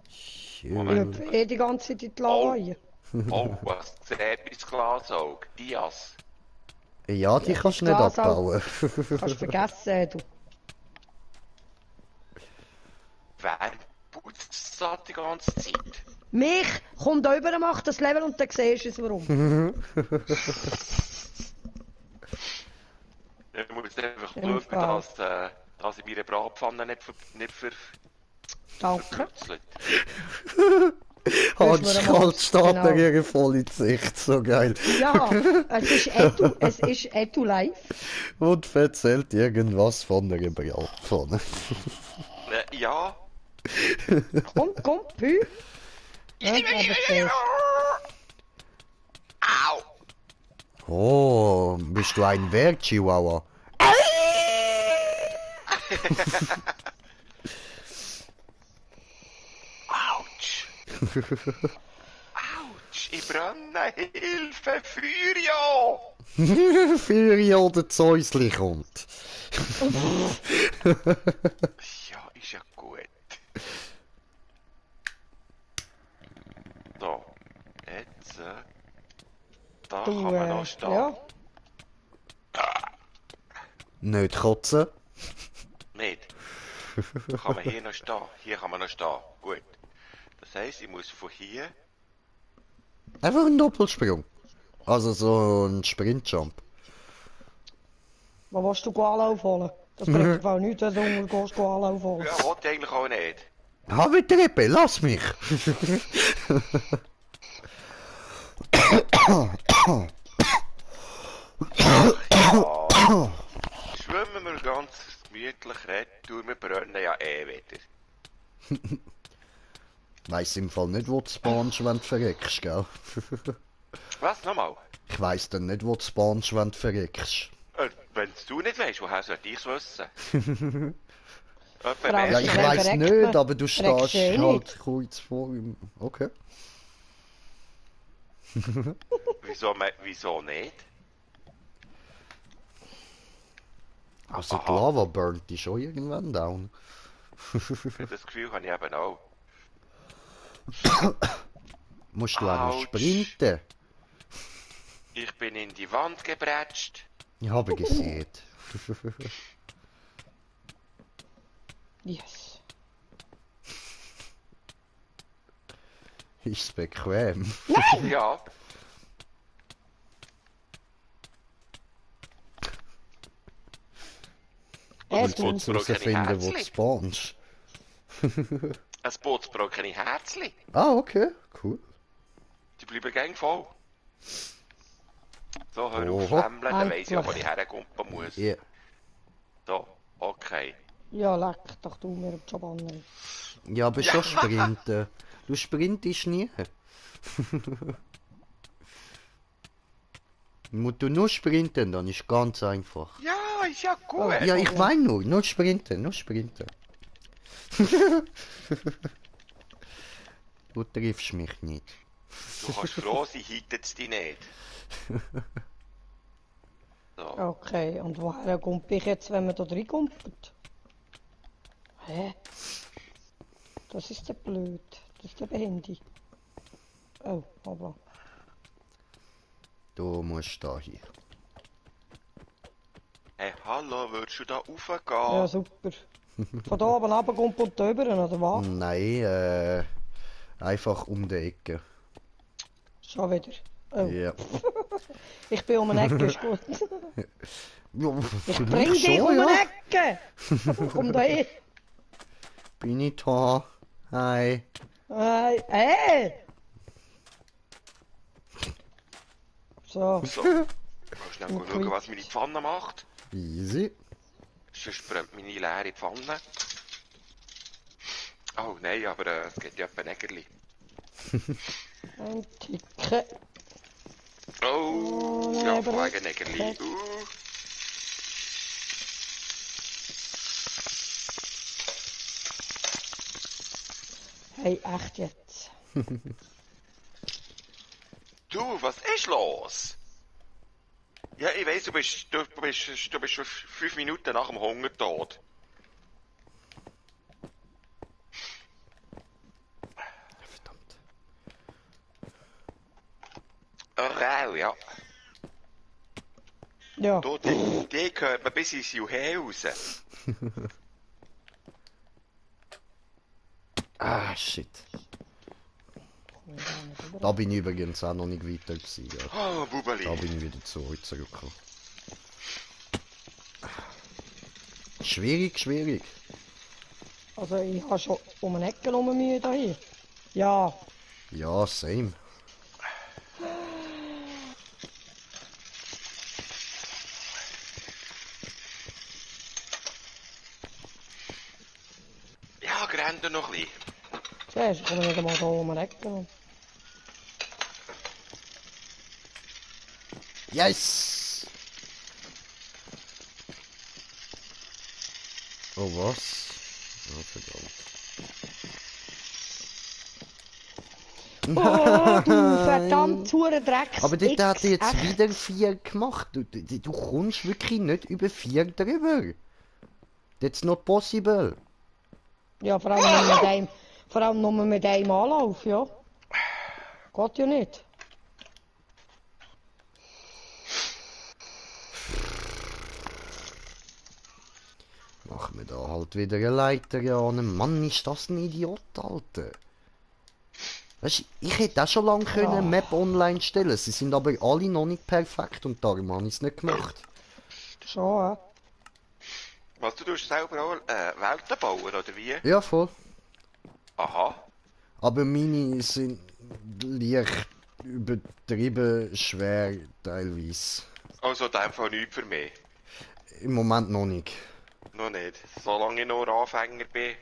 Ich Moment. hüpfe die ganze Zeit in die Lava rein. Oh, was sieht mein Glasauge? Dias. Ja, die kannst du nicht Glas auch. abbauen. Kannst vergessen, du. Wer putzt das die ganze Zeit? Mich kommt rüber, macht das Level und dann siehst du es, warum. Ich muss einfach Im schauen, Fall. dass ich meine Bratpfanne nicht Danke. verputzelt. Hans mir einmal- Kalt steht genau. mir ihre volle Sicht, so geil. Ja, es ist Edu live. Und erzählt irgendwas von einer Bratpfanne. Ja. Komm, Pü. Ja, aber zuerst. Au! Oh, bist du ein Wehrchihuahua? Autsch! Autsch! Ich brenne! Hilfe! Feuer! Für oder Zeusli kommt. Ja, ist ja gut. So. Jetzt. Da Du, kann man noch stehen. ja. Nicht kotzen. Nicht. Kann man hier noch stehen. Hier kann man noch stehen. Gut. Das heisst, ich muss von hier. Einfach ein Doppelsprung. Also so ein Sprintjump. Wo willst du Anlauf holen? Das bringt im Fall nichts, wenn du unten gehst, Anlauf holen. Ja, wollte ich eigentlich auch nicht. Habe Treppe, lass mich. Schwimmen wir ganz gemütlich retour, wir brennen ja eh wieder. Weiss im Fall nicht, wo du spawnst, wenn du verreckst, gell? Was, nochmal? Ich weiss dann nicht, wo du spawnst, wenn du verreckst. Wenn du nicht weißt, woher sollte ich es wissen? Jemand Vor allem- Ja, mehr? ich Wenn weiss verreckt nicht, man, aber du verreckst stehst du eh halt kurz vor ihm. Okay. Wieso nicht? Also die Aha. Lava burnt die schon irgendwann down. Für das Gefühl habe ich eben auch. Musst du auch noch Autsch. sprinten? Ich bin in die Wand gebrätscht. Ich habe gesehen. Yes. Ist's bequem? Ja. Es Jetzt muss. musst du herausfinden, wo du Herzli. spawnst. Ein putzbrochene Herzli. Ah, okay, cool. Die bleiben gang voll. So, hör auf Oho. Lämmeln, dann weiss ich auch, wo Endlich. ich herkumpen muss. Ja. So, okay. Ja, leck doch du mir Job an. Ja, aber schon sprinten. Du sprintest nie. Musst du nur sprinten, dann ist ganz einfach. Ja, ist ja gut. Ja, ich meine nur sprinten, nur sprinten. Du triffst mich nicht. Du kannst froh sein, hittet es dich nicht. So. Okay, und woher kommt ich jetzt, wenn man da reinkumpelt? Hä? Das ist der blöd. Das ist der Handy. Oh, aber. Du musst da hin. Hey, hallo, würdest du da raufgehen? Ja, super. Von da oben runterkumpelt und drüber, oder was? Nein, einfach um die Ecke. Schon wieder. Oh, Ja. ich bin um eine Ecke, ist gut. Ja, Ich bring vielleicht dich um schon, eine ja. Ecke! Komm da hin. Bin ich da? Hi. Hey! So, So. Mal schnell Und schauen, was quietscht. meine Pfanne macht. Easy. Sonst brennt meine leere Pfanne. Oh nein, aber es geht ja etwa Nägerli. ein Ticken. Oh, Oh, ja, nein, von aber wegen Nägerli. okay. Hey, echt jetzt? Du, was ist los? Ja, ich weiss, du bist schon 5 Minuten nach dem Hungertod. Verdammt. Ja. Ja, Du, die gehört man bis ins Juhe raus. Ah, shit. Da bin ich übrigens auch noch nicht weiter gewesen. Ja. Oh, Da Bubeli. bin ich wieder zurückgekommen. Schwierig, schwierig. also ich habe schon um eine Ecke rum Mühe da hier. Ja, Ja, same. Ja, grennt noch ein bisschen. siehst du, ich komme nicht einmal da um eine Ecke rum. Yes! Oh, was? Oh, verdammt. Oh, du verdammt hure Drecks. Aber dort hat er jetzt echt. wieder 4 gemacht. Du kommst wirklich nicht über 4 drüber. That's not possible. Ja, vor allem nur mit einem Anlauf, ja. Geht ja nicht. Machen wir da halt wieder eine Leiter an. Mann, ist das ein Idiot, Alter. Weißt, ich hätte auch schon lange können eine Map online stellen. Sie sind aber alle noch nicht perfekt und darum habe ich es nicht gemacht. Schon, ja. Was, du tust selber auch Welten bauen, oder wie? Ja, voll. Aha. Aber meine sind leicht übertrieben schwer teilweise. Also in dem Fall nichts für mich. Im Moment noch nicht. Noch nicht. Solange ich noch Anfänger bin.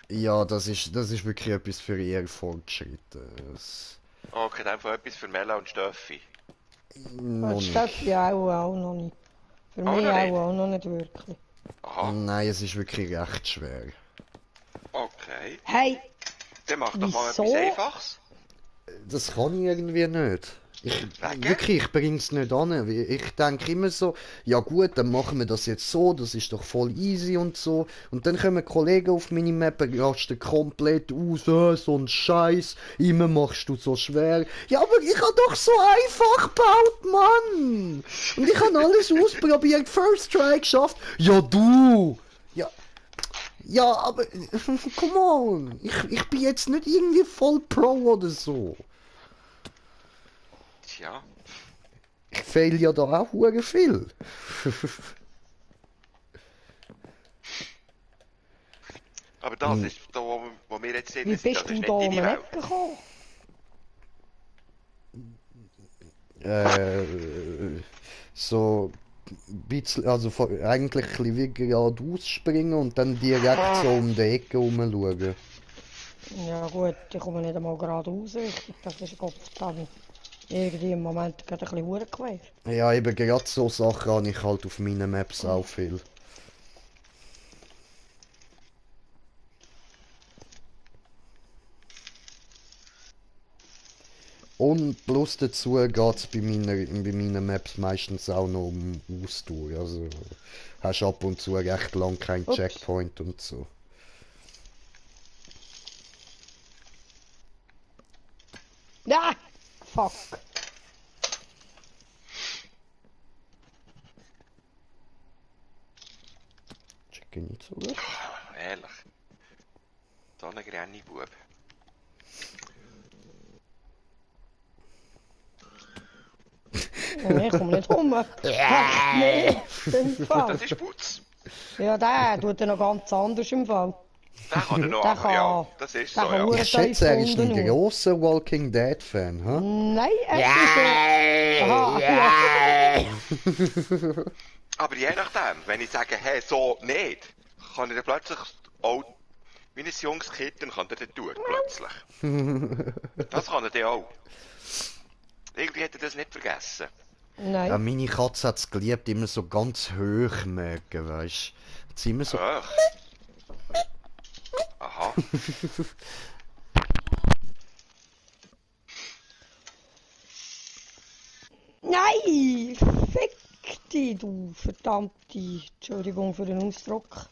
Ja, das ist wirklich etwas für eher Fortschritte. Okay, in dem Fall etwas für Mella und Steffi. Noch Das nicht. Steffi auch noch nicht. Für Auch mich noch nicht? auch noch nicht wirklich. Aha. Nein, es ist wirklich recht schwer. Okay. Hey, Dann mach doch mal Wieso? etwas Einfaches. Das kann ich irgendwie nicht. Wegen? Wirklich, ich bring's nicht an. Ich denke immer so, ja gut, dann machen wir das jetzt so, das ist doch voll easy und so. Und dann kommen Kollegen auf meine Map, rasten komplett aus, so ein Scheiß, immer machst du so schwer. Ja, aber ich hab doch so einfach gebaut, Mann! Und ich habe alles ausprobiert, First Try geschafft. Ja, du! Ja, aber, come on! Ich bin jetzt nicht irgendwie voll Pro oder so. Tja. Ich fehl ja da auch hure viel. Aber das ist da, wo wir jetzt sind, wie das ist bist das du ist da nicht um deine eine Welt. Ecke gekommen? So ein bisschen, also eigentlich ein bisschen wie geradeaus springen und dann direkt so um die Ecke rumschauen. Ja gut, ich komme nicht einmal geradeaus richtig. Das ist Gott dann irgendwie im Moment gerade ein bisschen hure quer. Ja, eben gerade so Sachen habe ich halt auf meinen Maps auch viel. Und plus dazu geht es bei meinen Maps meistens auch noch um Ausdauer. Also hast ab und zu recht lang keinen Ups. Checkpoint und so. Ja! Fuck! Checke nicht so gut. Ehrlich. So ein Granny-Bub. Nee, ich komme nicht rum. Nee, im Fall. Das ist Putz. Ja, der tut ja noch ganz anders im Fall. Den kann er noch Der anfangen. Ja, kann- das ist der so, kann ja. hure- Ich schätze, er ist ein Unten nur. grosser Walking Dead Fan, hä? Nein, es ist... Aha, ja. Aber je nachdem, wenn ich sage, hey, so nicht, kann er dann plötzlich auch, wie ein junges Kind, dann kann er das tun, plötzlich. Das kann er dann auch. Irgendwie hat er das nicht vergessen. Nein. Ja, meine Katze hat es geliebt, immer so ganz hoch mögen, weißt du? Hat sie immer so... Ach. Aha. Nein! Fick dich, du verdammte... Entschuldigung für den Ausdruck.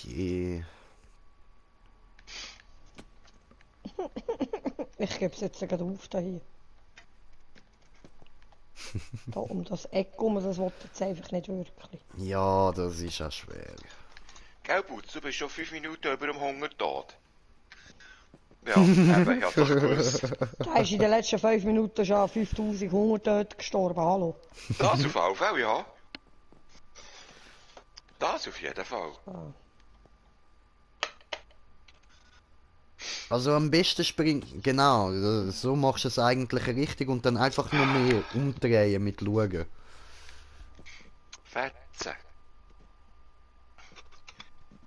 Je. Ich gebe es jetzt gerade auf da hier. Da um das Eck rum, das will jetzt einfach nicht wirklich. Ja, das ist auch schwer. Gell, Putz, du bist schon 5 Minuten über dem Hungertod. Ja, eben, ich hab doch gewusst. Der ist in den letzten 5 Minuten schon an 5000 Hungertöten gestorben, hallo. Das auf jeden Fall, ja. Das auf jeden Fall. Also am besten springen, genau, so machst du es eigentlich richtig und dann einfach nur mehr umdrehen mit schauen. Fetzen.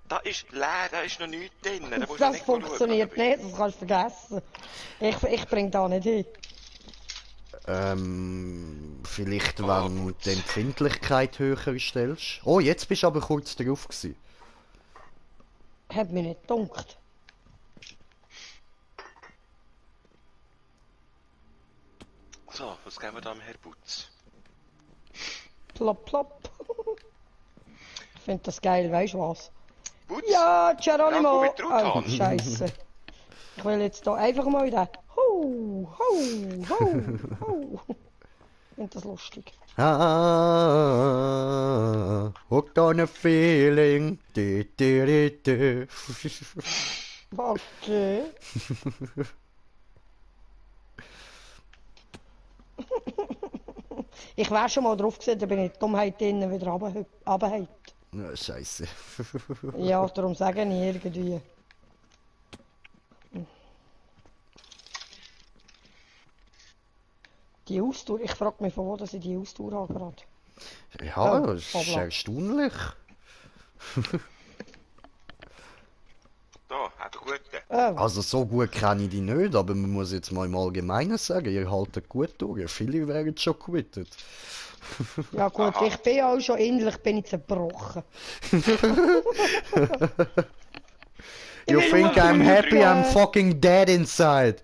Da ist leer, da ist noch nichts drin. Da musst du Das nicht funktioniert schauen. nicht, das kannst du vergessen. Ich bring da nicht hin. Vielleicht Oh, wenn du gut. die Empfindlichkeit höher stellst. Oh, jetzt bist du aber kurz drauf gewesen. Hat mich nicht gedunkt. So, was geben wir da dem Herr Putz? Plopp, plopp. Ich find das geil, weißt du was? Putz? Ja, Geronimo! Ja, komm mit Oh, Truthahn. Scheiße. Ich will jetzt da einfach mal wieder. Ho, ho, ho, ho. Ich find das lustig. Ah, hooked on a feeling. Du, du, du, du. Warte. Ich wär schon mal drauf gesehen, da bin ich die Dummheit innen wieder runtergehalten. Ja, Scheiße. Ja, darum sage ich irgendwie. Die Ausdauer, ich frage mich, von wo dass ich die Ausdauer habe gerade. Ja, Oh, das ist hoppla. erstaunlich. Da, hat er gut. Oh, Also so gut kenne ich die nicht, aber man muss jetzt mal im Allgemeinen sagen, ihr haltet gut durch. Viele wären schon quittet. ja gut, Aha. ich bin auch schon innerlich bin ich zerbrochen. You will think nur I'm happy, I'm drücken. fucking dead inside.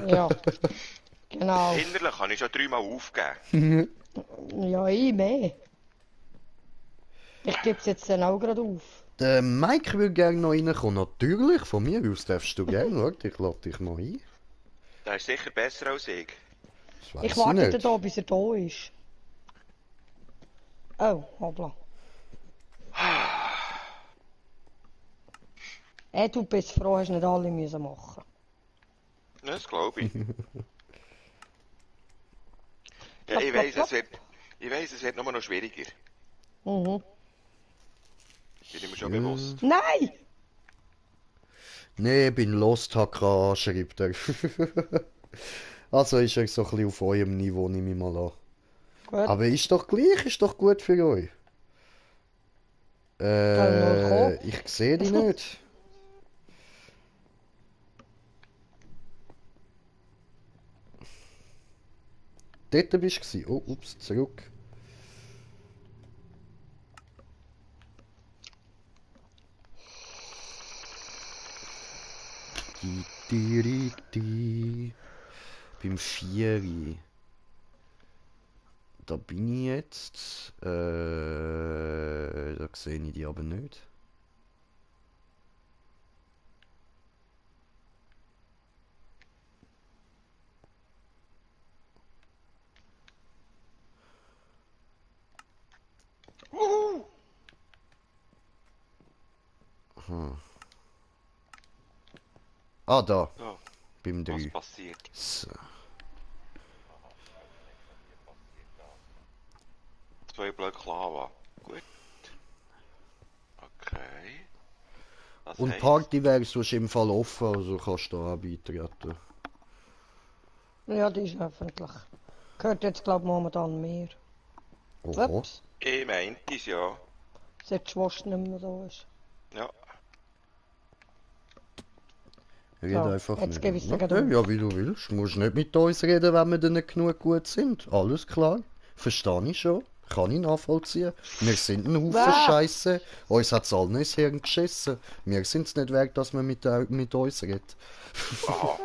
Ja, genau. Innerlich habe ich schon 3 Mal aufgegeben. Ja, ich mehr. Ich gebe es jetzt dann auch gerade auf. Der Mike würde gerne noch reinkommen. Natürlich, von mir aus darfst du gerne. Warte, ich lade dich mal ein. Der ist sicher besser als ich. Das weiss Ich warte nicht. da, bis er da ist. Oh, hoppla. Du bist froh, hast nicht alle müssen machen. Ja, das glaube ich. Ja, Plopp, ich plopp, weiss, es wird nur noch schwieriger. Mhm. Bin ich mir schon bewusst. Nein! Nee, bin lost, Haka, schreibt er. Also ist er so ein bisschen auf eurem Niveau, nehme ich mal an. Gut. Aber ist doch gleich, ist doch gut für euch. Kann Ich sehe die nicht. Dort bist du gewesen. Oh, ups, zurück. Beim Vieri. Da bin ich jetzt. Da sehe ich die aber nicht. Ah, da. So, Beim was 3. passiert? So. 2 Blöcke Lava. Gut. Okay. Das Und heisst, Party wäre sonst im Fall offen, also kannst du da auch beitreten. Ja, die ist öffentlich. Gehört jetzt, glaube ich, momentan mehr. Oho. Ups, ich meinte es ja. seit die Schwester nicht mehr da ist. Ja. Red So, einfach jetzt nicht. gebe ich's dir Okay, gerade auf. ja, wie du willst. Du musst nicht mit uns reden, wenn wir dann nicht genug gut sind. Alles klar. Verstehe ich schon. Kann ich nachvollziehen. Wir sind ein Haufen Wow. Scheiße. Uns hat's allen ins Hirn geschissen. Wir sind's nicht wert, dass man mit uns redet. Aha.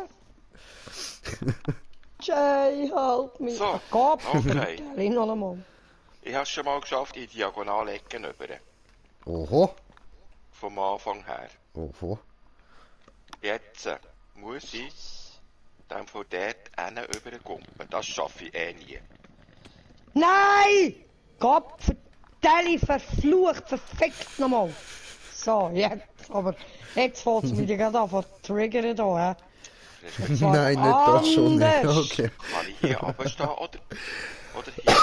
Jay, help me. So, Gott, okay. vertell noch einmal. Ich habe es schon mal geschafft, in Diagonalecken über. Oho. Vom Anfang her. Oho. Jetzt muss ich dann von dort hin überkumpen. Das schaffe ich nie. Nein! Gott, vertell, verflucht, verfickt nochmal. So, jetzt, aber jetzt fängt es mich gerade an zu triggern hier. Nein, nicht das schon nicht. anders. Okay. Kann ich hier runterstehen oder hier das?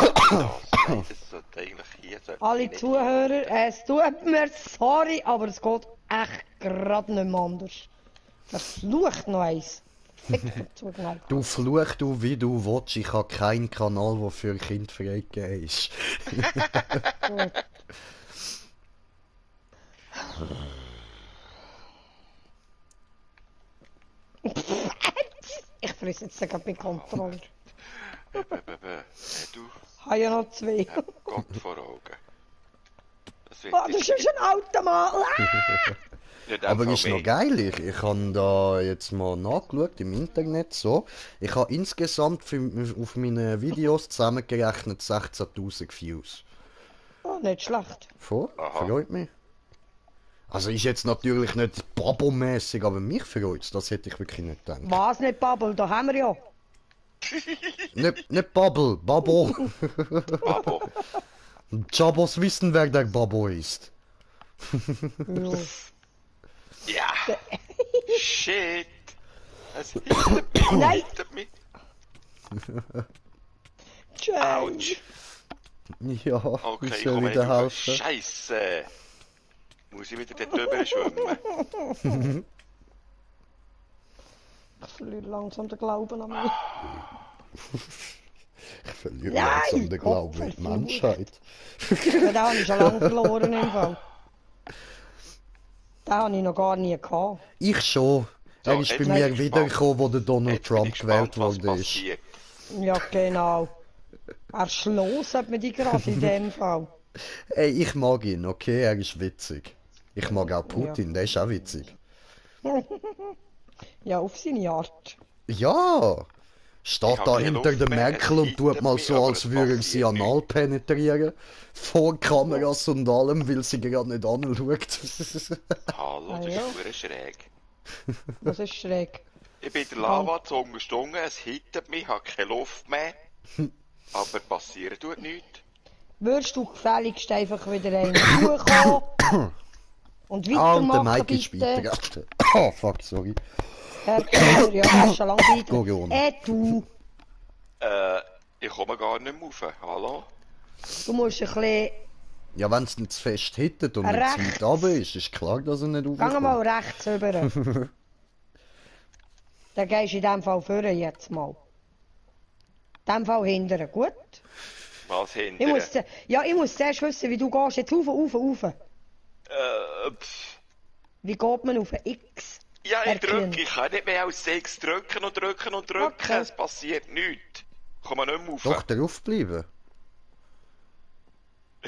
Nein, das sollte eigentlich hier sein. Alle Zuhörer, es tut mir sorry, aber es geht echt gerade nicht mehr anders. Verflucht noch eins. Fick Zugneig. Du fluch du wie du willst, ich habe keinen Kanal, der für Kinder freigegeben ist. Gut. Ich friss jetzt sogar bei Controller. Du, Habe ja noch zwei. Gott vor Augen. Das wird Oh, das ist ja schon ein Automat. nicht Aber einfach ist noch mehr. geil, ich habe da jetzt mal nachgeschaut im Internet so. Ich habe insgesamt auf meine Videos zusammengerechnet 16.000 Views. Oh, nicht schlecht. Voll, Aha. freut mich. Also ist jetzt natürlich nicht Babo-mäßig, aber mich freut's, das hätte ich wirklich nicht gedacht. Was nicht Bubble, da haben wir ja. Nicht Bubble, Babo. Abo. Chabos wissen, wer der Babo ist. Ja. Ja. Shit. Es Nein. hittet mich. Jay. Autsch. Ja, Okay, ich ich soll komme wieder nicht drüber. helfen. Scheisse. Muss ich wieder dort drüber schwimmen? Ich verliere langsam den Glauben an mich. Ich verliere Nein, langsam den Glauben Gott in die verflucht. Menschheit. Den habe ich schon lange verloren im Fall. Den habe ich noch gar nie gehabt. Ich schon. So, Er ist bei jetzt mir bin ich wiedergekommen, wo der Donald Jetzt bin Trump ich gespannt, gewählt was worden ist. passiert. Ja, genau. Erschlossen hat man die gerade in dem Fall. Ey, ich mag ihn, okay? Er ist witzig. Ich mag auch Putin, der ist auch witzig. Ja, auf seine Art. Ja! Ich Steht hab da keine hinter Luft der mehr, Merkel es und tut hittet mal mich, so, aber als es würde er sie passiert anal penetrieren. Vor Kameras und allem, weil sie gerade nicht anschaut. Hallo, Ah, das ist ja. verdammt schräg. Das ist schräg. Ich bin der Lava zu umgestunken, es hittet mich, habe keine Luft mehr. Aber passieren tut nichts. Würdest du gefälligst einfach wieder einen zukommen und Ah, und der weitermachen, Mike ist bitte? weitergegangen. Oh, fuck, sorry. Herr Köhler, ja, er ist schon lange weiter. Corona. Du, Ich komme gar nicht mehr rauf. Hallo? du musst ein bisschen... Ja, wenn es nicht zu fest hittet und nicht zu Rechts. weit runter ist klar, dass er nicht Geh raufkommt. mal rechts rüber. Dann gehst du in dem Fall vorne jetzt mal. In dem Fall hindern, gut? Was Ich hinterher? muss, ja, ich muss zuerst wissen, wie du gehst. Jetzt rauf. Wie geht man auf X? Ja, ich Erkennen. drücke. Ich kann nicht mehr als 6 drücken und drücken und drücken. Okay. Es passiert nichts. Ich komme nicht mehr rauf. Doch, drauf bleiben.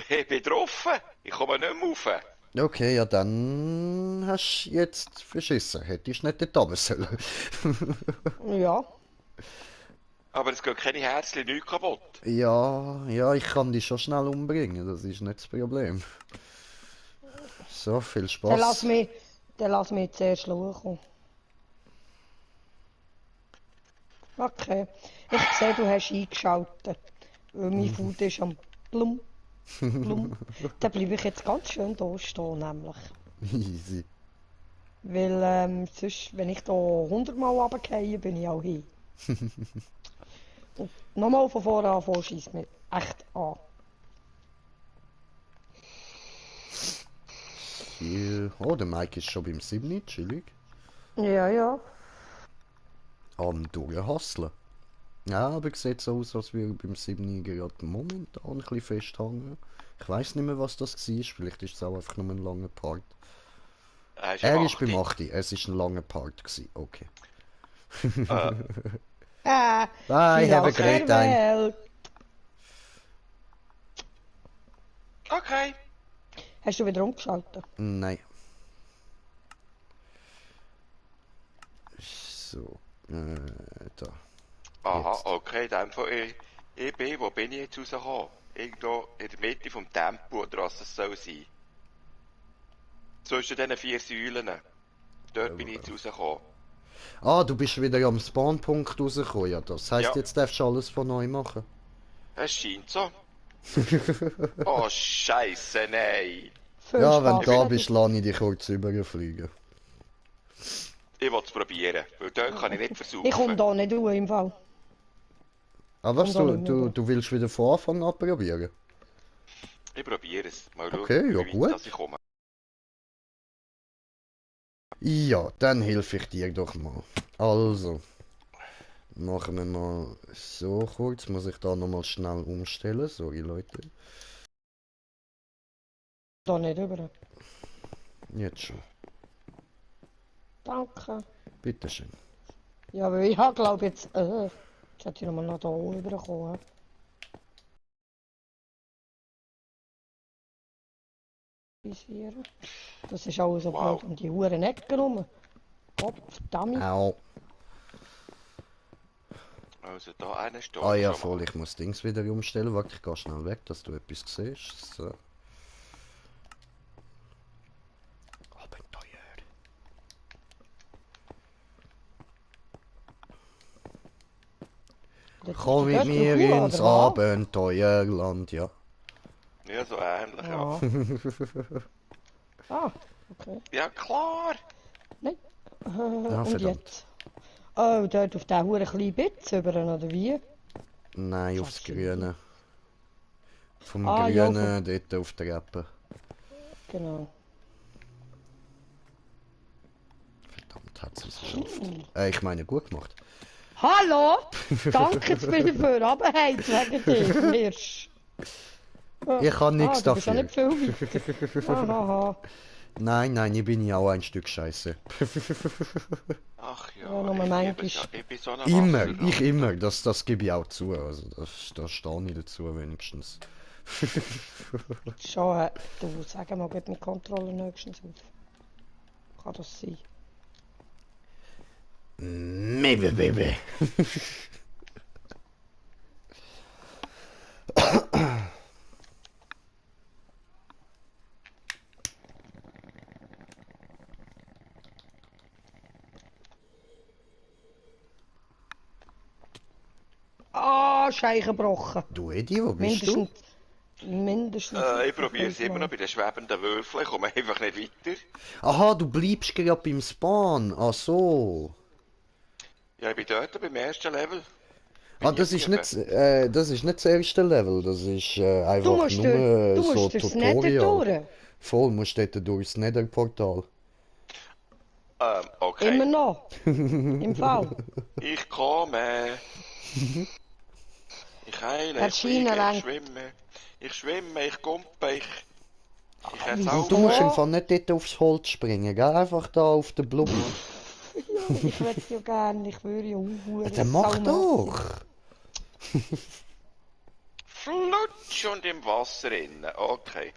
Ich bin drauf. Ich komme nicht mehr rauf. Okay, ja dann hast du jetzt verschissen. Hättest nicht dort runter sollen. Ja. Aber es geht keine Herzchen, nichts kaputt. Ja, ja, ich kann dich schon schnell umbringen, das ist nicht das Problem. So, viel Dann lass Spaß. mich, dann lass mich zuerst schauen. Okay. Ich sehe, du hast eingeschaltet. Weil mein Food ist am Blum, Blum. Dann bleibe ich jetzt ganz schön da stehen, nämlich. Easy. Weil, sonst, wenn ich da 100 Mal runtergehe, bin ich auch hin. Und nochmal von vorne an schießt mir echt an. Hier. Oh, der Mike ist schon beim 7. Chillig. Ja, ja. Am Durchhasseln. Ja, aber sieht so aus, als würde beim 7. gerade momentan ein bisschen festhängen. Ich weiß nicht mehr, was das war. Vielleicht ist es auch einfach nur ein langer Part. Er ist beim 8. Es ist ein langer Part gewesen. Okay. Bye, Die have a Last great der time. Welt. Okay. Hast du wieder umgeschaltet? Nein. So. Da. Aha, Jetzt. okay, dann von ich bin, wo bin ich jetzt rausgekommen? Irgendwo in der Mitte vom Tempo oder was das soll sein. Zwischen diesen 4 Säulen. Dort bin ich jetzt rausgekommen. Ah, du bist wieder am Spawnpunkt rausgekommen. Ja, das heisst, Ja. jetzt darfst du alles von neu machen. Es scheint so. Oh, Scheiße, nein. Viel Ja, wenn Spaß. du da bist, lasse ich dich kurz überfliegen. Ich will es probieren, weil dort kann ich nicht versuchen. Ich komme da nicht durch im Fall. Ah, was, Komm da du, nicht mehr du, durch. du willst wieder von Anfang an probieren? Ich probiere es. Mal schauen, Okay, ja, wie weit gut. dass ich komme. Ja, dann helfe ich dir doch mal. Also, machen wir mal so kurz. Muss ich da nochmal schnell umstellen. Sorry, Leute. Da nicht über. Jetzt schon. Danke. Bitteschön. Ja, weil ich habe glaube jetzt. Jetzt hätte ich nochmal nach da rüberkommen. Visieren. Das ist alles so Wow. blöd um die Huren Ecken rum. Gott, verdammt. Au. Also da einer steht Ah ja, schon voll, mal. ich muss Dings wieder umstellen. Warte, ich gehe schnell weg, dass du etwas siehst. So. Abenteuer. Komm mit mir ins Abenteuerland, ja. Ja, so ähnlich, ja. Ah, okay. Ja, klar. Nein. Ah, Und verdammt. jetzt? Oh, dort auf den Huren kleinen Bitz über, oder wie? Nein, aufs Faszinierend. Grüne. Vom Ah, ja, Grünen dort auf der Treppe. Genau. Verdammt, hat sie es geschafft. Ich meine, gut gemacht. Hallo! Danke jetzt wieder für Abheiz wegen dir, Hirsch. Ich kann nichts du bist ja dafür. nicht viel weiter. Aha. Nein, nein, ich bin ja auch ein Stück Scheiße. Ach ja, Ja, nur ich liebe manchmal. es ja. Ich bin so ein Immer, Wasserratte. ich immer, das gebe ich auch zu. Also da stehe ich dazu wenigstens. Schon, du sag mal, geht mit Controller nächstens auf. Kann das sein? Maybe, baby. Ah, Scheiche gebrochen. Du Edi, wo bist du? Mindestens. Ich probiere es immer noch bei den schwebenden Würfeln. Ich komme einfach nicht weiter. Aha, du bleibst gerade beim Spawn. Ach so. Ja, ich bin dort beim ersten Level. Ah, Bin das ich ist nicht das erste Level. Das ist Du einfach musst, nur du so musst durchs Nether Tutorial. durch. Voll, musst dort durchs Nether-Portal. Okay. Immer noch. Im Fall. Ich komme. Ich heile, ich Erscheinen fliege, lang. ich schwimme. Ich schwimme, ich kumpe, ich Wieso? erzähle. Du musst im Fall nicht dort aufs Holz springen, gell? Einfach da auf den Blumen. Ja, ich würde ja gerne, ich würde ja auch. Dann mach doch! Flutsch und im Wasser innen. Okay.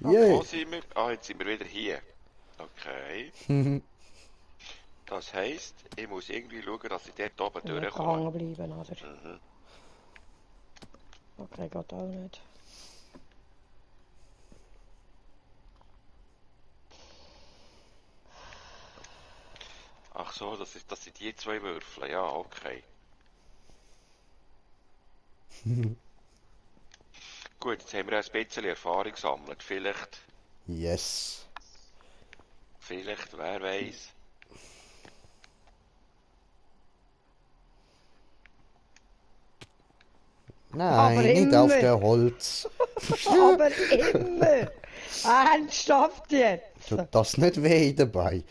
Yay! Wo sind wir? Ah, jetzt sind wir wieder hier. Okay. Das heisst, ich muss irgendwie schauen, dass ich dort oben Nicht durchkomme. hängen bleiben, oder? Mhm. Okay, geht auch nicht. Ach so, das sind die zwei Würfel. Ja, okay. Gut, jetzt haben wir ein bisschen Erfahrung gesammelt. Yes. Wer weiß. Aber Nein, nicht auf immer. der Holz. Aber immer! Ernsthaft jetzt! Tut das nicht weh dabei?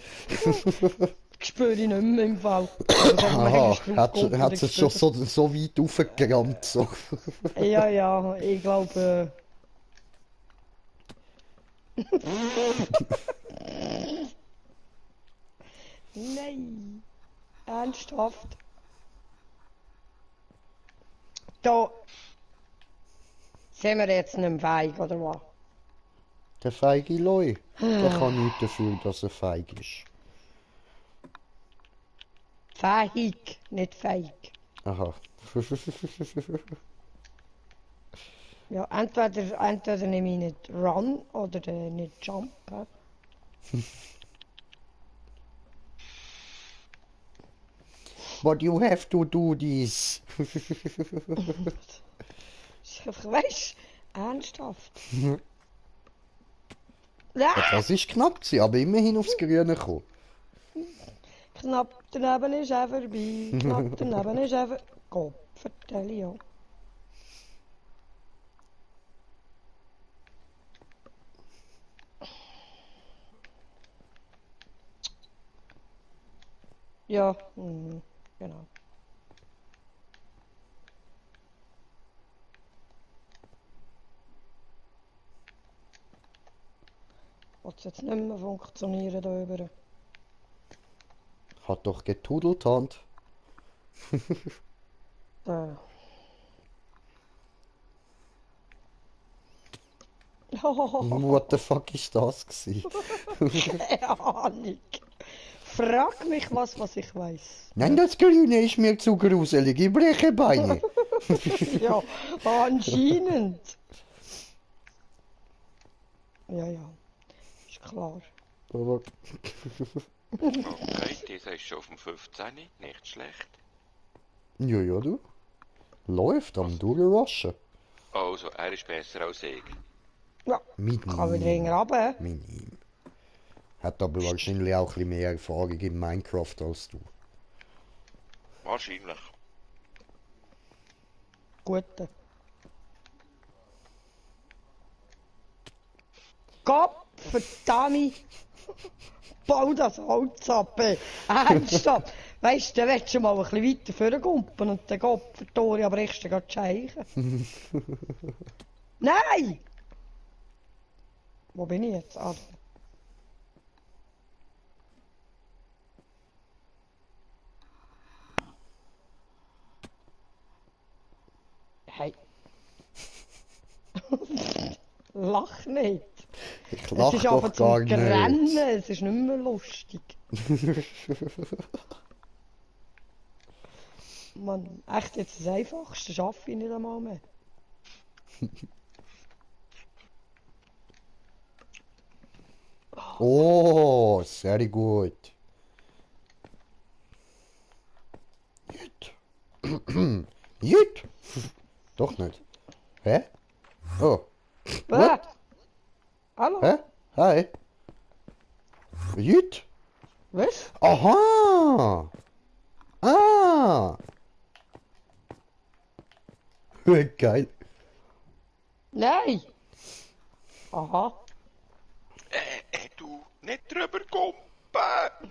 Spüre ich nicht mehr im Fall. Aber Aha, manchmal hat draufgekommen, es schon so weit aufgerammt. So. Ja, ja, ich glaube. Nein! Ernsthaft? Da sind wir jetzt nicht feig, oder was? Der feige Loi, der kann nichts dafür, dass er feig ist. Feig, nicht feig. Aha. Ja, entweder nehme ich nicht Run oder nicht Jump. Hä? But you have to do this. Weißt du, ernsthaft. Das ist knapp gewesen, aber immerhin aufs Grüne gekommen. Knapp daneben ist er vorbei. Knapp daneben ist er vorbei. Gott, vertell ja. Ja, genau. Wird jetzt nicht mehr funktionieren da über. Hat doch getudelt Hand. What the fuck ist das gewesen? Keine Ahnung. Frag mich was ich weiß. Nein, das Grüne ist mir zu gruselig, ich breche Beine. Ja, anscheinend. Ja, ja. Ist klar. Aber Okay, dieser ist schon auf dem 15. Nicht schlecht. ja, ja, du. Läuft am Durchrushen. Also, er ist besser als ich. Ja, Mit kann wieder ihm. länger runter. Mit ihm. Hat aber wahrscheinlich auch ein bisschen mehr Erfahrung in Minecraft als du. Wahrscheinlich. Gute. Gott verdammt! Bau das Holz ab! Ernsthaft! Weißt du, dann willst du mal ein bisschen weiter vorgumpen und dann Gott verdammt, aber ich stehe gerade scheichen. Nein! Wo bin ich jetzt? Ah, da. Hey. Lach nicht. Ich Es lach ist doch aber gar zum nicht. Rennen, es ist nicht mehr lustig. Mann, echt jetzt das Einfachste schaffe ich nicht einmal mehr. Oh, sehr gut. Jut. Jut. Doch nicht. Hä? Oh. What? Hallo? Hä? Hi. Jut. Was? Aha. Ah. Geil. Nein! Aha. Du, nicht drüber kumpen!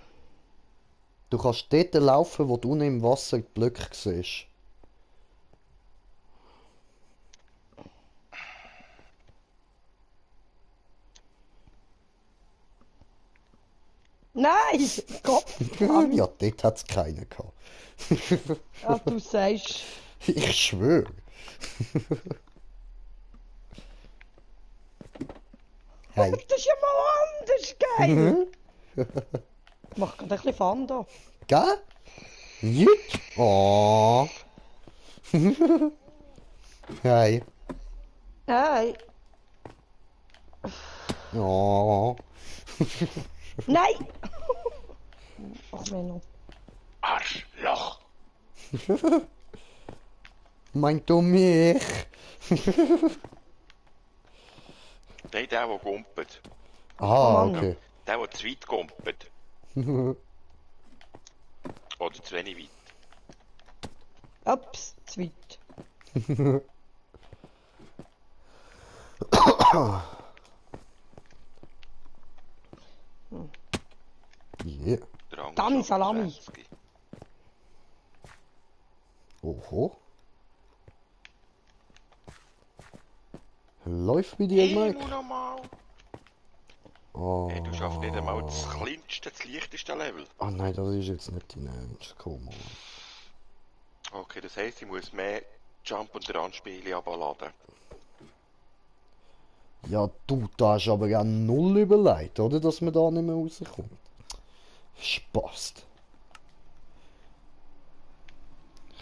Du kannst dort laufen, wo du unten im Wasser die Blöcke siehst. Nein! Gott! Ja, dort hat es keinen gehabt. Ja, du sagst. Ich schwöre. Hey. Das ist ja mal anders geil. Ich mach gerade ein bisschen Fun da. Gell? Jut. Oh. Hey. Nein. Oh. Nein! Ach, Menno. Arschloch. Meint du mich? Nein, der gumpet. Ah, Mann. okay. Der zu weit gumpet. Oder zu wenig weit. Ups, zu weit. Yeah. Der andere Dann ist Salami. 28. Oho. Läuft bei dir, Mike? nochmal. Oh. Hey, du schaffst nicht einmal das kleinste, das leichteste Level. Ah nein, das ist jetzt nicht dein Ernst. Komm on. Okay, das heisst, ich muss mehr Jump- und Run-Spiele abladen. Ja, du, da hast aber ja null überlegt, oder? Dass man da nicht mehr rauskommt. Spaß.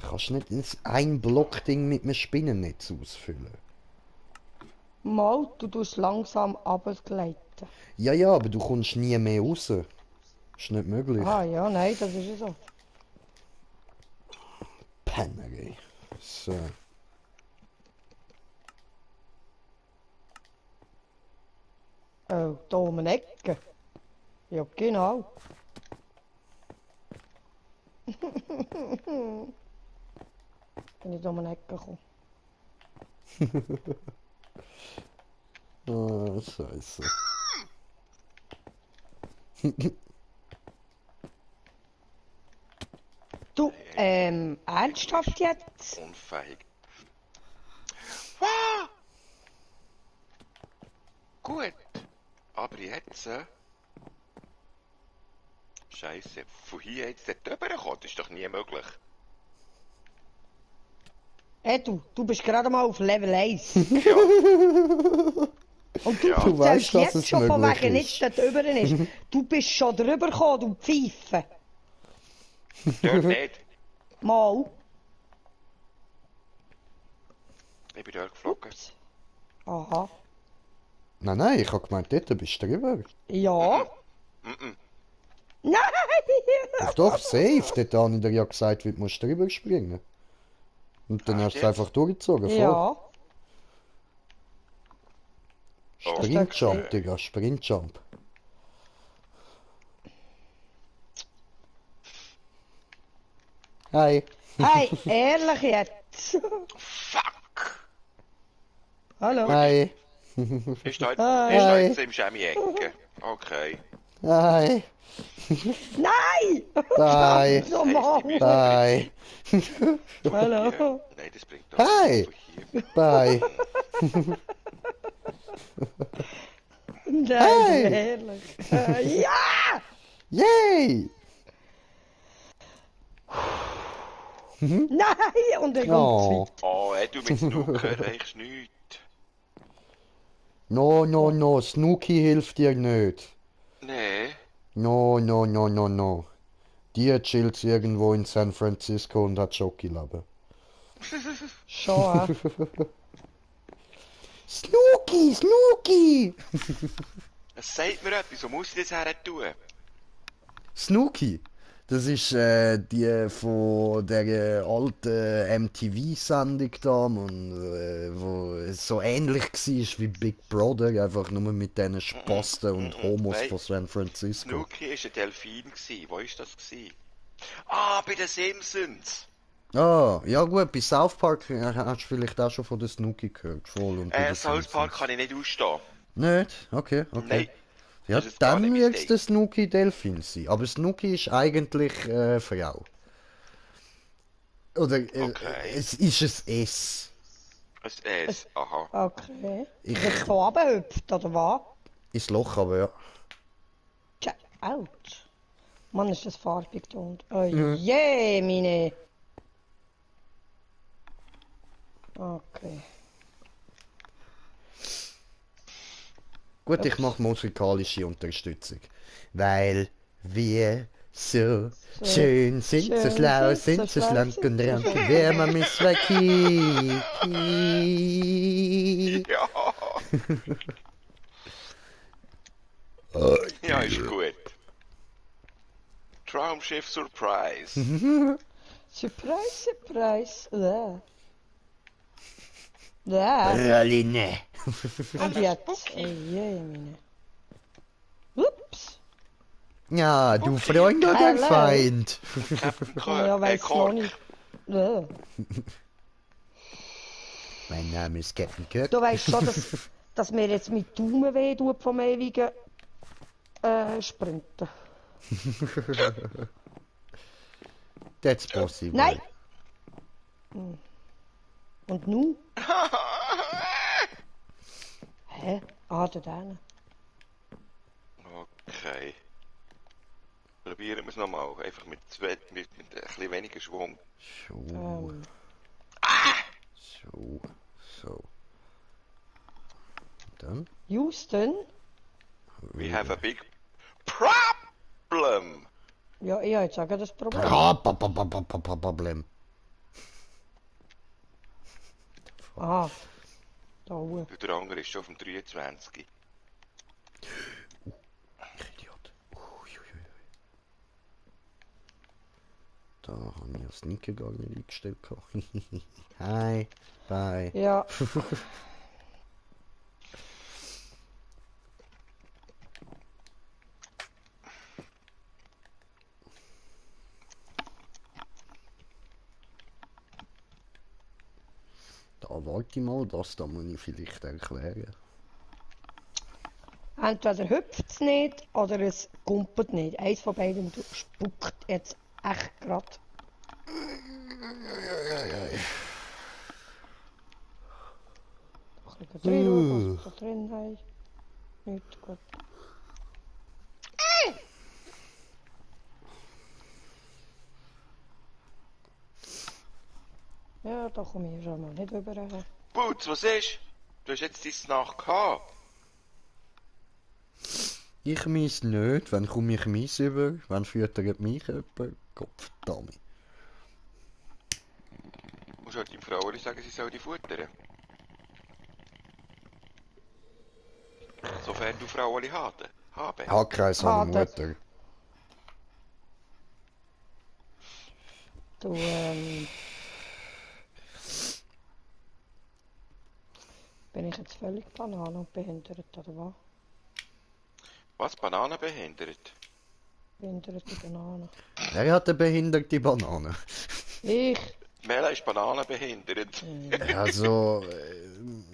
Kannst nicht ein Blockding mit einem Spinnennetz ausfüllen. Mal, du tust langsam abgleiten. Ja, ja, aber du kommst nie mehr raus. Ist nicht möglich. Ah ja, nein, das ist ja so. Penner, ey. So. Oh, da um eine Ecke. Ja, genau. Bin ich da um eine Ecke gekommen. Ah, scheiße. Du, ernsthaft jetzt? Unfähig. Wow! Gut. Aber jetzt... Scheiße. Von hier jetzt dort rüberkommen, das ist doch nie möglich. Hey, du bist gerade mal auf Level 1. Ja. Und du Ja. Du weißt, erzählst dass jetzt es schon von möglich wegen ist. nicht dort drüber ist. Du bist schon drüber gekommen, du Pfeife. Dort nicht. Mal. Ich bin dort geflogen. Aha. Nein, nein, ich hab gemeint, dort bist du drüber. Ja. Nein! Doch, doch, safe. Dort habe ich dir ja gesagt, wie du musst drüber springen. Und dann Ach, hast du es jetzt? einfach durchgezogen, voll. Ja. Sprintjump, Digga, Sprintjump. Hi. Hey, ehrlich jetzt. Fuck! Hallo. Hi. Ich stehe Hi. jetzt im Schemi-Ecke. Okay. Hi. Nein! Bye. Das heisst, ich muss Bye. Hallo. Nein, das bringt doch Hi. nichts von hier. Bye. Nein, Hey. du ehrlich. Ja! Yay. Nein! Und er kommt Oh. zu weit. Oh, ey, du mit Snooker erreichst nichts. No, no, no. Snooki hilft dir nicht. Nee. No, no, no, no, no. Die chillt irgendwo in San Francisco und hat Schokolabe. Schon, Snooki, Snooki. Es sagt mir etwas, wo muss ich das her tun? Snooki. Das ist die von der alten MTV-Sendung da, wo so ähnlich war wie Big Brother, einfach nur mit diesen Spasten und Homos Nein. von San Francisco. Snooki war ein Delfin. Wo ist das? Ah, bei den Simpsons. Ah, ja gut, bei South Park hast du vielleicht auch schon von der Snooki gehört. Voll, und bei den South Park Simpsons. kann ich nicht ausstehen. Nicht? Okay, okay. Nein. Ja, Das ist gar dann nicht mein wird es Ding. der Snooki Delfin sein. Aber Snooki ist eigentlich Frau. Oder Okay. es ist ein S. Aha. Okay. Ist er von oben hüpft, oder was? Ins Loch, aber ja. Tja, ouch. Mann, ist das farbig da unten. Oh je, meine. Okay. Gut, ich mache musikalische Unterstützung. Weil wir so schön sind, so schlau sind, so schlank und rank, wer man Miss Waikiki. Ja. Ja, ist gut. Traumschiff Surprise. Surprise, surprise. Ja. Berline. Und jetzt. Je, meine. Ups. Ja, du Okay. Freund oder Hello. Feind? Ja, weiss noch Kork. nicht. Ja. Mein Name ist Captain Kirk. Du weißt schon, dass mir jetzt mit Daumen weh tut vom ewigen Sprinten. That's possible. Nein! Und nun? Hä? Ah, da hinten. Okay. Probieren wir es nochmal. Einfach mit ein bisschen weniger Schwung. So, so, so. Dann? Houston? We have a big problem. Ja, ich habe jetzt auch das Problem. Problem. Aha. Da oben. Der andere ist schon auf dem 23. Idiot. Uiuiui. Da habe ich das Sneaker gar nicht eingestellt. Hi, bye. Ja. Da warte ich mal, das da muss ich vielleicht erklären. Entweder hüpft es nicht oder es kumpelt nicht. Eins von beiden spuckt jetzt echt gerade. Noch ein bisschen drin, was wir da drin haben. Nicht gut. Ja, da komme ich schon mal nicht rüber. Boots, was ist? Du hast jetzt deine Nacht gehabt. Ich mies nicht, wenn komme ich mies über, wenn füttert mich jemand. Gottverdammt. Musst du halt deinem Frau sagen, sie soll dich futtern. Sofern du Frauen haben. Hackkreis an der das- Mutter. Du, bin ich jetzt völlig Banane und behindert, oder was? Was? Bananen behindert? Behinderte Banane. Wer hat eine behinderte Banane? Ich? Mela ist Bananen behindert. Also,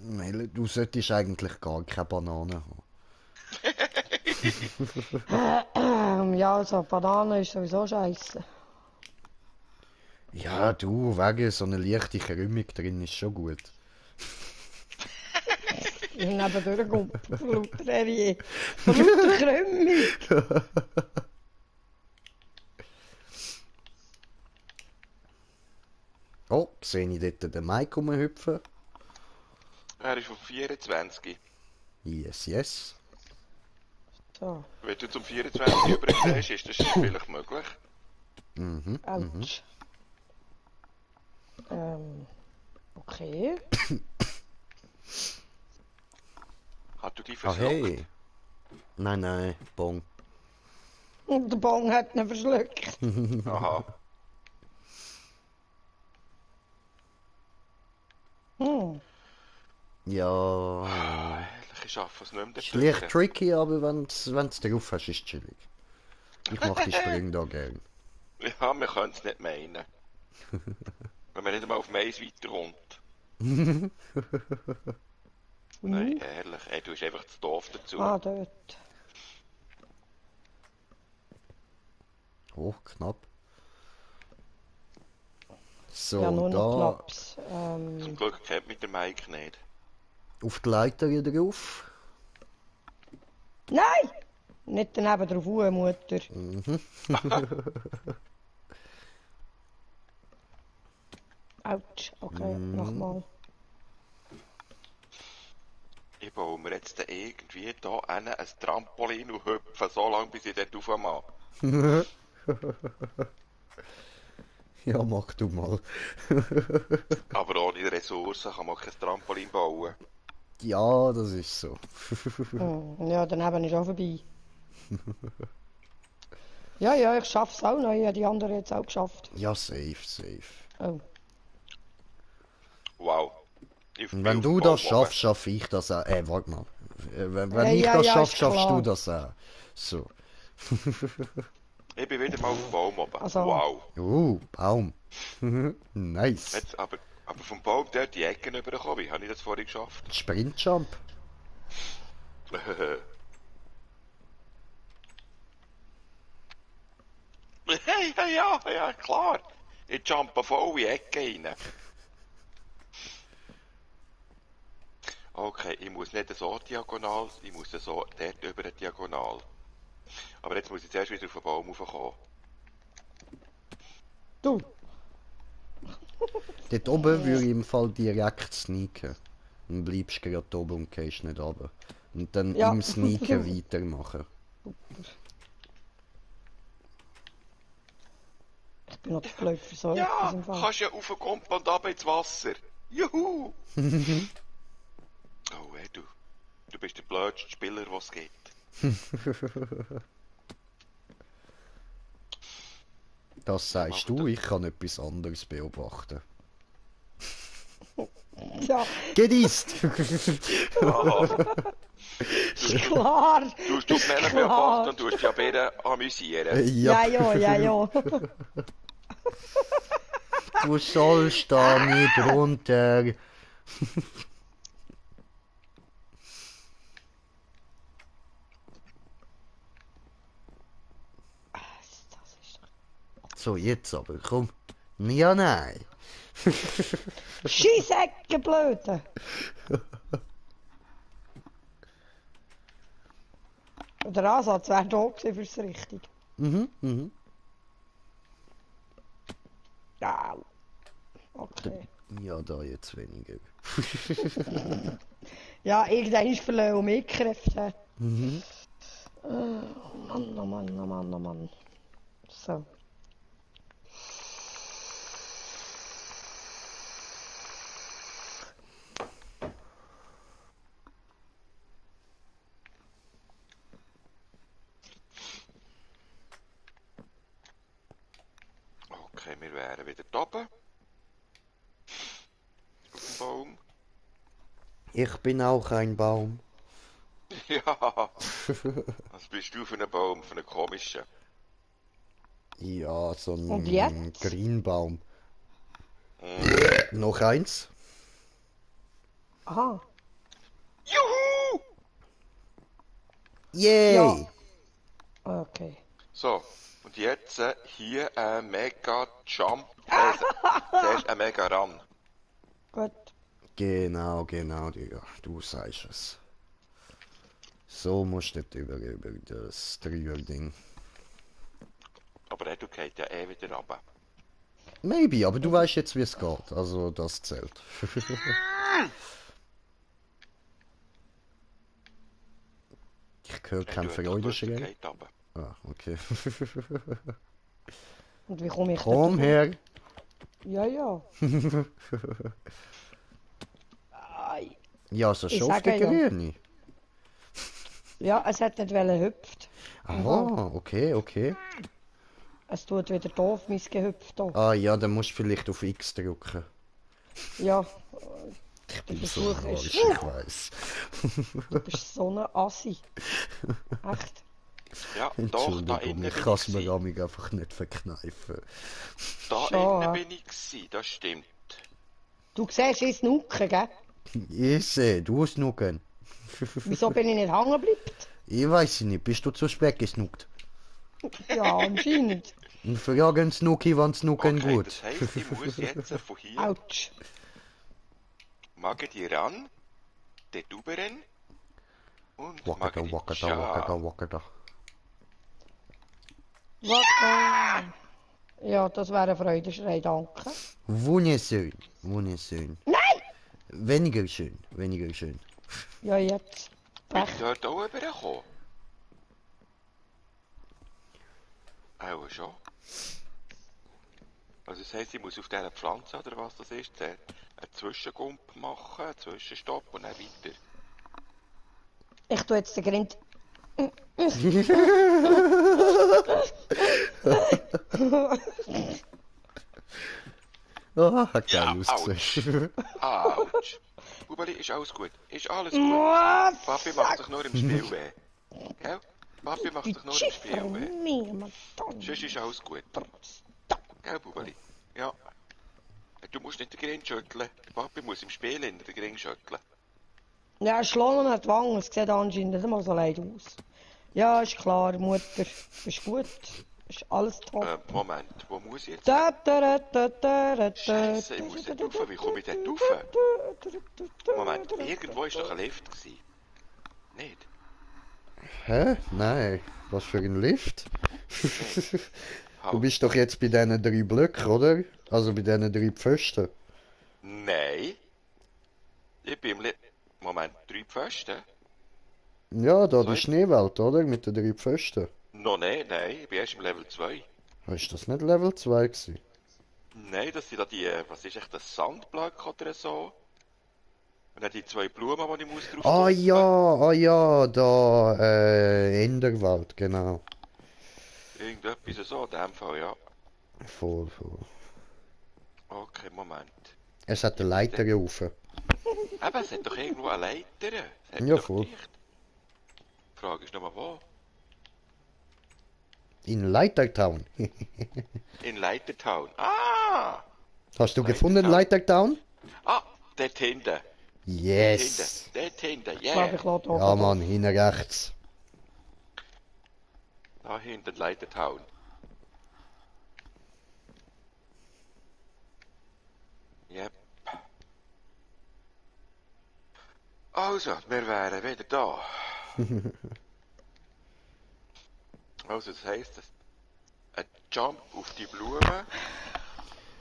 Melle, du solltest eigentlich gar keine Banane haben. Ja, also Banane ist sowieso scheiße. Ja, du, wegen so einer leichten Krümmung drin ist schon gut. Ich bin neben durchgekommen, vor lauter Erie. Vor lauter Krümmung. Oh, sehe ich dort den Mike rumhüpfen? Er ist auf 24. Yes, yes. So, Wenn du zum 24 übergehst, ist das vielleicht möglich. ouch. Okay. Hat du die Ah, verschluckt? hey. Nein, nein, Bon. Und der Bong hat ihn verschluckt. Aha. Ja. Ehrlich, ich schaffe es nicht mehr. Ist leicht tricky, aber wenn du drauf hast, ist es chillig. Ich mache die Sprünge da gern. Ja, wir können es nicht meinen. Wenn man nicht einmal auf Mais weiterkommt. Nein, ehrlich. Ey, du bist einfach zu doof dazu. Ah, dort. Oh, knapp. So, Ja, nur noch da Klaps. Zum Glück kennt mich der Mike nicht. auf die Leiter drauf. Nein! Nicht daneben drauf, Mutter. Autsch, okay, nochmal. Ich baue mir jetzt dann irgendwie da ein Trampolin und hüpfe so lange, bis ich dort rauf mache. Ja, mach du mal. Aber ohne Ressourcen kann man kein Trampolin bauen. Ja, das ist so. Ja, daneben ist auch vorbei. Ja, ja, ich schaff's auch noch. Ja, die anderen jetzt auch geschafft. Ja, safe, safe. Oh. Wow. Und wenn du das schaffst, schaffe ich das auch. Warte mal. Wenn ich ja, das ja, schaffe, ist schaffst klar. du das auch. So. Ich bin wieder mal auf dem Baum oben. Also- Wow. Baum. Nice. Jetzt, aber vom Baum dort die Ecken rübergekommen. Wie habe ich das vorhin geschafft? Sprintjump. Hey, ja, klar. Ich jumpe voll in die Ecke rein. Okay, ich muss nicht so diagonal, ich muss so dort über die Diagonal. Aber jetzt muss ich zuerst wieder auf den Baum raufkommen. Du, Dort oben würde ich im Fall direkt sneaken. Dann bleibst du gerade oben und gehst nicht runter. Und dann Ja. im Sneaken weitermachen. ich bin noch zu blöd für so Ja, etwas im Fall. kannst ja raufkommen und runter ins Wasser. Juhu! Oh, hey, du bist der blödste Spieler, den es gibt. Das sagst du, ich kann etwas anderes beobachten. Ja, Gedist! Aha. klar. Du hast die Männer Klar. beobachten und du hast die Bären amüsieren. Ja, ja. Du sollst da nicht runter. Das ist So, jetzt aber, komm. Ja, nein. Scheissecke, Blöde. Der Ansatz wäre da gewesen fürs Richtig. Mhm. Ja. Okay. Ja, da jetzt weniger. Ja, irgendwann verlieren auch mehr Kräfte. Mhm. Mann. So. Okay, wir wären wieder da oben. Auf dem Baum. Ich bin auch ein Baum. Ja. Was bist du für einen Baum? Für einen komischen? Ja, so ein Und jetzt? Grünbaum. Noch eins? Aha. Juhu! Yay! Ja. Okay. So, und jetzt hier ein Mega Jump. Zuerst ein Mega Run. Gut. Genau, ja, du sagst es. So musst du nicht über das Dreier-Ding. Aber du gehst ja eh wieder runter. Maybe, aber du weißt jetzt, wie es geht. Also, das zählt. Ich höre kein Freudenschrei. Geht runter. Ah, okay. Und wie komme ich Komm da her! Ja. Ai. Ja, so Ich schon auf sage der ja. Grüne. Ja, es hat nicht hüpft. Ah, okay. Es tut wieder doof, mein Gehüpft da. Ah ja, dann musst du vielleicht auf X drücken. Ja, Ich der bin so Versuch narrisch, ist... ich weiss. Du bist so eine Assi. Echt. Ja, doch, da Entschuldigung, innen ich bin kann ich es mir gewesen. amig einfach nicht verkneifen. Da Schon, innen ja. bin ich gewesen, das stimmt. Du siehst ins Nucken, gell? Ich sehe, du hast noch gern. Wieso bin ich nicht hängen geblieben? Ich weiß nicht, bist du zu spät gesnuckt? Ja, anscheinend. Und fragen Snooki, wann Snooken Okay, gut. das heisst, ich muss jetzt von hier Autsch. mag die ran, den Tuberen und mag Wakada, die wakada. Warte. Ja, das wäre ein Freudenschrei, danke. Wunderschön. Nein! Weniger schön. Ja, jetzt. Bin Pech. ich dort auch rübergekommen? Auch schon. Also das heisst, ich muss auf dieser Pflanze, oder was das ist, einen Zwischengump machen, einen Zwischenstopp und dann weiter. Ich tue jetzt den Grind. Ah, hat geil Ja, ausgesehen. Autsch. Bubeli, ist alles gut. Ist alles gut. Was? Papi macht sich nur im Spiel weh. Gell? Papi macht sich nur im Spiel weh. Mir, Madonna. Sonst ist alles gut. Gell, Bubeli? Ja. Du musst nicht den Grind schütteln. Der Papi muss im Spiel den Grind schütteln. Ja, Schlangen hat Wangen, es sieht anscheinend nicht mal so leid aus. Ja, ist klar, Mutter, ist gut. Ist alles top. Moment, wo muss ich jetzt? Scheiße, ich muss dort rauf. Wie komme ich dort rauf? Moment, irgendwo war doch ein Lift gewesen. Nicht? Hä? Nein. Was für ein Lift? Du Halt. bist doch jetzt bei diesen 3 Blöcken, oder? Also bei diesen 3 Pfosten. Nein. Ich bin im Moment, 3 Pfosten? Ja, da die Zwei? Schneewelt, oder? Mit den 3 Pfosten. Noch nicht, nein. Ich bin erst im Level 2. Ist das nicht Level 2 gewesen? Nein, das sind da die, was ist echt das Sandblöcke oder so? Und dann die 2 Blumen, die ich muss drauf Ah ja, da, Enderwald, genau. Irgendetwas so, in dem Fall, ja. Voll. Okay, Moment. Es hat eine Leiter rauf. Eben, es hat doch irgendwo eine Leiter. Es hat Ja, doch voll. dicht. Die Frage ist nur wo? In Leitertown. In Leitertown. Ah! Hast du Leitertown. gefunden, Leitertown? Ah, dort hinten. Yes! Dort hinten, Ich glaube, yeah. ich lade Ja, oben. Mann, hinten rechts. Da hinten Leitertown. Yep. Also, wir wären wieder da. Also, das heisst, ein Jump auf die Blume.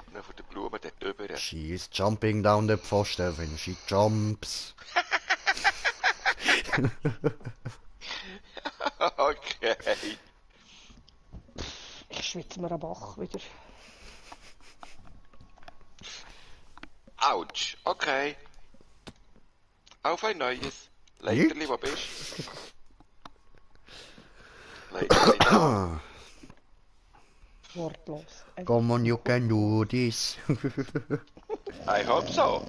Und dann von der Blume dort drüber. She is jumping down the Pfosten when she jumps. Okay. Ich schwitze mir einen Bach wieder. Autsch. Okay. Auf ein neues. Leiterli, wo bist du? Leiterli da. Wortlos. Come on, you can do this. Ich hoffe so.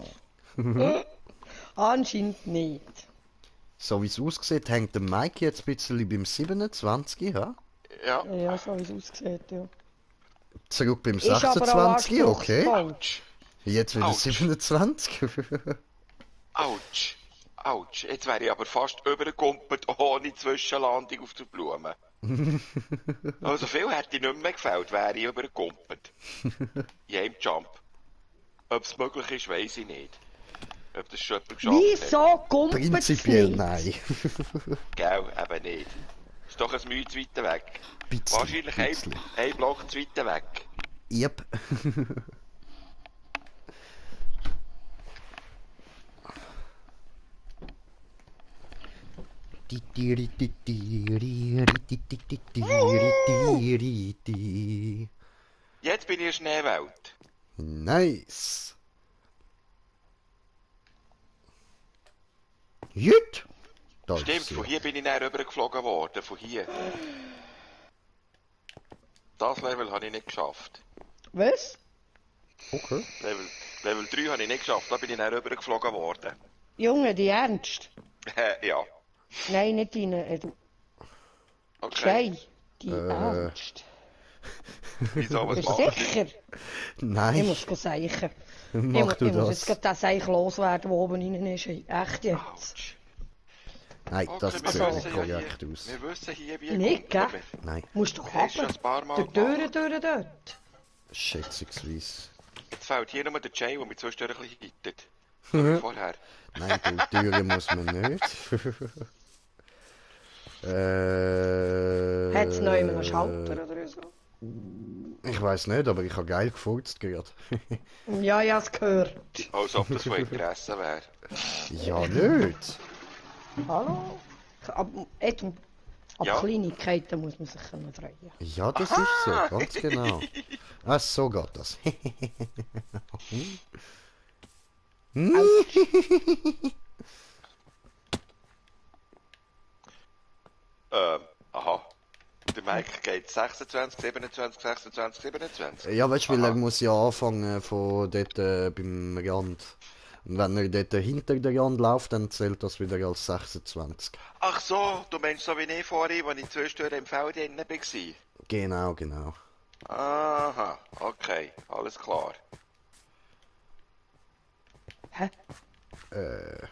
Anscheinend nicht. So wie es aussieht, hängt der Mike jetzt ein bisschen beim 27, ja? Ja. Ja, so wie es aussieht, ja. Zurück beim Ist aber auch 26, okay? falsch. Jetzt wieder Autsch. 27. Autsch. Autsch. Jetzt wäre ich aber fast übergekumpelt ohne Zwischenlandung auf der Blume. Also viel hätte ich nicht mehr gefällt, wäre ich übergekumpelt. In einem Jump. Ob es möglich ist, weiss ich nicht. Ob das schon jemand geschafft hat. Wieso kumpelt Prinzipiell nicht? nein. Gell, eben nicht. Ist doch ein Mühe zu weit weg. Bisschen, Wahrscheinlich bisschen. ein Block zu weit weg. Yep. Jetzt bin ich in der Schneewelt. Nice. Jut. Da Stimmt, ist sie. von hier bin ich näher rübergeflogen worden. Von hier. Das Level habe ich nicht geschafft. Was? Okay. Level 3 habe ich nicht geschafft, da bin ich näher rübergeflogen worden. Junge, die Ernst? Ja. Nein, nicht deine. Du Okay. Schei. Die Ernst. Wieso, was Bist du macht ihr? sicher? Ich Nein, muss seichen. mach du Ich muss jetzt das. gerade den Seich loswerden, der oben rein ist. Echt jetzt? Autsch. Nein, das Okay, sieht wir nicht wissen korrekt hier, aus. wir wissen hier, wie Nicht, kommt gell? man. Nein, Musst doch Wir haben es schon haben. ein paar Mal Der Türe gemacht. dort. schätzungsweise. Jetzt fehlt hier nur der Jay, der mich zwischendurch ein bisschen hittet. So wie vorher. Nein, die Türen muss man nicht. Hat es noch immer einen Schalter oder so? Ich weiß nicht, aber ich habe geil gefurzt gerade. Ja, ich hab's gehört. Als ob das von Interesse wäre. Ja, nicht. Hallo? Ab Ja. Kleinigkeiten muss man sich freuen können. Ja, das ist so, ganz genau. Ah, so geht das. Aha. Der Mike geht 26, 27, 26, 27. Ja, weißt du, weil er Aha. muss ja anfangen von dort beim Rand. Und wenn er dort hinter der Rand läuft, dann zählt das wieder als 26. Ach so, du meinst so wie ich vorhin, als ich 2 Stunden im Feld drin war? Genau, genau. Aha, okay, alles klar. Hä? Äh,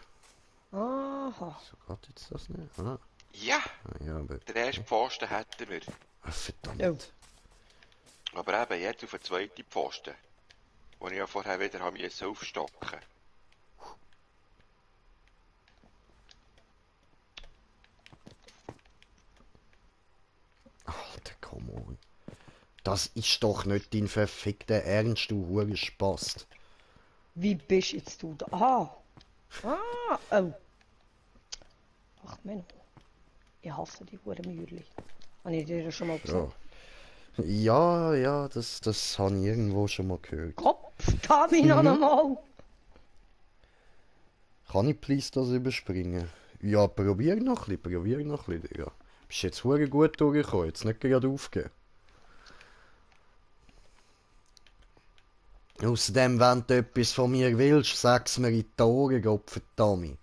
Aha. so geht jetzt das nicht? Ah, Ja, ja, aber... den ersten Pfosten hätten wir. Ah, verdammt. Oh. Aber eben jetzt auf den zweiten Pfosten. Wo ich ja vorher wieder haben müssen aufstocken. Alter, come on. Das ist doch nicht dein verfickter Ernst, du Hurenspast. Wie bist jetzt du da? Aha. Oh. Ach Menno. Ich hasse die Hurenmühle. Habe ich dir das schon mal gesagt? Ja, ja, das habe ich irgendwo schon mal gehört. Kopf, da mich noch einmal. Kann ich please das überspringen? Ja, probier noch ein bisschen, Digga. Bist jetzt hure gut durchgekommen, jetzt nicht gerade aufgeben. Außerdem, wenn du etwas von mir willst, sag's mir in die Ohren, Gottverdammt.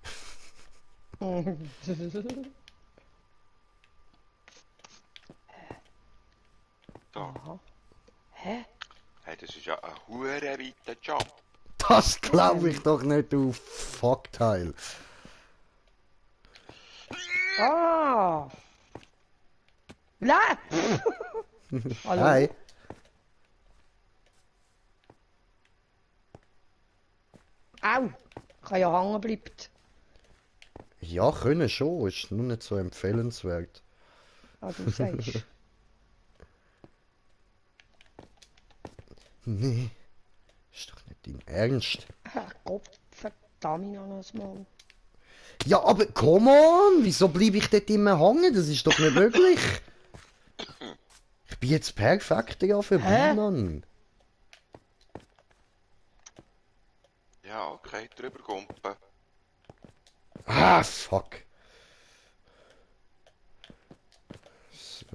So. Hä? Hey, das ist ja ein hure weiter Jump. Das glaube ich doch nicht, du Fuckteil. Ah. Nein! Hallo? Hey. Au! Ich habe ja hängen bleiben. Ja, können schon, ist nur nicht so empfehlenswert. Ah, du sagst. Nee, ist doch nicht dein Ernst. Herrgott, verdammt noch einmal. Ja, aber come on, wieso bleibe ich dort immer hängen? Das ist doch nicht möglich. Ich bin jetzt perfekt ja für Hä? Mann. Ja, okay, drüber gumpen. Ah, fuck. So.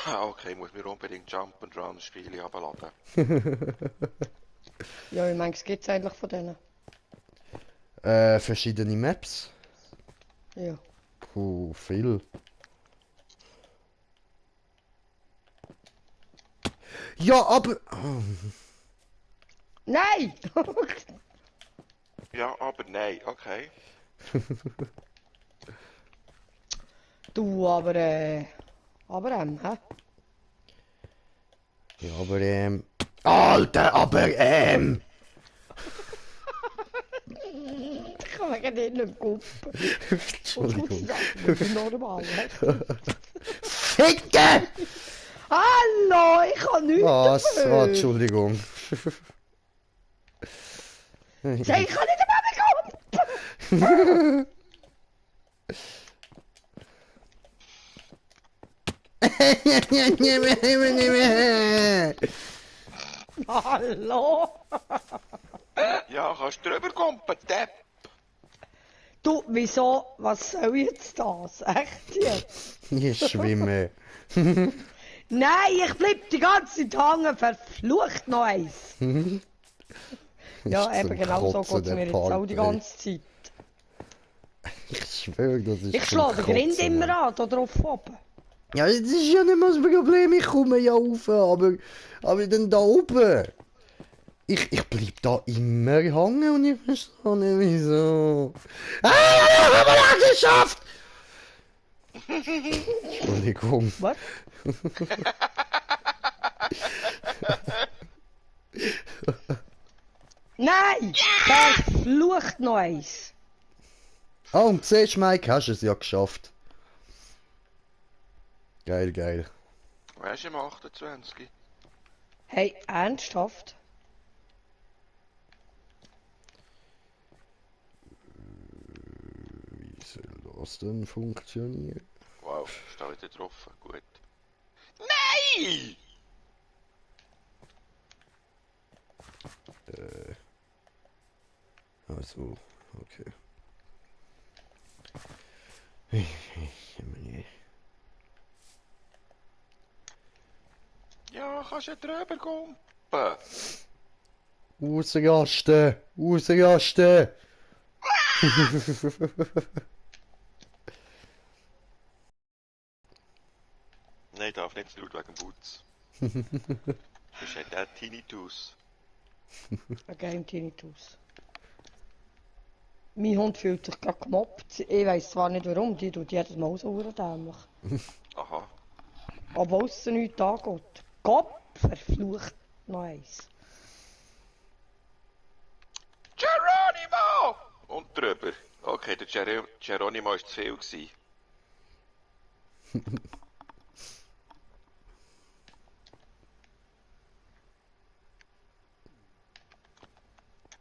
Okay, ich muss mir unbedingt Jump and Run Spiele abladen. Ja, wie manches gibt es eigentlich von denen? Verschiedene Maps. Ja. Viel. Ja, aber... Nein! Ja, aber nein, okay. Du, aber hä? Ja, aber Alter, aber Ich kann mir nicht mehr gucken. Entschuldigung. Das ist normal, hä? Ficken! Hallo, ich kann nichts Ah, dafür. Entschuldigung. Sag, ich kann nicht mehr gucken! Hallo? Ja, kannst drüber gumpen, Depp. Du, wieso? Was soll jetzt das? Echt jetzt? Ich schwimme. Nein, ich bleib die ganze Zeit hängen, verflucht noch eins. Ja, Ist eben zum genau so Kotzen, geht's der mir jetzt auch Part, die ey. ganze Zeit. Ich schwöre, das ist Ich zum schlage den Grind Kotzen, immer Mann. an, da drauf oben. Ja, das ist ja nicht mal das Problem, ich komme ja rauf, aber dann da oben. Ich bleib da immer hängen und ich verstehe nicht wieso. Ah, ich habe es geschafft! Entschuldigung. Was? Nein! Verflucht noch eins. Ah, und siehst du, Mike, hast du es ja geschafft. Geil, geil. Weißt du, im 28. Hey, ernsthaft? Wie soll das denn funktionieren? Wow, ist da wieder getroffen. Gut. Nein! Also, okay. Ja, kannst du drüber kumpen. Rausrasten! Rausrasten! Nein, ich darf nicht zu laut wegen dem Putz. Das ist der Tinnitus. Ein Tinnitus. Mein Hund fühlt sich gerade gemobbt. Ich weiss zwar nicht warum, die tut jedes Mal so dämlich. Aha. Obwohl es sie nichts angeht. Gott verflucht noch eins. Geronimo! Und drüber. Okay, der Geronimo war zu viel gewesen.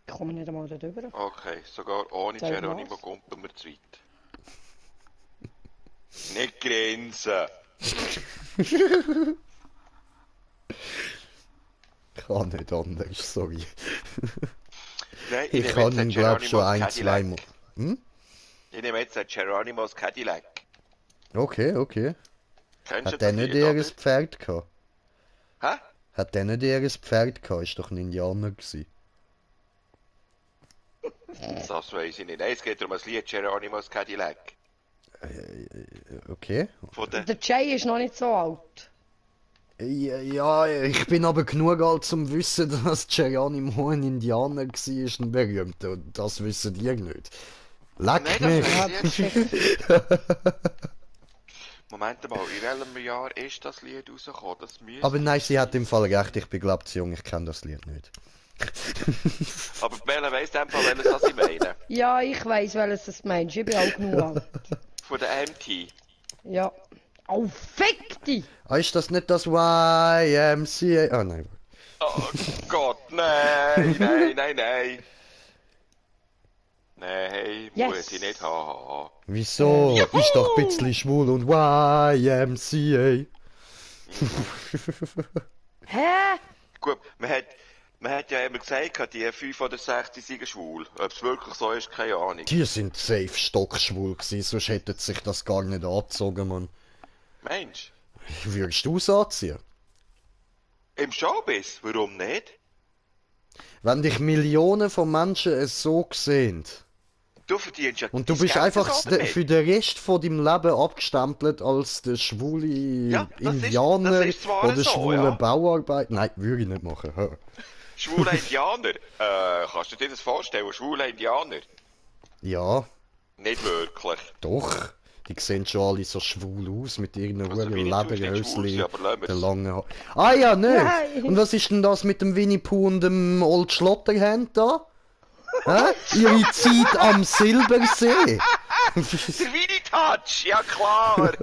Ich komme nicht einmal da drüber. Okay, sogar ohne Sag Geronimo was. kumpen wir zu weit. Nicht grenzen! Kann nicht anders, sorry. Nein, Ich nehme kann jetzt ihn, den glaub schon Geronimo's ein, zwei Cadillac. Mal. Hm? Ich nehme jetzt den Geronimo's Cadillac. Okay, okay. Kennst du Hat der das nicht Lied, eher oder? ein Pferd gehabt? Hä? Hat der nicht eher ein Pferd gehabt? Ist doch ein Indianer gewesen. Das weiss ich nicht. Nein, es geht um das Lied Geronimo's Cadillac. Okay. Von der... Der Jay ist noch nicht so alt. Ja, ich bin aber genug alt zum wissen, dass Geronimo ein Indianer war, ein berühmter. Und das wissen ihr nicht. Leck Nein, das mich! weiss ich jetzt. Moment mal, in welchem Jahr ist das Lied rausgekommen? Das müsste... Aber nein, sie hat im Fall recht, ich bin glaub zu jung, ich kenne das Lied nicht. Aber Bella weiss in dem Fall, welches das ich meine. Ja, ich weiss, welches es meinst. Ich bin auch genug alt. Von der MT. Ja. Oh, fick dich! Ah, ist das nicht das YMCA? Ah, nein. Oh Gott, nein, nein, nein, nein. Nein, Yes. muss ich nicht haben. Wieso? Ist doch ein bisschen schwul und YMCA. Hä? Gut, man hat ja immer gesagt, die 5 oder 6 die seien schwul. Ob es wirklich so ist, keine Ahnung. Die sind safe stockschwul gewesen, sonst hätte sich das gar nicht angezogen, Mann. Mensch, Würdest du es anziehen? im Showbiz, warum nicht? Wenn dich Millionen von Menschen es so sehen Du verdienst ja und du dein bist Geld einfach so damit. für den Rest von deinem Leben abgestempelt als der schwule Ja, Indianer das ist zwar oder so, schwule ja. Bauarbeiter. Nein, würde ich nicht machen. Hä? Schwuler Indianer? Kannst du dir das vorstellen? Schwuler Indianer? Ja, Nicht wirklich. doch. Die sehen schon alle so schwul aus mit irgendeinem Also, hohen Winnetou ist nicht schwul, Lederhösli, aber lassen wir's. der lange Haar. Ah ja, nicht. Nein. Und was ist denn das mit dem Winnie Pooh und dem Old Schlotterhand da? Hä? Ihre Zeit am Silbersee. Der Winnie Touch, ja klar.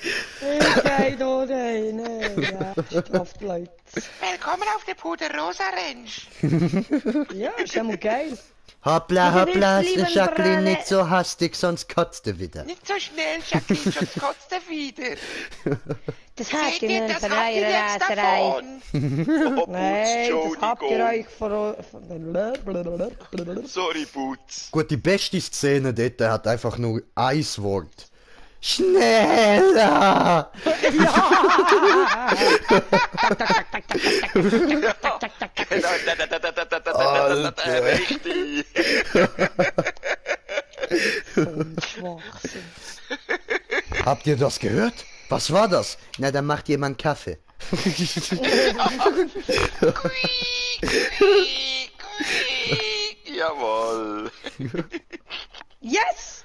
Ich geh da rein. Ja, Straft, Leute. Willkommen auf der Puder-Rosa Ranch. Ja, ist ja mal geil. Hoppla, Wir hoppla, lieben Jacqueline, Brille. nicht so hastig, sonst kotzt du wieder. Nicht so schnell, Jacqueline, sonst kotzt er wieder. Das habt Seht ihr ihr, nicht das von habt ihr eurer jetzt Raserei. davon. Oh, Nein, Putz, das habt ihr Entschuldigung. euch von... Sorry, Putz. Gut, die beste Szene dort hat einfach nur ein Wort. Schneller! Alter. Richtig. Schwachsinn. Habt ihr das gehört? Was war das? Na, da macht jemand Kaffee. Jawohl. Yes!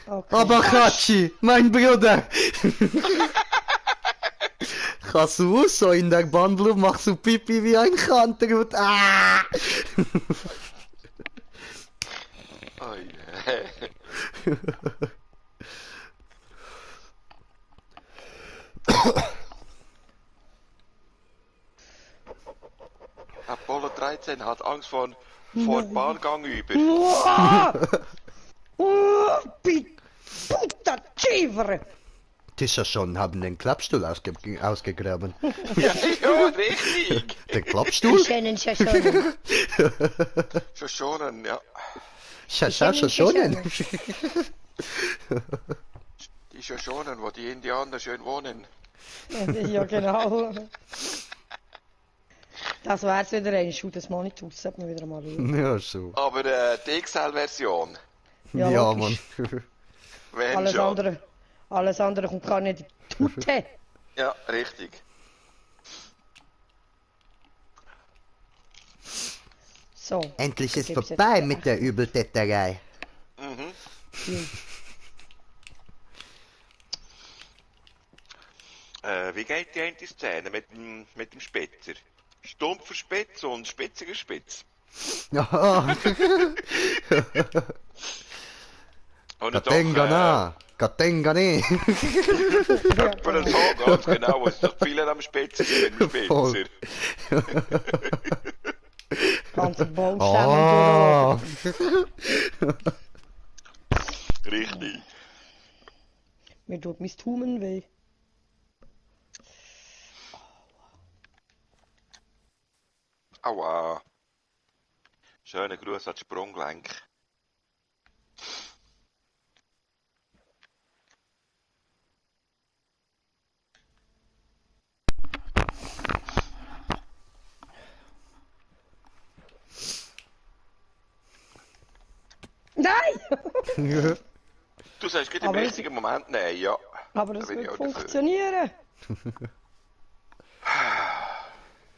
Okay. Aber Hachi, mein Bruder! Kannst du so in der Bandel machst du Pipi wie ein Kanter und ah! Oh, yeah. Etienne hat Angst vor Bahngang über. Puta Civre! Das ist ja schon, haben den Klappstuhl ausgegraben. Ja, richtig. Den Klappstuhl? Schönen Schönen. Schonen, ja. Schonen. Die Shoshonen, wo die Indianer schön wohnen. Ja, genau. Das wär's wieder ein Schuh, das mal nicht aus, sollte man wieder mal schauen. Ja, so. Aber die XL-Version, Ja, Ja, logisch. Mann. wenn Alles schon. andere kommt gar nicht in die Tute. Ja, richtig. So. Endlich ist gibt's vorbei jetzt- mit der Übeltäterei. Mhm. Wie geht die eine Szene mit dem Spitzer? Stumpfer Spitz und spitziger Spitz. Ja, Und Katengana. Katengane. aber so ganz genau, es ist doch viele am Spitzer mit dem Voll. Spitzer. Ganze Baumstämme Ah. Richtig. Mir tut mein Tumen weh. Aua. Schöner Gruß an die Sprunggelenk. Nein! Du sagst gerade im Aber es- richtigen Moment nein, ja. Aber Da das bin ich wird auch dafür. funktionieren.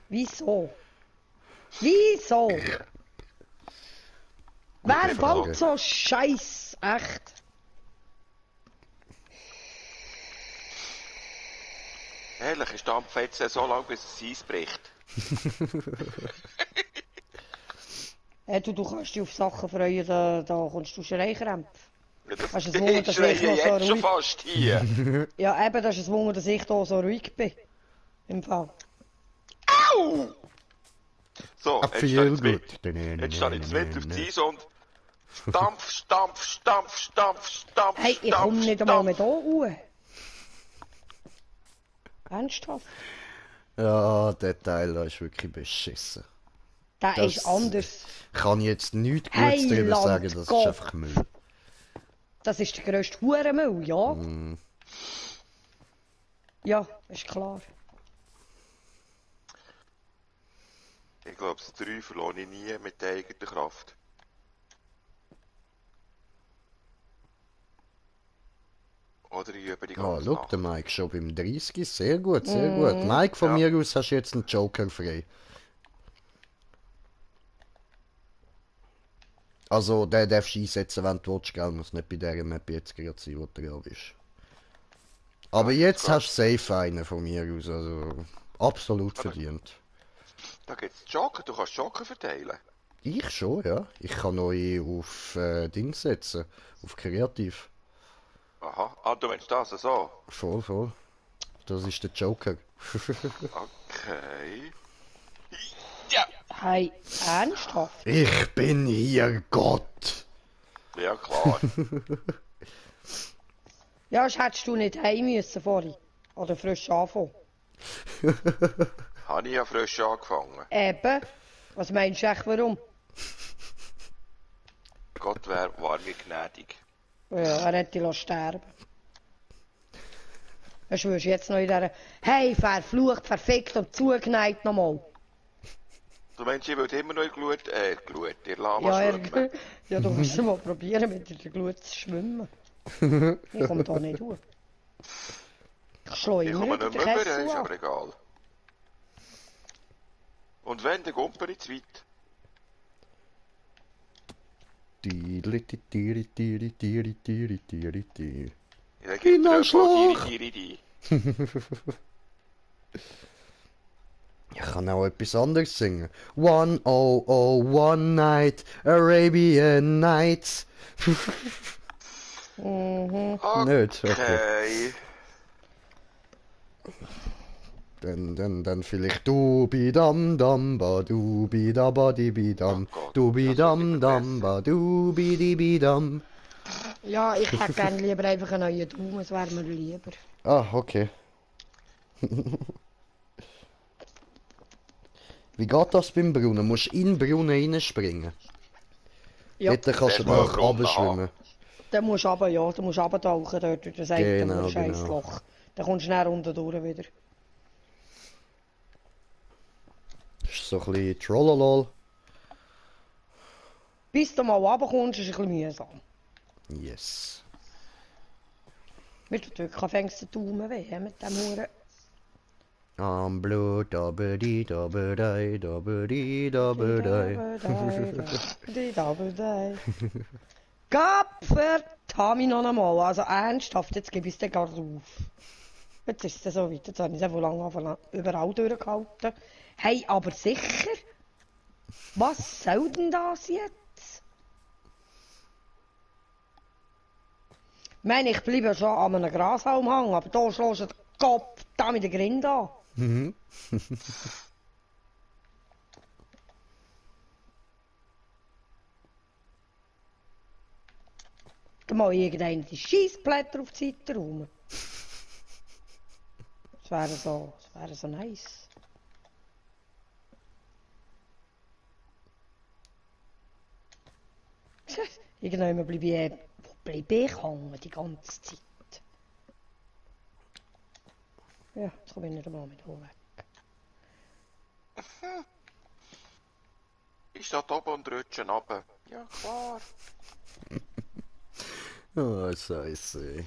Wieso? Wieso? Wer Frage. baut so Scheiß? Echt? Ehrlich, ich dampfe jetzt so lange, bis es Eis bricht. Du kannst dich auf Sachen freuen, da kommst du Schreikrämpfe. Ja, das Hast du es Wunder, dass ich schreie noch so jetzt schon ruhig- fast hier. Ja, eben, das ist ein Wunder, dass ich hier so ruhig bin. Im Fall. Au! So, I jetzt stehe feel ich mit. good. Jetzt stehe ich mit auf die Eis und stampf, stampf, stampf, stampf, stampf, Hey, ich komme stampf, nicht einmal stampf. mit hier hoch. Ernsthaft? Ja, der Teil da ist wirklich beschissen. Der Das- ist anders. Kann ich jetzt nichts Gutes Heiland darüber sagen, das ist Gott. einfach Müll. Das ist der grösste Hurenmüll, ja? Mm. Ja, ist klar. Ich glaube, das 3 verlor ich nie mit der eigenen Kraft. Oder ich übe die Ah, ganze schau, Nacht. der Mike schon beim 30. Sehr gut, sehr gut. Mike, von Ja. mir aus hast du jetzt einen Joker frei. Also, den darfst du einsetzen, wenn du willst, gell? Muss nicht bei dieser Map jetzt gerade sein, wo du gerade bist. Aber jetzt klar. hast du safe einen von mir aus, also absolut verdient. Da gibt's Joker, du kannst Joker verteilen. Ich schon, ja. Ich kann euch auf Dings setzen, auf Kreativ. Aha, ah, du meinst das so? Voll, voll. Das ist der Joker. Okay. Ja! Hey, ernsthaft? Ich bin hier Gott. Ja, klar. Ja, das hättest du nicht heim müssen vorhin. Oder frisch anfangen. Habe ich ja frisch angefangen. Eben. Was meinst du echt, warum? Gott war mir gnädig. Ja, er hätte dich sterben lassen. Weisst du jetzt noch in dieser «Hey, verflucht, verfickt und zugeneigt nochmal». Du meinst, ich würde immer noch Glut, ihr Lama Ja, schwimmen. ja, du musst mal probieren, mit der Glut zu schwimmen. Ich komme da nicht hoch. Ich schlage Ich immer komme über nicht den mehr Kessel rüber, ist an. aber egal. Und wenn, dann kommt man nicht zu weit. Ja, In ein Schloch. Die. Ich kann auch etwas anderes singen. 1001 Night, Arabian Nights. Nicht? Okay. Okay. Dann vielleicht Dubidam-dam, ba-dubidabadibidam, Oh Gott, Dubidam-dam, ba-dubidibidam. Ja, ich hätte gerne lieber einfach einen neuen Daumen, das wäre mir lieber. Ah, okay. Wie geht das beim Brunnen? Musst du in den Brunnen reinspringen? Ja, Dort kannst du Zuerst mal einen nach Brunnen oben schwimmen. dann musst du runter, ja, du musst runtertauchen dort durch das eine Genau, scheiß genau. Loch. Dann kommst du schnell unten durch wieder. Das ist so ein bisschen Trollolol. Bis du mal runterkommst, ist es ein bisschen mühsam. Yes. Mir tut wirklich fängst der Daumen weh mit dem Huren. Am Blut, dabedi, dabedei, dabedi, dabedei. Die Dabedei. Gapfert, mich noch einmal. Also ernsthaft, jetzt gebe ich es dir gar auf. Jetzt ist es so weit, jetzt habe ich es so lange überall durchgehalten. Hey, aber sicher? Was soll denn das jetzt? Ich meine, ich bleibe schon an einem Grashalm hängen, aber da schlägst du den Kopf da mit der Grind an. Mhm. Da mal irgendeine die Scheissblätter auf die Seite räumen. Das wäre so nice. Irgendwann bleibe ich hängen die ganze Zeit. Ja, jetzt komme ich nicht einmal mit weg. Ich stehe oben und rutsche runter. Ja, klar. Oh, Scheiße.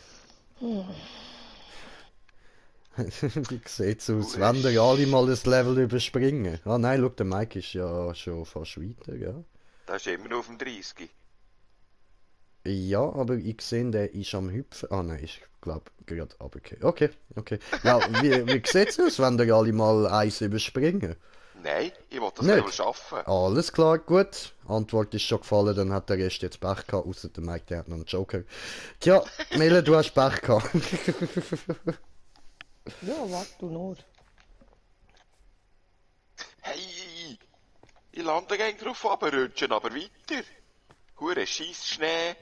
Wie sieht's aus? Wenn ihr alle mal ein Level überspringen? Ah nein, schau, der Mike ist ja schon fast weiter, gell? Der ist immer noch auf dem 30. Ja, aber ich sehe, der ist am Hüpfen. Ah nein, ich glaube gerade runtergefallen. Okay, okay. Ja, wie sieht's aus, wenn ihr alle mal eins überspringen? Nein, ich will das Nicht? Level schaffen. Alles klar, gut. Antwort ist schon gefallen, dann hat der Rest jetzt Pech gehabt, außer der Mike, der hat noch einen Joker. Tja, Mele, du hast Pech gehabt. Ja, warte du nur. Hey! Ich lande gegen drauf runterrutschen, aber weiter. Hure Scheissschnee.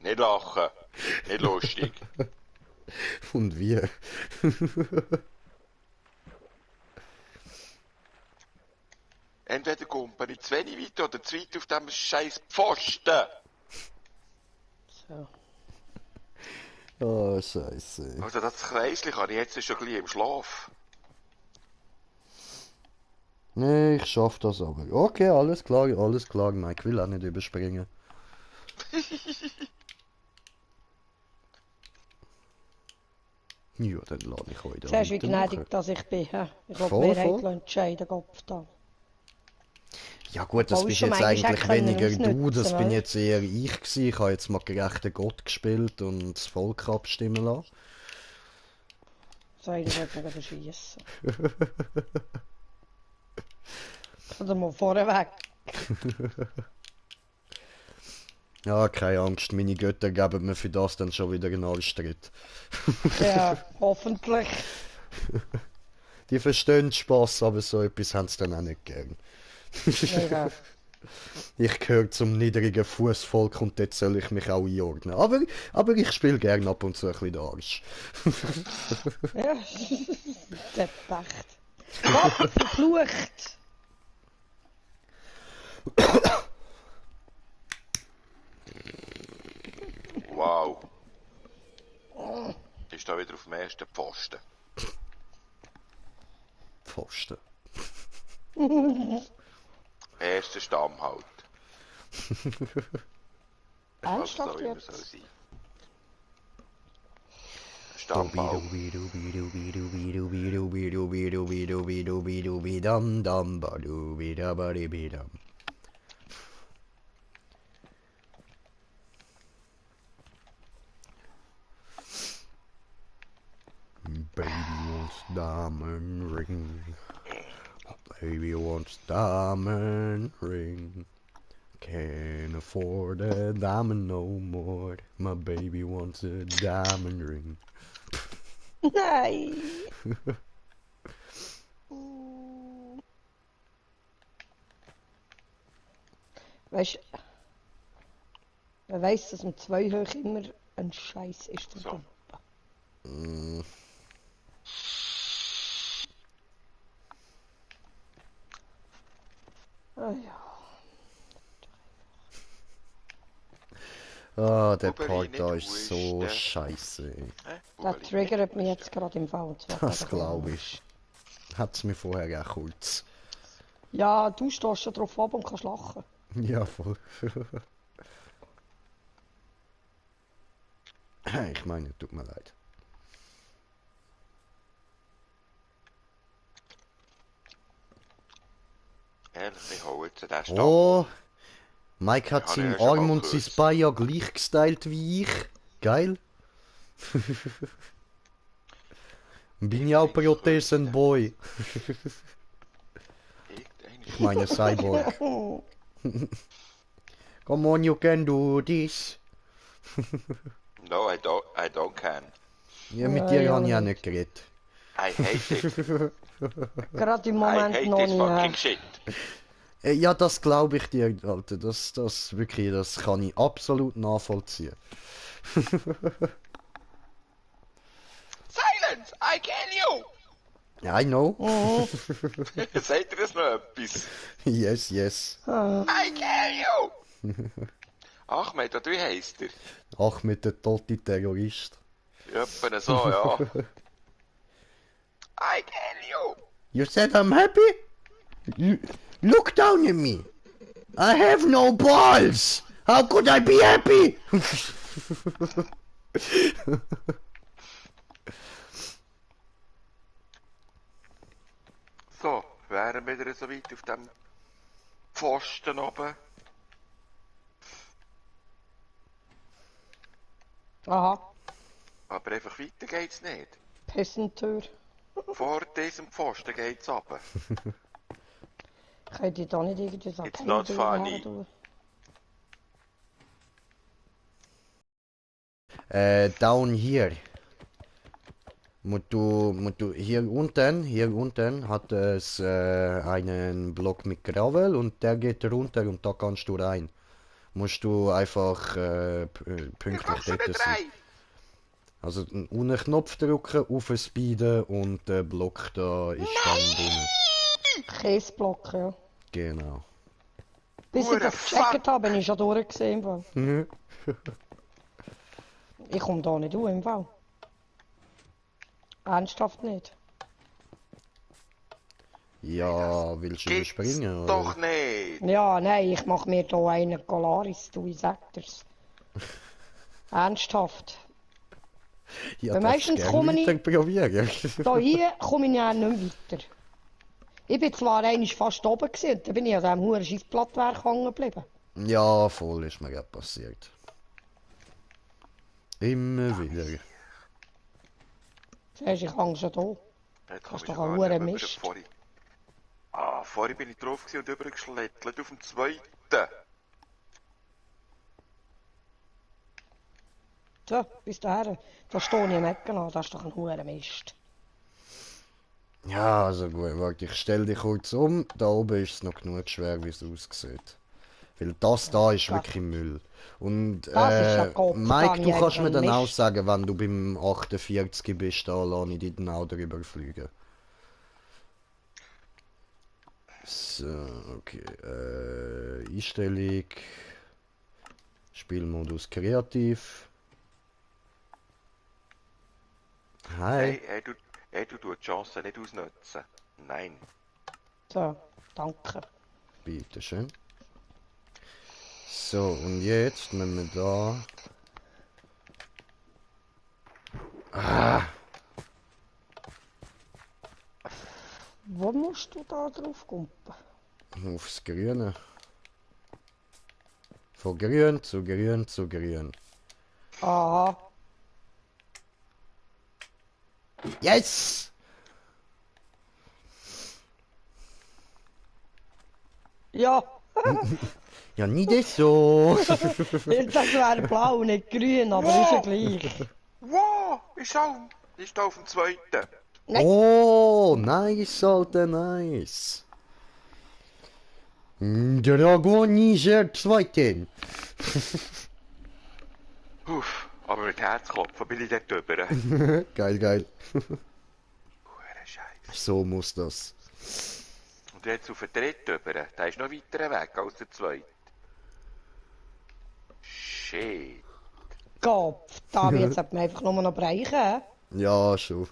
Nicht lachen. Nicht lustig. Und wie? Entweder kommt man nicht zu wenig weit oder zu weit auf dem scheiß Pfosten. So. Oh, Scheiße. Also das Kreisli kann ich jetzt schon ein bisschen im Schlaf. Nee, ich schaff das aber. Okay, alles klar. Mike will auch nicht überspringen. Ja, dann lade ich euch da Siehst du, wie weitermachen. gnädig dass ich bin? He? Ich will Voll, die voll. Mehrheit entscheiden, Kopf da. Ja gut, das Obwohl bist schon jetzt manchmal eigentlich hätte weniger können du, das ausnutzen, bin oder? jetzt eher ich gewesen. Ich habe jetzt mal gerechten Gott gespielt und das Volk abstimmen lassen. So einer wird mir schiessen. Oder mal vorweg. Ja, keine Angst, meine Götter geben mir für das dann schon wieder einen Arschtritt. Ja, hoffentlich. Die verstehen Spaß, aber so etwas haben sie dann auch nicht gern. Ja. Ich gehöre zum niedrigen Fußvolk und dort soll ich mich auch einordnen. Aber ich spiele gern ab und zu ein bisschen den Arsch. Ja, der Pecht. Gott, verflucht! Wow. Ist da wieder auf dem ersten Pfosten. Pfosten. Erster Stamm halt. Ernsthaft so immer jetzt? soll sein. Stammbaum. Baby wants diamond ring. Baby wants diamond ring. Can't afford a diamond no more. My baby wants a diamond ring. Nein! Weißt du, wer weiss, dass mit 2 hoch immer ein Scheiß ist zum So. Pumpen. Mm. Ah ja. Ah, der Buberi, Part da nicht ist so husten. scheiße. Hä? Der Bubeli, triggert nicht mich husten. jetzt gerade im Fall. Das glaube ich. Hat's mir vorher auch kurz. Ja, du stehst schon drauf ab und kannst lachen. Ja, voll. Ich meine, tut mir leid. Ehrlich, ich hole jetzt den Stab. Oh, Mike hat Ja, seinen ja, schon Arm mal und sein gehört. Bein ja gleich gestylt wie ich. Geil. Bin ja auch Prothesenboy. Ich meine Cyborg. Come on, you can do this. No, I don't can. Ja, mit Ja, dir ja, habe ich auch nicht. nicht geredet. I hate it. Gerade im I Moment hate noch this nicht. fucking shit. Ja, das glaube ich dir, Alter. Das wirklich, das kann ich absolut nachvollziehen. Silence! I kill you! I know. Mhm. Seht ihr das noch etwas? Yes, yes. I kill you! Ahmed, oder wie heisst er? Ahmed, der tote Terrorist. Etwa so, ja. I kill you! You said I'm happy? Look down at me. I have no balls. How could I be happy? So, wären wir wieder so weit auf dem Pfosten oben. Aha, Aber einfach weiter geht's nicht. Pissentür. Vor diesem Pfosten geht's runter. Könnt ihr da nicht irgendwie so It's not funny. tun? Down here. Hier unten hat es einen Block mit Gravel und der geht runter und da kannst du rein. Musst du einfach Ich pünktlich mach schon dort nicht sein. rein! Also unten Knopf drücken, aufspeeden und der Block da ist dann drin. Käseblock, ja. Genau. Bis ich Hure das gecheckt habe, bin ich schon durchgesehen im Fall. Mhm. Ich komme da nicht durch im Fall. Ernsthaft nicht. Ja, willst du Gibt's überspringen? doch Oder? nicht! Ja, nein, ich mache mir da einen Galaris, du, ich sag dir's. Ernsthaft. Ja, Weil darfst meistens gerne komme ich- weiter probieren. Da hier komme ich ja nicht mehr weiter. Ich bin zwar einmal fast oben gewesen, und dann bin ich an diesem hohen Scheissblattwerk hängen geblieben. Ja, voll ist mir gerade passiert. Immer wieder. Siehst du, ich hänge schon da. Jetzt Das ist komm doch ich ein gar hoher nicht mehr Mist. vorhin. Vorhin bin ich drauf gewesen und übergeschlettert auf dem zweiten. So, bis dahin. Da stehe ich im Ecken an, das ist doch ein hoher Mist. Ja, also gut, warte, ich stell dich kurz um. Da oben ist es noch genug schwer, wie es aussieht. Weil das da ist Ja. wirklich Müll. Und Das ist ja Kopf, Mike, kann du ich kannst mir einfach dann auch Mist. sagen, wenn du beim 48 bist, da lasse ich dich dann auch drüber fliegen. So, okay. Einstellung. Spielmodus kreativ. Hi. Hey, du tust die Chance nicht ausnutzen. Nein. So, danke. Bitteschön. So, und jetzt müssen wir da. Wo musst du da drauf kumpen? Aufs Grüne. Von grün zu grün zu grün. Aha. Yes! Ja, Ja, nicht so. das wäre blau, nicht grün, aber ist ja gleich. Wow, ist auch Ist da auf dem zweiten. Nein. Oh, nice, Alter, nice. Dragonischer Zweiten. Uff, aber mit Herzklopfen bin ich dort drüber. Geil, geil. Hure Scheiße. So muss das. Und jetzt auf den dritten drüber. Der ist noch weiter weg als der zweite. Shit. Gott, da jetzt hat man einfach nur noch bereichen. Ja, schon.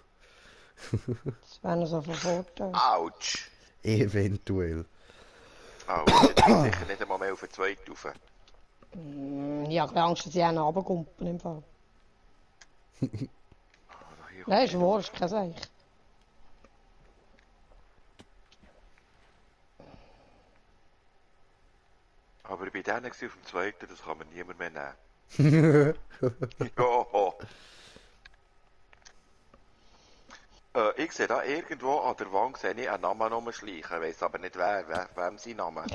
Das wäre noch so von Vorteil. Autsch. Eventuell. Oh, jetzt bin ich sicher nicht einmal mehr auf den zweiten rauf. Ich habe Angst, dass ich einen runterkumpen im Fall. Nein, ist wurscht, kein Seich. Aber ich bin dann auf dem zweiten, das kann man niemand mehr nehmen. Joho. Ich sehe da irgendwo an der Wand sehe ich einen Namen rumschleichen, weiss aber nicht wem sein Name. Habe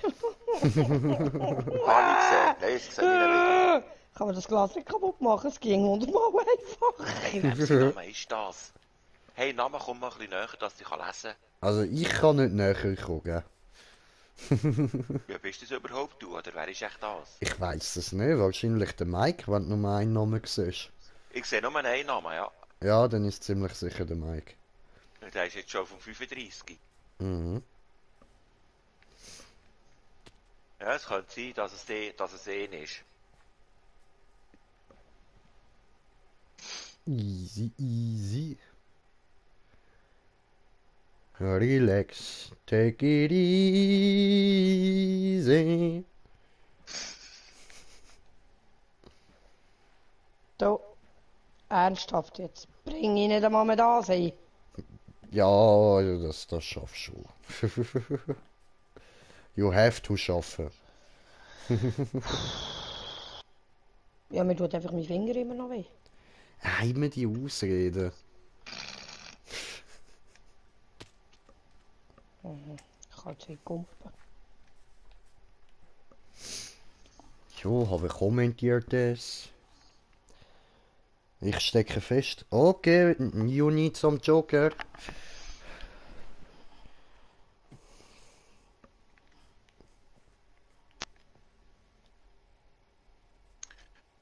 ich gesehen? Nein, das sehe ich nicht wieder. Kann man das Glas nicht kaputt machen? Es ging 100-mal einfach. Wem sein Name ist das? Hey, Name, komm mal ein bisschen näher, dass ich lesen kann. Also ich kann nicht näher kommen, gell? Ja, bist das überhaupt du, oder wer ist echt das? Ich weiß es nicht, wahrscheinlich der Mike, wenn du nur einen Namen siehst. Ich sehe nur einen Namen, ja. Ja, dann ist ziemlich sicher der Mike. Und der ist jetzt schon vom 35. Mhm. Ja, es könnte sein, dass es ihn ist. Easy, easy. Relax, take it easy. Du, ernsthaft jetzt. Bring ihn nicht einmal mit an sein. Ja, das schaffst du. You have to schaffen. Ja, mir tut einfach mein Finger immer noch weh. Immer die Ausreden. Ich kann jetzt nicht kumpen. Jo, habe kommentiert das. Ich stecke fest. Okay, you need some Joker.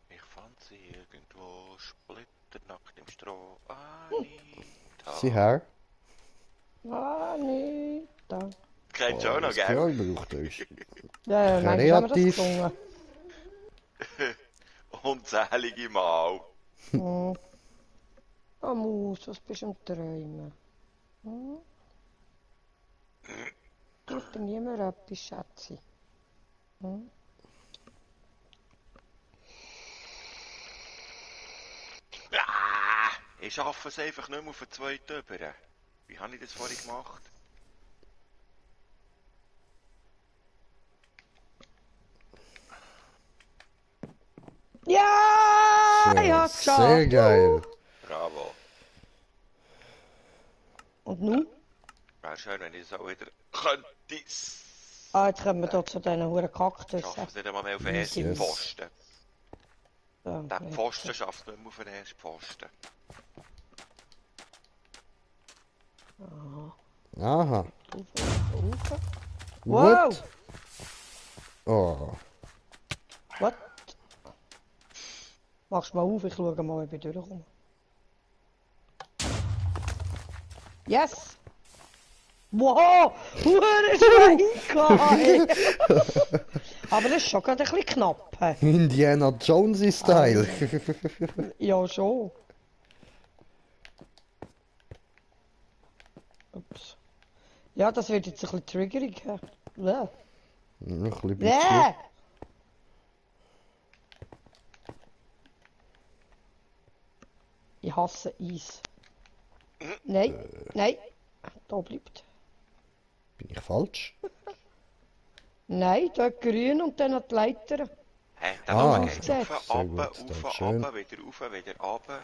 Ich fand sie irgendwo splitternackt im Stroh. Anita. Sieh her. Anita. Kennst du auch noch, Das ja, gell? ich brauche das. Ja, manchmal haben wir das Kreativ. gesungen. Unzählige Mal. Hm. Ah, Maus, was bist du am Träumen? Tut dir niemand etwas, Schätzi? Ich schaffe es einfach nicht mehr auf den zweiten über. Wie habe ich das vorhin gemacht? Ja, ich Sehr, hab's geschafft! sehr geil. Bravo. Und nun? Wäre schön, wenn ich das auch wieder könnte. Ah, jetzt kommen wir hier zu diesen huren Ich Kaktussen. schaffe es nicht einmal mehr auf den ersten Yes. Pfosten. So, Der Pfosten schafft es nicht mehr auf den ersten Pfosten. Aha. Rauf. What? Oh. What? Mach's mal auf, ich schaue mal, ob ich durchkomme. Yes! Wow! Hure Schwein! Aber das ist schon gerade ein bisschen knapp. He. Indiana Jones Style. Ja, schon. Ups. Ja, das wird jetzt ein bisschen triggerig. He. Ja. Noch ein bisschen. Ja! Ich hasse Eis. Nein, nein. Da bleibt. Bin ich falsch? Nein, dort grün und dann noch die Leiter. Hä? Dann Ah, geht sehr rauf, gut, runter, danke rauf, schön. runter, wieder rauf, wieder runter.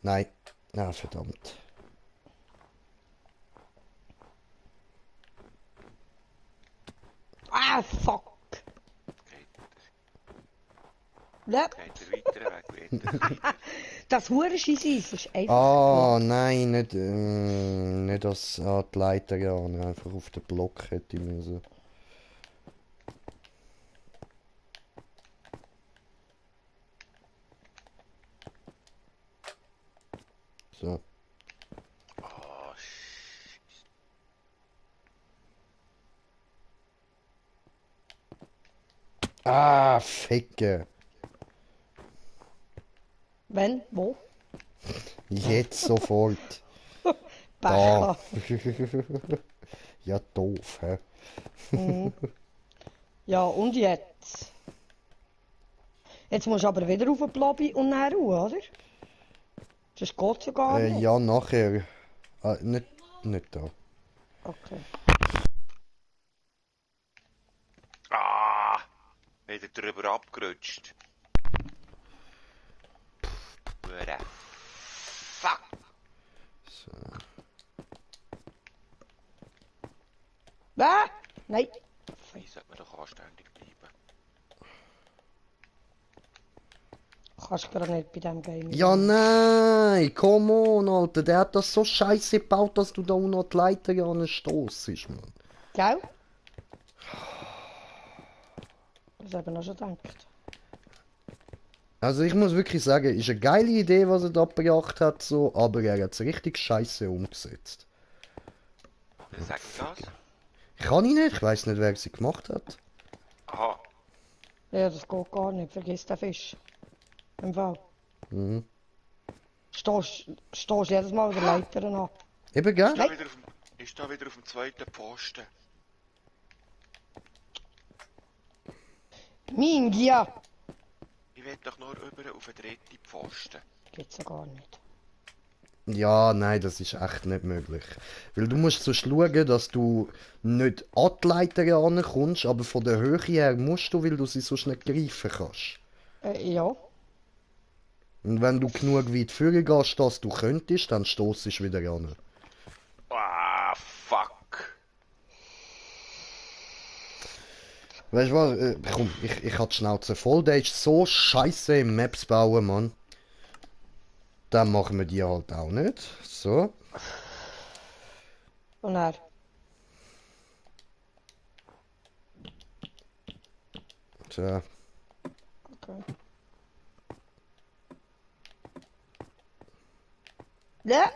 Nein. Ja, verdammt. Ah, fuck. Geht, Ja, geht der weitere Weg weiter. Das Hurenscheisseis ist einfach... Ah, nein, nicht das an die Leiter gehen, einfach auf den Block hätte ich müssen. So. Oh, Ah, Ficke. Wenn? Wo? Jetzt sofort. Becher. Ja, doof, hä? Ja, und jetzt? Jetzt musst du aber wieder auf die Lobby und dann Ruhe, oder? Das geht ja gar nicht. Ja, nachher. Nicht da. Okay. Ah! Wieder drüber abgerutscht. Hure. Fuck! So. Ah! Nein! Hier sollte man doch anständig bleiben. Kannst du gerade nicht bei diesem Game. Ja, nein! Come on, Alter. Der hat das so scheiße gebaut, dass du da auch noch die Leiter an den Stoss ist, Mann. Gell? Das habe ich auch schon gedacht. Also ich muss wirklich sagen, ist eine geile Idee, was er da gebracht hat, so, aber er hat es richtig scheiße umgesetzt. Wer sagt das? Kann ich nicht, ich weiß nicht, wer sie gemacht hat. Aha. Ja, das geht gar nicht. Vergiss den Fisch. Im Fall. Mhm. Stehst jedes Mal der Leiter an. Eben, gell? Ich stehe wieder auf dem zweiten Posten. Mingia! Ich will doch nur über auf den dritten Pfosten. Geht's ja gar nicht. Ja, nein, das ist echt nicht möglich. Weil du musst so schauen, dass du nicht an die Leiter rankommst, aber von der Höhe her musst du, weil du sie sonst nicht greifen kannst. Ja. Und wenn du genug weit vorne gehst, dass du könntest, dann stoßt du wieder ran. Ah, fuck. Weißt du was, komm, ich hab die Schnauze voll, der ist so scheiße im Maps bauen, Mann. Dann machen wir die halt auch nicht. So. Und er. So. Okay. Ja!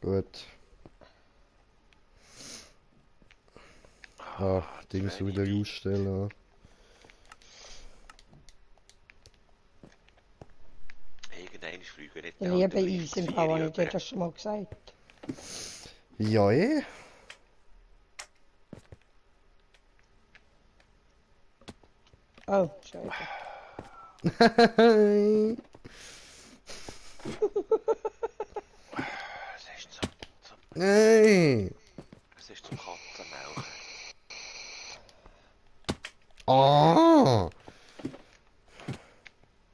Gut. Ah, Dings wieder ausstellen. Irgendein Flüge nicht. Ich liebe Eis im Fall, habe ich dir das schon mal gesagt. Ja, eh. Oh, scheiße. Es ist zum Hey. es ist zum Katzenmelken. Ah.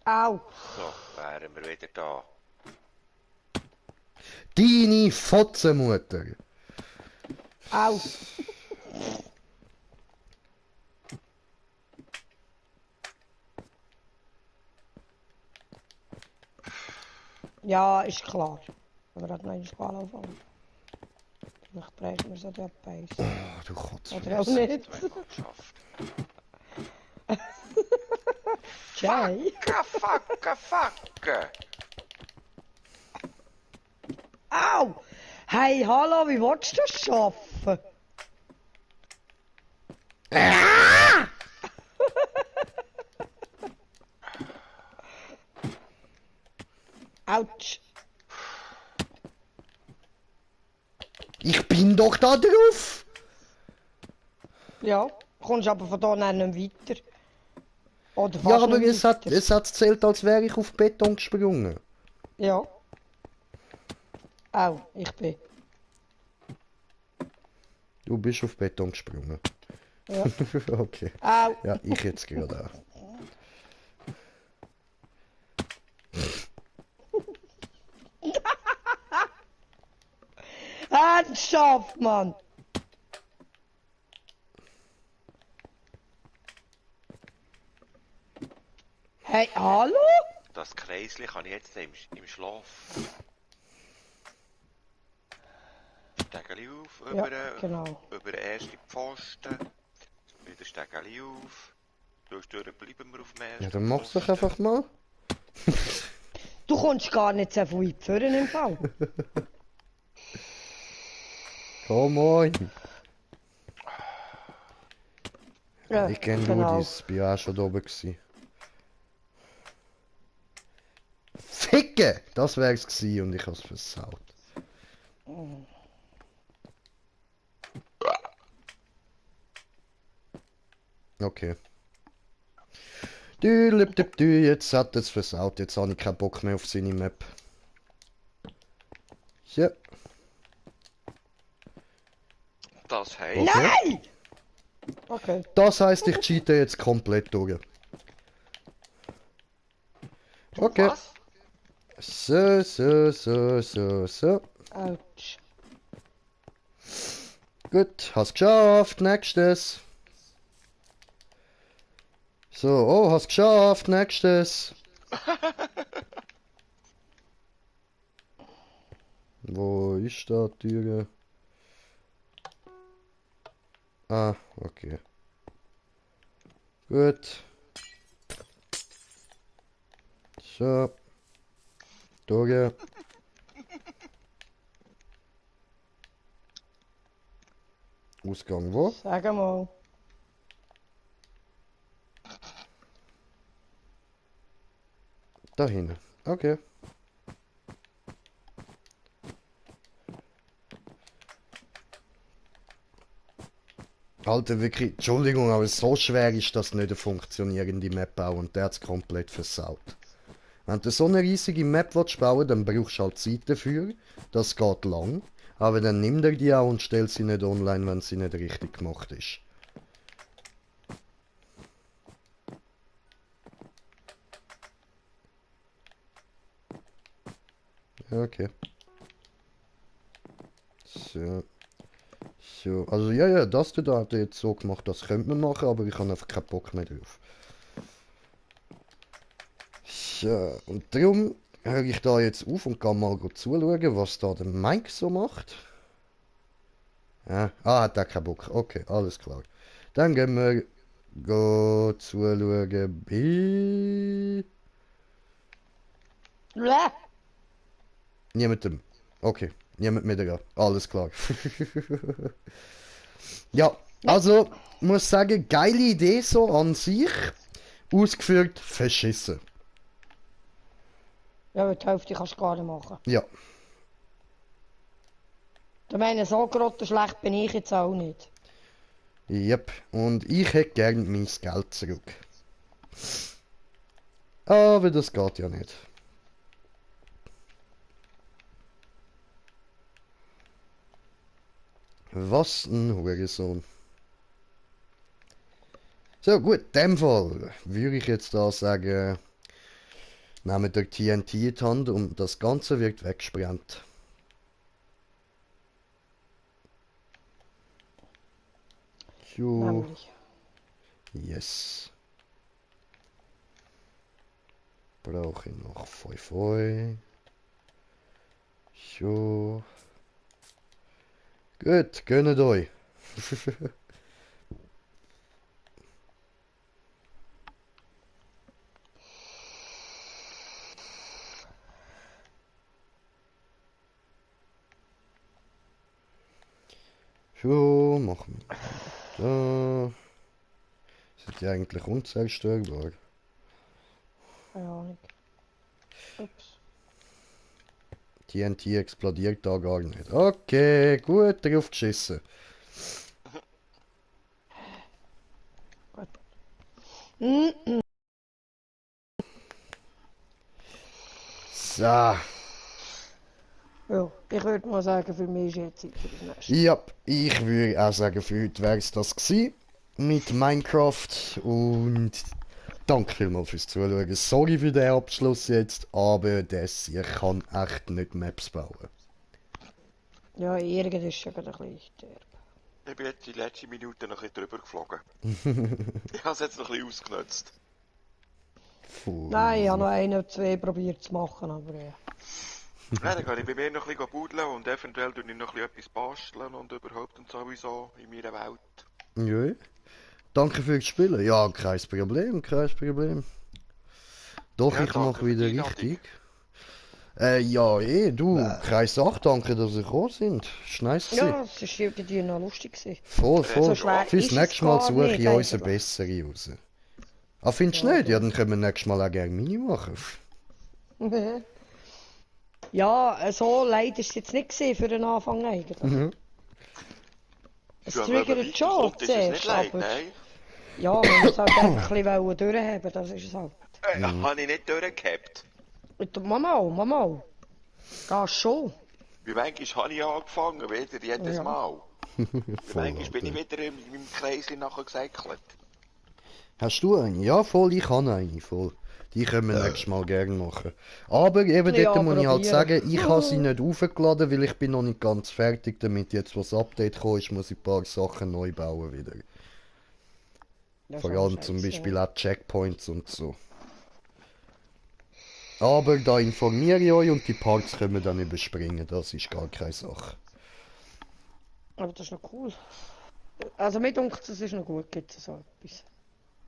Au! So, wären wir wieder da. Deine Fotzenmutter. Au! Ja, ist klar. Aber das noch nicht anfangen. Vielleicht brechen wir so die Beiß. Oh, du Kotz. Oder auch nicht. Zweimal geschafft. Jay. Fuck. Au! Hey, hallo, wie willst du das schaffen? Autsch! Ich bin doch da drauf. Ja, kommst aber von da nicht weiter. Oder fast Ja, aber nicht weiter. es hat zählt, als wäre ich auf Beton gesprungen. Ja. Au, ich bin. Du bist auf Beton gesprungen. Ja. Okay. Au! Ja, ich jetzt gerade auch. Ernsthaft, Mann! Hey, hallo? Das Kreisli kann ich jetzt im Schlaf. Stegeli auf, Ja, genau. über den ersten Pfosten. Wieder Stegeli auf. Durch bleiben wir auf dem ersten Ja, dann mach's doch Pfosten. einfach mal. Du kommst gar nicht so weit führen im Fall. Komm on. Ja, Ich kenn genau. Ludis, bin ja auch schon da oben gewesen. Ficke! Das wär's gewesen und ich hab's versaut. Okay. Jetzt hat es versaut. Jetzt habe ich keinen Bock mehr auf seine Map. Ja. Das heisst, Okay. Nein! Okay. Das heisst, ich cheate jetzt komplett durch. Okay. was? So. Autsch. Gut, hast geschafft. Nächstes. So, oh, hast geschafft. Nächstes. Wo ist da die Tür? Ah, okay. Gut. So. Durch. Ausgang wo? Sag mal. Da hinten. Okay. Alter, wirklich, Entschuldigung, aber so schwer ist das nicht, eine funktionierende Map bauen und der hat es komplett versaut. Wenn du so eine riesige Map willst bauen, dann brauchst du halt Zeit dafür. Das geht lang. Aber dann nimm dir die auch und stell sie nicht online, wenn sie nicht richtig gemacht ist. Okay. So. So, also ja, das da hat er jetzt so gemacht, das könnte man machen, aber ich habe einfach keinen Bock mehr drauf. So, und darum höre ich da jetzt auf und kann mal zuschauen, was da der Mike so macht. Ja, hat er keinen Bock. Okay, alles klar. Dann gehen wir zuschauen bei Bläh. niemandem. Okay, niemand mehr da. Alles klar. Ja, also, muss sagen, geile Idee so an sich. Ausgeführt, verschissen. Ja, weil die Hälfte kannst du gar nicht machen. Ja, Ich meine, so grottenschlecht bin ich jetzt auch nicht. yep. Und ich hätte gern mein Geld zurück. Aber das geht ja nicht. Was ein Hurensohn. So, gut, in dem Fall würde ich jetzt da sagen, nehmen der TNT in die Hand und das Ganze wird weggesprengt. Jo, Nämlich. yes. Brauche ich noch 5 Euro. Jo. Gut, gönnt euch. So, machen wir. Da. Sind die eigentlich unzerstörbar? Keine Ahnung. Ups. TNT explodiert da gar nicht. Okay, gut, drauf geschissen. So, Ja, ich würde mal sagen, für mich ist jetzt Zeit für das nächste. ja, ich würde auch sagen, für heute wäre es das gewesen mit Minecraft und danke vielmals fürs Zuschauen. Sorry für den Abschluss jetzt, aber das hier kann echt nicht Maps bauen. Ja, irgend ist schon gerade ein bisschen derb. Ich bin jetzt die letzte Minute noch ein bisschen drüber geflogen. Ich habe es jetzt noch ein bisschen ausgenutzt. Nein, ich habe noch ein oder zwei probiert zu machen, aber ja. Ja, dann kann ich bei mir noch ein bisschen buddeln und eventuell tue ich noch ein bisschen etwas basteln und überhaupt und sowieso in meiner Welt. Ja. Danke fürs Spielen. Ja, kein Problem, kein Problem. Doch, Ja, ich danke mache für wieder die Einladung. richtig. Ja, du, keine Sache, danke, dass ihr gekommen sind. Ist nice gewesen. Ja, es war irgendwie noch lustig gewesen. Voll, voll. So schwer Fürs ist es nächste Mal gar suche nicht, ich uns eine eigentlich. bessere raus. Ah, findest du Ja, nicht? Ja, dann können wir nächstes Mal auch gerne Mini machen. Ja, so leid ist es jetzt nicht gewesen für den Anfang eigentlich. Mhm. Es Ja, wenn man triggert schon weiterkommt, ist es nicht zuerst, leid, aber... nein. Ja, man muss halt einfach ein bisschen durchhaben, das ist es halt. Habe ich nicht durchgehabt. Mama. Gehst schon. Wie manchmal habe ich angefangen, wieder jedes Ja. Mal. Wie Voll, manchmal bin ich Alter. wieder in meinem Kreis nachher gesäckelt. Hast du eine? Ja, voll, ich habe eine, voll. Die können wir nächstes Mal gerne machen. Aber eben Ja, dort muss ich halt probieren. sagen, ich habe sie nicht aufgeladen, weil ich bin noch nicht ganz fertig damit. Jetzt, was das Update gekommen ist, muss ich ein paar Sachen neu bauen wieder. Ja, Vor so allem zum Scheiße, Beispiel auch Checkpoints und so. Aber da informiere ich euch und die Parts können wir dann überspringen, das ist gar keine Sache. Aber das ist noch cool. Also mir denkt es ist noch gut, gibt es so etwas.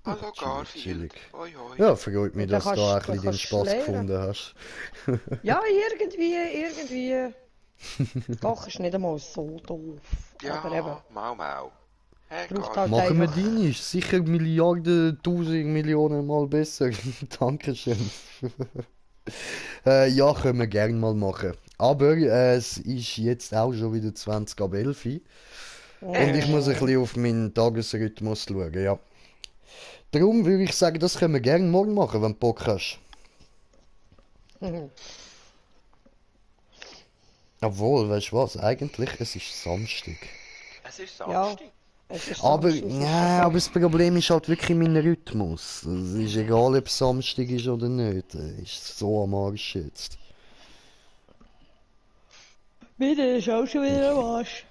Hallo Garfield. chillig. Hoi hoi. Ja, freut mich, Ja, dass du dann da ein kannst- bisschen dann den kannst Spaß du lernen. gefunden hast. Ja, irgendwie. Doch, ist nicht einmal so doof. Aber eben, Ja, mau. Hey braucht Garfield. halt Machen wir einfach... deine, ist sicher Milliarden, Tausend Millionen Mal besser. Dankeschön. Ja, können wir gerne mal machen. Aber es ist jetzt auch schon wieder 20 ab 11 Uhr. Und ich muss ein bisschen auf meinen Tagesrhythmus schauen, ja. Darum würde ich sagen, das können wir gerne morgen machen, wenn du Bock hast. Obwohl, weißt du was, eigentlich, es ist Samstag. Es ist Ja, Samstag. es ist Aber, Samstag, es ist ja, so. aber das Problem ist halt wirklich mein Rhythmus. Es ist egal, ob es Samstag ist oder nicht. Es ist so am Arsch jetzt. Wieder ist auch schon wieder am Arsch.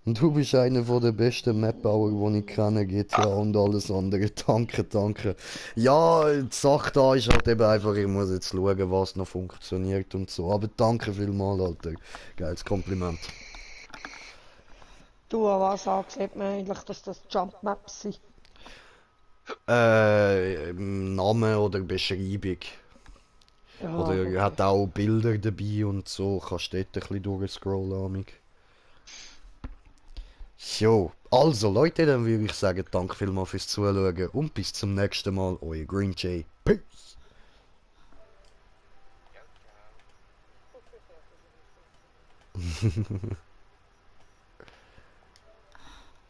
Und du bist einer von der besten Map-Bauer, die ich kenne, GTA und alles andere. Danke. Ja, die Sache da ist halt eben einfach, ich muss jetzt schauen, was noch funktioniert und so. Aber danke vielmals, Alter. Geiles Kompliment. Du, an was sieht man eigentlich, dass das Jump Maps sind? Name oder Beschreibung. Ja, Oder okay. hat auch Bilder dabei und so. Kannst dort ein bisschen durchscrollen, amig. So, also Leute, dann würde ich sagen, danke vielmals fürs Zuschauen und bis zum nächsten Mal, euer Green Jay. Peace!